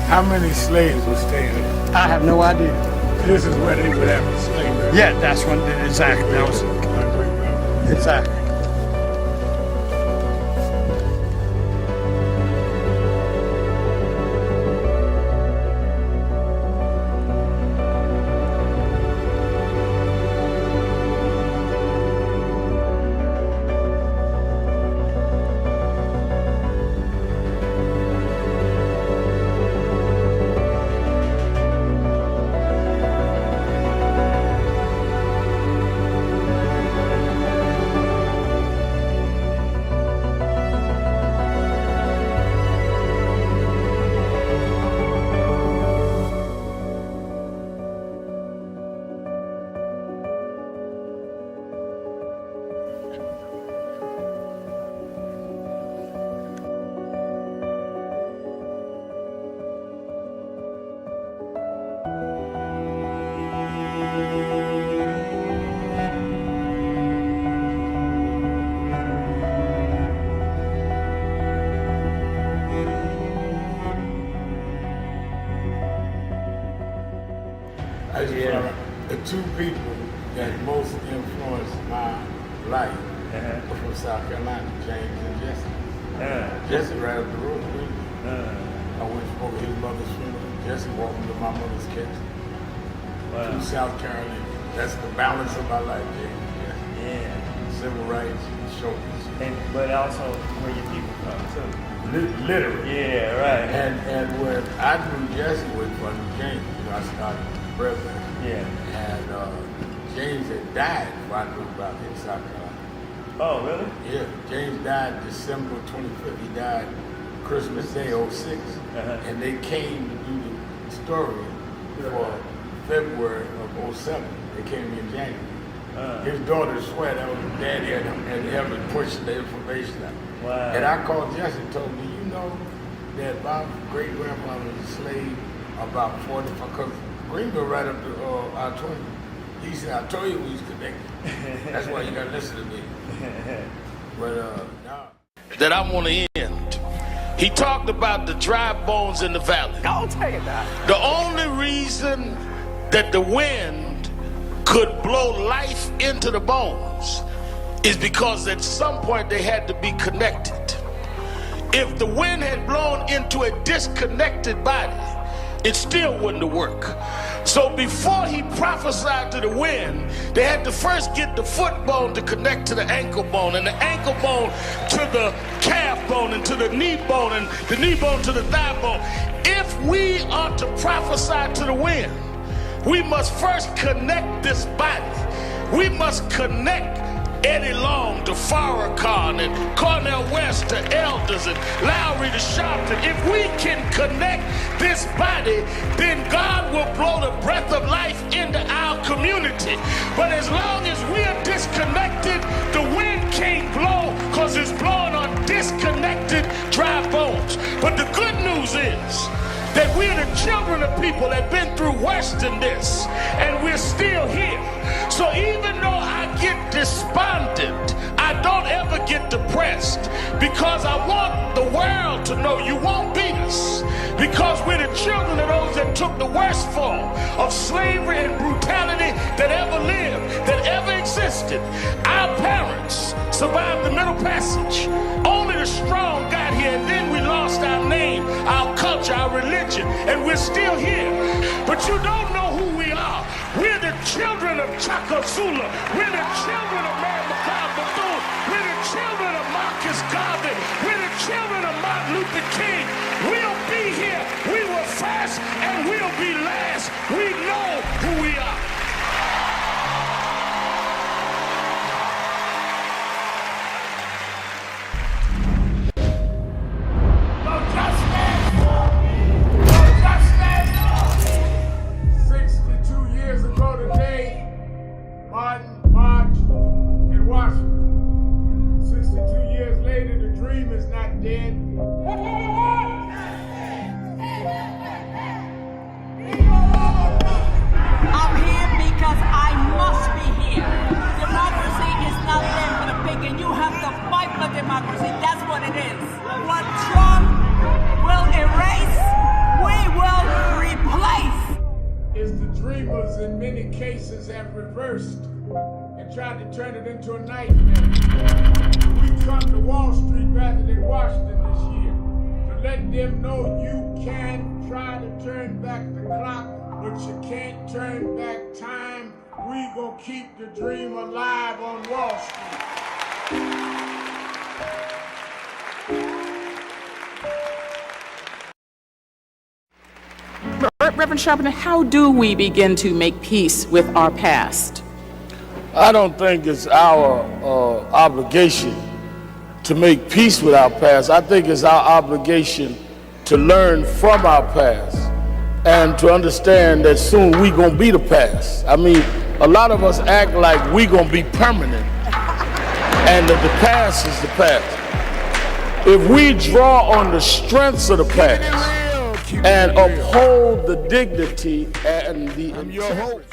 How many slaves were staying there? I have no idea. This is where they would have a slave. Yeah, that's when exactly. That was exactly. The two people that most influenced my life were from South Carolina, James and Jesse. Jesse right up the road with me. I went over his mother's funeral. Jesse walked me to my mother's casket. Wow. To South Carolina. That's the balance of my life, James. Yeah. Civil rights, showbiz. But also where your people from too. Literally. Yeah, right. And where I knew Jesse was from James, I started Brother. Yeah. And James had died before I knew about him in South Carolina. Oh, really? Yeah. James died December 25th. He died Christmas Day, 06. And they came to do the story for February of 07. They came in January. His daughter swear that was his daddy and helped me push the information out. Wow. And I called Jesse and told me, you know, that my great-grandfather was a slave about 45, because Greenville right up to I-20. He said, I told you we was connected. That's why you got to listen to me. But, no. That I want to end. He talked about the dry bones in the valley. Don't take it back. The only reason that the wind could blow life into the bones is because at some point they had to be connected. If the wind had blown into a disconnected body, it still wouldn't have worked. So before he prophesied to the wind, they had to first get the foot bone to connect to the ankle bone, and the ankle bone to the calf bone, and to the knee bone, and the knee bone to the thigh bone. If we are to prophesy to the wind, we must first connect this body. We must connect Eddie Long to Farrakhan and Cornel West to Elders and Lowry to Sharpton. If we can connect this body, then God will blow the breath of life into our community. But as long as we're disconnected, the wind can't blow because it's blowing on disconnected dry bones. But the good news is that we're the children of people that have been through worse than this, and we're still here. So even though I get despondent, I don't ever get depressed, because I want the world to know you won't beat us, because we're the children of those that took the worst form of slavery and brutality that ever lived, that ever existed. Our parents survived the Middle Passage. Only the strong got here, and then we lost our name, our culture, our religion, and we're still here. But you don't know who we are. We're the children of Chaka Zulu. We're the children of Mary McLeod Bethune. We're the children of Marcus Garvey. We're the children of Martin Luther King. We'll be here. We were first, and we'll be last. We know who we are. Martin marched in Washington. 62 years later, the dream is not dead. I'm here because I must be here. Democracy is not there for the pig, and you have to fight for democracy. That's what it is. What Trump will erase, we will replace. Is the dreamers in many cases have reversed and tried to turn it into a nightmare. We come to Wall Street rather than Washington this year to let them know you can try to turn back the clock, but you can't turn back time. We gonna keep the dream alive on Wall Street. Reverend Sharpton, how do we begin to make peace with our past? I don't think it's our obligation to make peace with our past. I think it's our obligation to learn from our past and to understand that soon we gonna be the past. I mean, a lot of us act like we gonna be permanent and that the past is the past. If we draw on the strengths of the past and uphold the dignity and the I'm your host,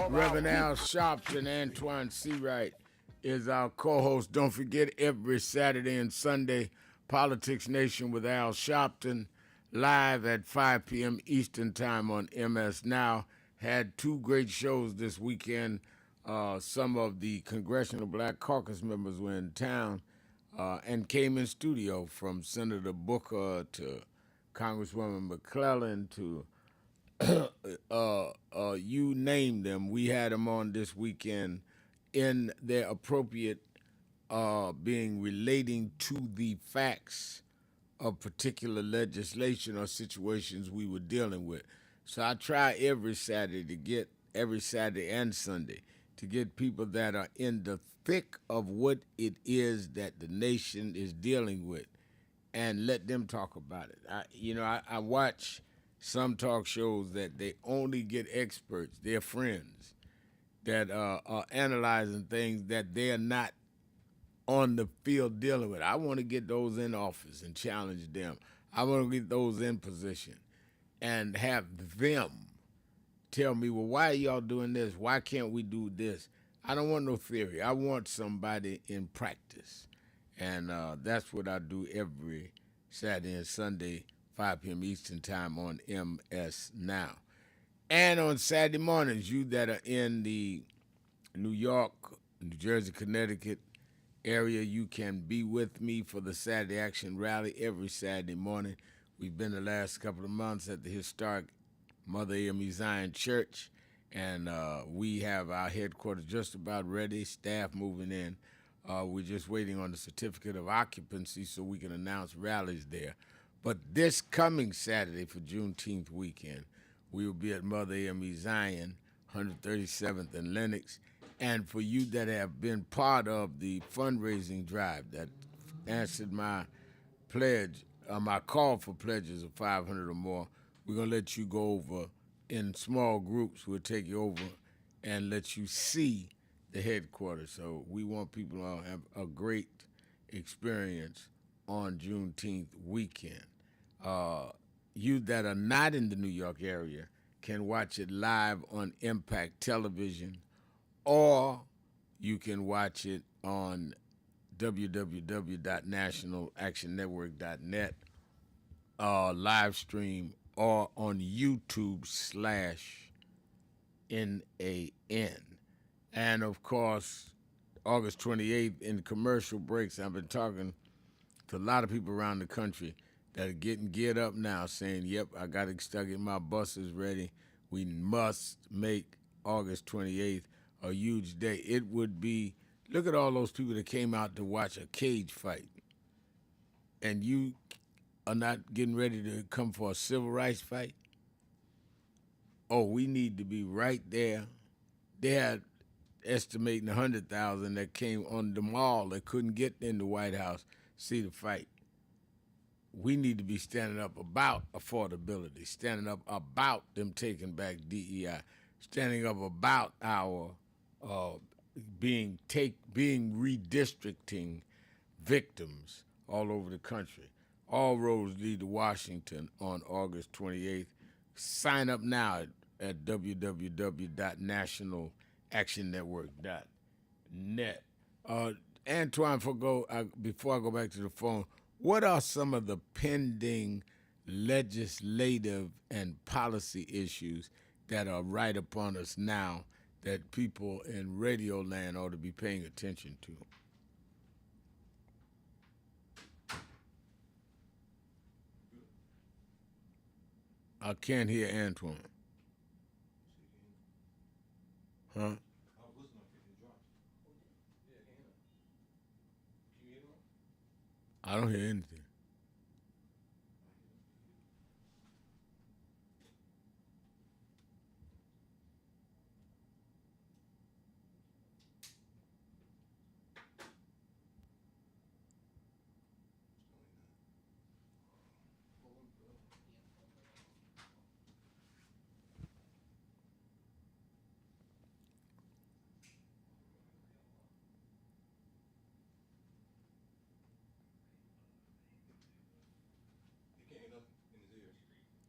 Reverend Al Sharpton. Antoine Seawright is our co-host. Don't forget, every Saturday and Sunday, Politics Nation with Al Sharpton, live at 5 p.m. Eastern Time on MS Now. Had two great shows this weekend. Some of the Congressional Black Caucus members were in town and came in studio, from Senator Booker to Congresswoman McClellan to you name them. We had them on this weekend in their appropriate being relating to the facts of particular legislation or situations we were dealing with. So I try every Saturday and Sunday to get people that are in the thick of what it is that the nation is dealing with and let them talk about it. I watch some talk shows that they only get experts, their friends, that are analyzing things that they're not on the field dealing with. I want to get those in office and challenge them. I want to get those in position and have them tell me, well, why are y'all doing this? Why can't we do this? I don't want no theory. I want somebody in practice. And that's what I do every Saturday and Sunday, 5 p.m. Eastern Time on MS Now. And on Saturday mornings, you that are in the New York, New Jersey, Connecticut area, you can be with me for the Saturday Action Rally every Saturday morning. We've been the last couple of months at the historic Mother Amy Zion Church, and we have our headquarters just about ready, staff moving in. We're just waiting on the certificate of occupancy so we can announce rallies there. But this coming Saturday for Juneteenth weekend, we will be at Mother Amy Zion, 137th and Lenox, and for you that have been part of the fundraising drive that answered my pledge, my call for pledges of 500 or more, we're going to let you go over in small groups. We'll take you over and let you see the headquarters. So we want people to have a great experience on Juneteenth weekend. You that are not in the New York area can watch it live on Impact Television, or you can watch it on www.nationalactionnetwork.net live stream, or on YouTube/NAN. And of course, August 28th in commercial breaks, I've been talking to a lot of people around the country that are getting geared up now, saying, yep, I got to start getting my buses ready. We must make August 28th a huge day. It would be, look at all those people that came out to watch a cage fight, and you are not getting ready to come for a civil rights fight. Oh, we need to be right there. They had estimating 100,000 that came on the mall that couldn't get in the White House to see the fight. We need to be standing up about affordability, standing up about them taking back DEI, standing up about our being redistricting victims all over the country. All roads lead to Washington on August 28th. Sign up now at www.nationalactionnetwork.net. Antoine, before I go back to the phone, what are some of the pending legislative and policy issues that are right upon us now that people in radio land ought to be paying attention to? I can't hear Antoine. Huh? I don't hear anything.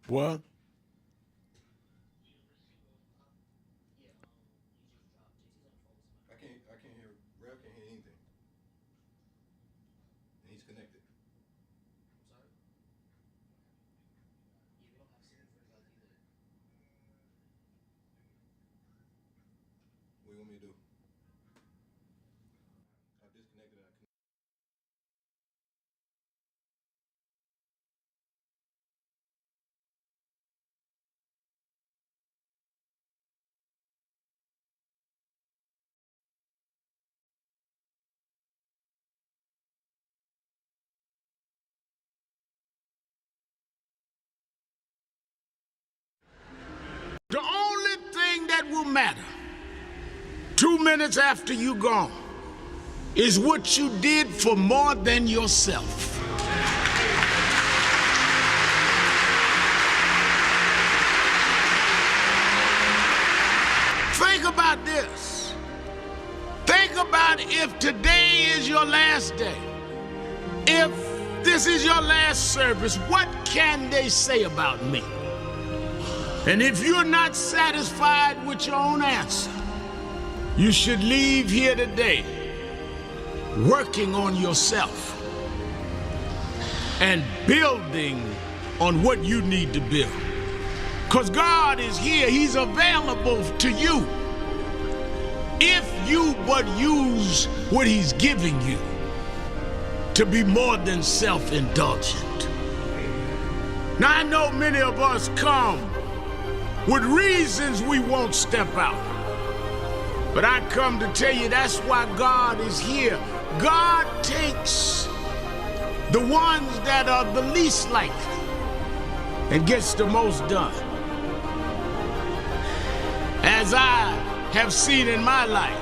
What? I can't hear. Rev can't hear anything. And he's connected. What do you want me to do? I disconnected. The only thing that will matter 2 minutes after you gone is what you did for more than yourself. Think about this. Think about if today is your last day. If this is your last service, what can they say about me? And if you're not satisfied with your own answer, you should leave here today working on yourself and building on what you need to build. Because God is here. He's available to you if you but use what He's giving you to be more than self-indulgent. Now, I know many of us come with reasons we won't step out. But I come to tell you that's why God is here. God takes the ones that are the least likely and gets the most done. As I have seen in my life,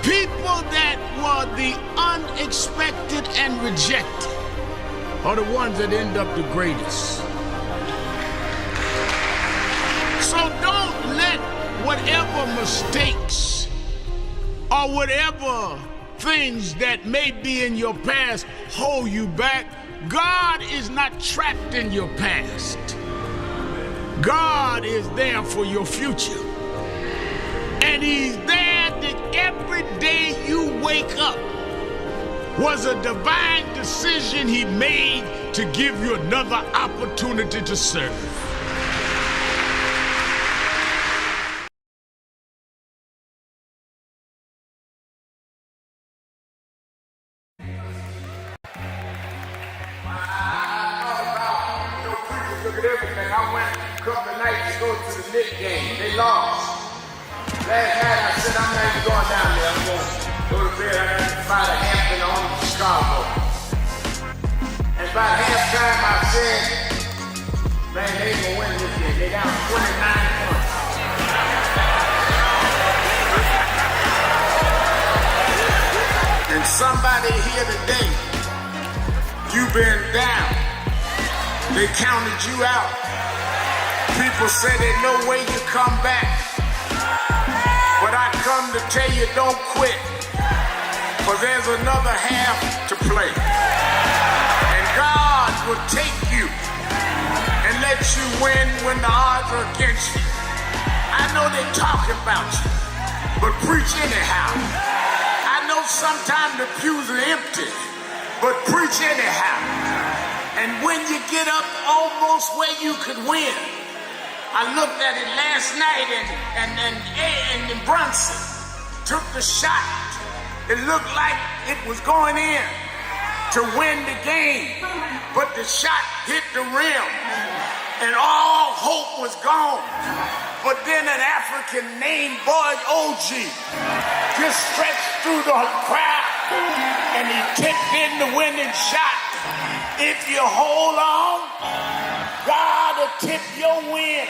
People that were the unexpected and rejected are the ones that end up the greatest. So don't let whatever mistakes or whatever things that may be in your past hold you back. God is not trapped in your past. God is there for your future. And he's there that every day you wake up was a divine decision he made to give you another opportunity to serve. Look at everything. I went a couple of nights to go to the Knicks game. They lost. Last night I said I'm not even going down there. I'm going to go to bed. I got to fly to Hampton on to Chicago. And by halftime I said, man, they ain't gonna win this game. They down 29 points. And somebody here today, you've been down. They counted you out. People say there's no way you come back. But I come to tell you, don't quit. For there's another half to play. And God will take you and let you win when the odds are against you. I know they're talking about you, but preach anyhow. I know sometimes the pews are empty, but preach anyhow. And when you get up almost where you could win, I looked at it last night and Brunson took the shot. It looked like it was going in to win the game, but the shot hit the rim and all hope was gone. But then an African named Boyd OG just stretched through the crowd and he tipped in the winning shot. If you hold on, God will tip your win.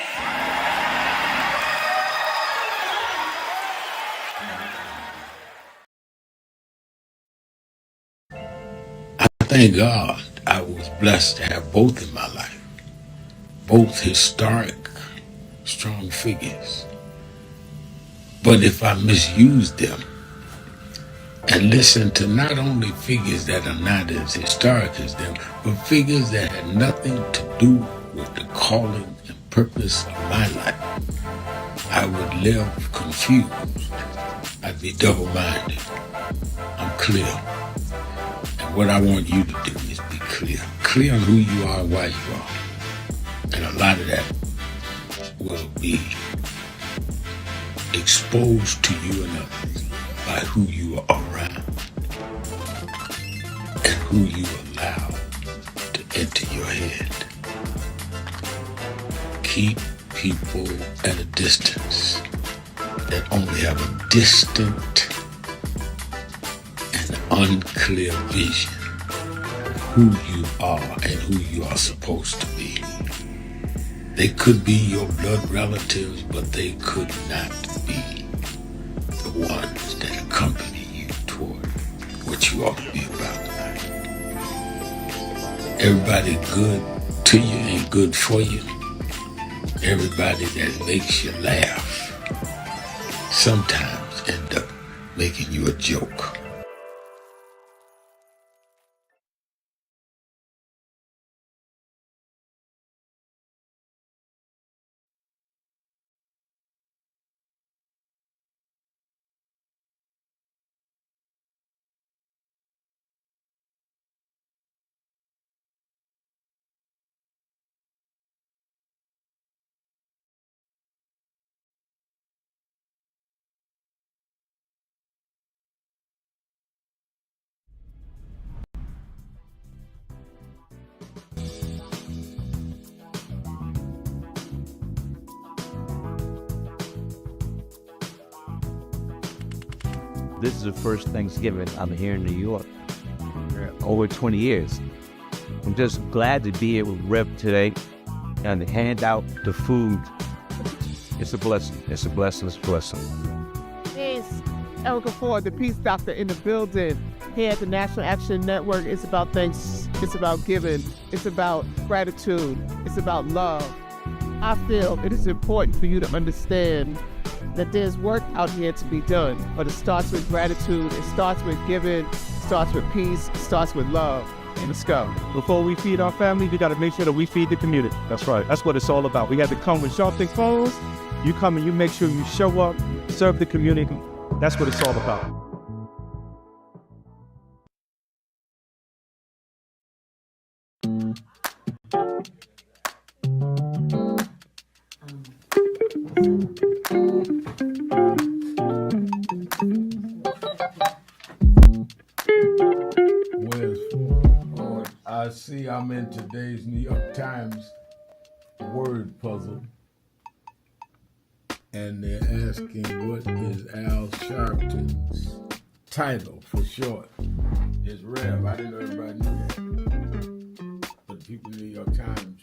I thank God I was blessed to have both in my life. Both historic, strong figures. But if I misuse them and listen to not only figures that are not as historic as them, but figures that had nothing to do with the calling and purpose of my life, I would live confused. I'd be double-minded. I'm clear. And what I want you to do is be clear. Clear on who you are and why you are. And a lot of that will be exposed to you and others by who you are around and who you allow to enter your head. Keep people at a distance that only have a distant and unclear vision of who you are and who you are supposed to be. They could be your blood relatives, but they could not be the ones that accompany you toward what you ought to be about. Everybody good to you ain't good for you. Everybody that makes you laugh sometimes end up making you a joke. This is the first Thanksgiving I'm here in New York. Over 20 years. I'm just glad to be here with Rev today and to hand out the food. It's a blessing. It's a blessing. It's a blessing. Peace. Erica Ford, the peace doctor in the building. Here at the National Action Network, it's about thanks, it's about giving, it's about gratitude, it's about love. I feel it is important for you to understand that there's work out here to be done, but it starts with gratitude, it starts with giving, it starts with peace, it starts with love. Let's go. Before we feed our family, we got to make sure that we feed the community. That's right. That's what it's all about. We got to come with sharp phones. You come and you make sure you show up, serve the community. That's what it's all about. I see I'm in today's New York Times word puzzle, and they're asking what is Al Sharpton's title for short. It's Rev. I didn't know everybody knew that, but people in the New York Times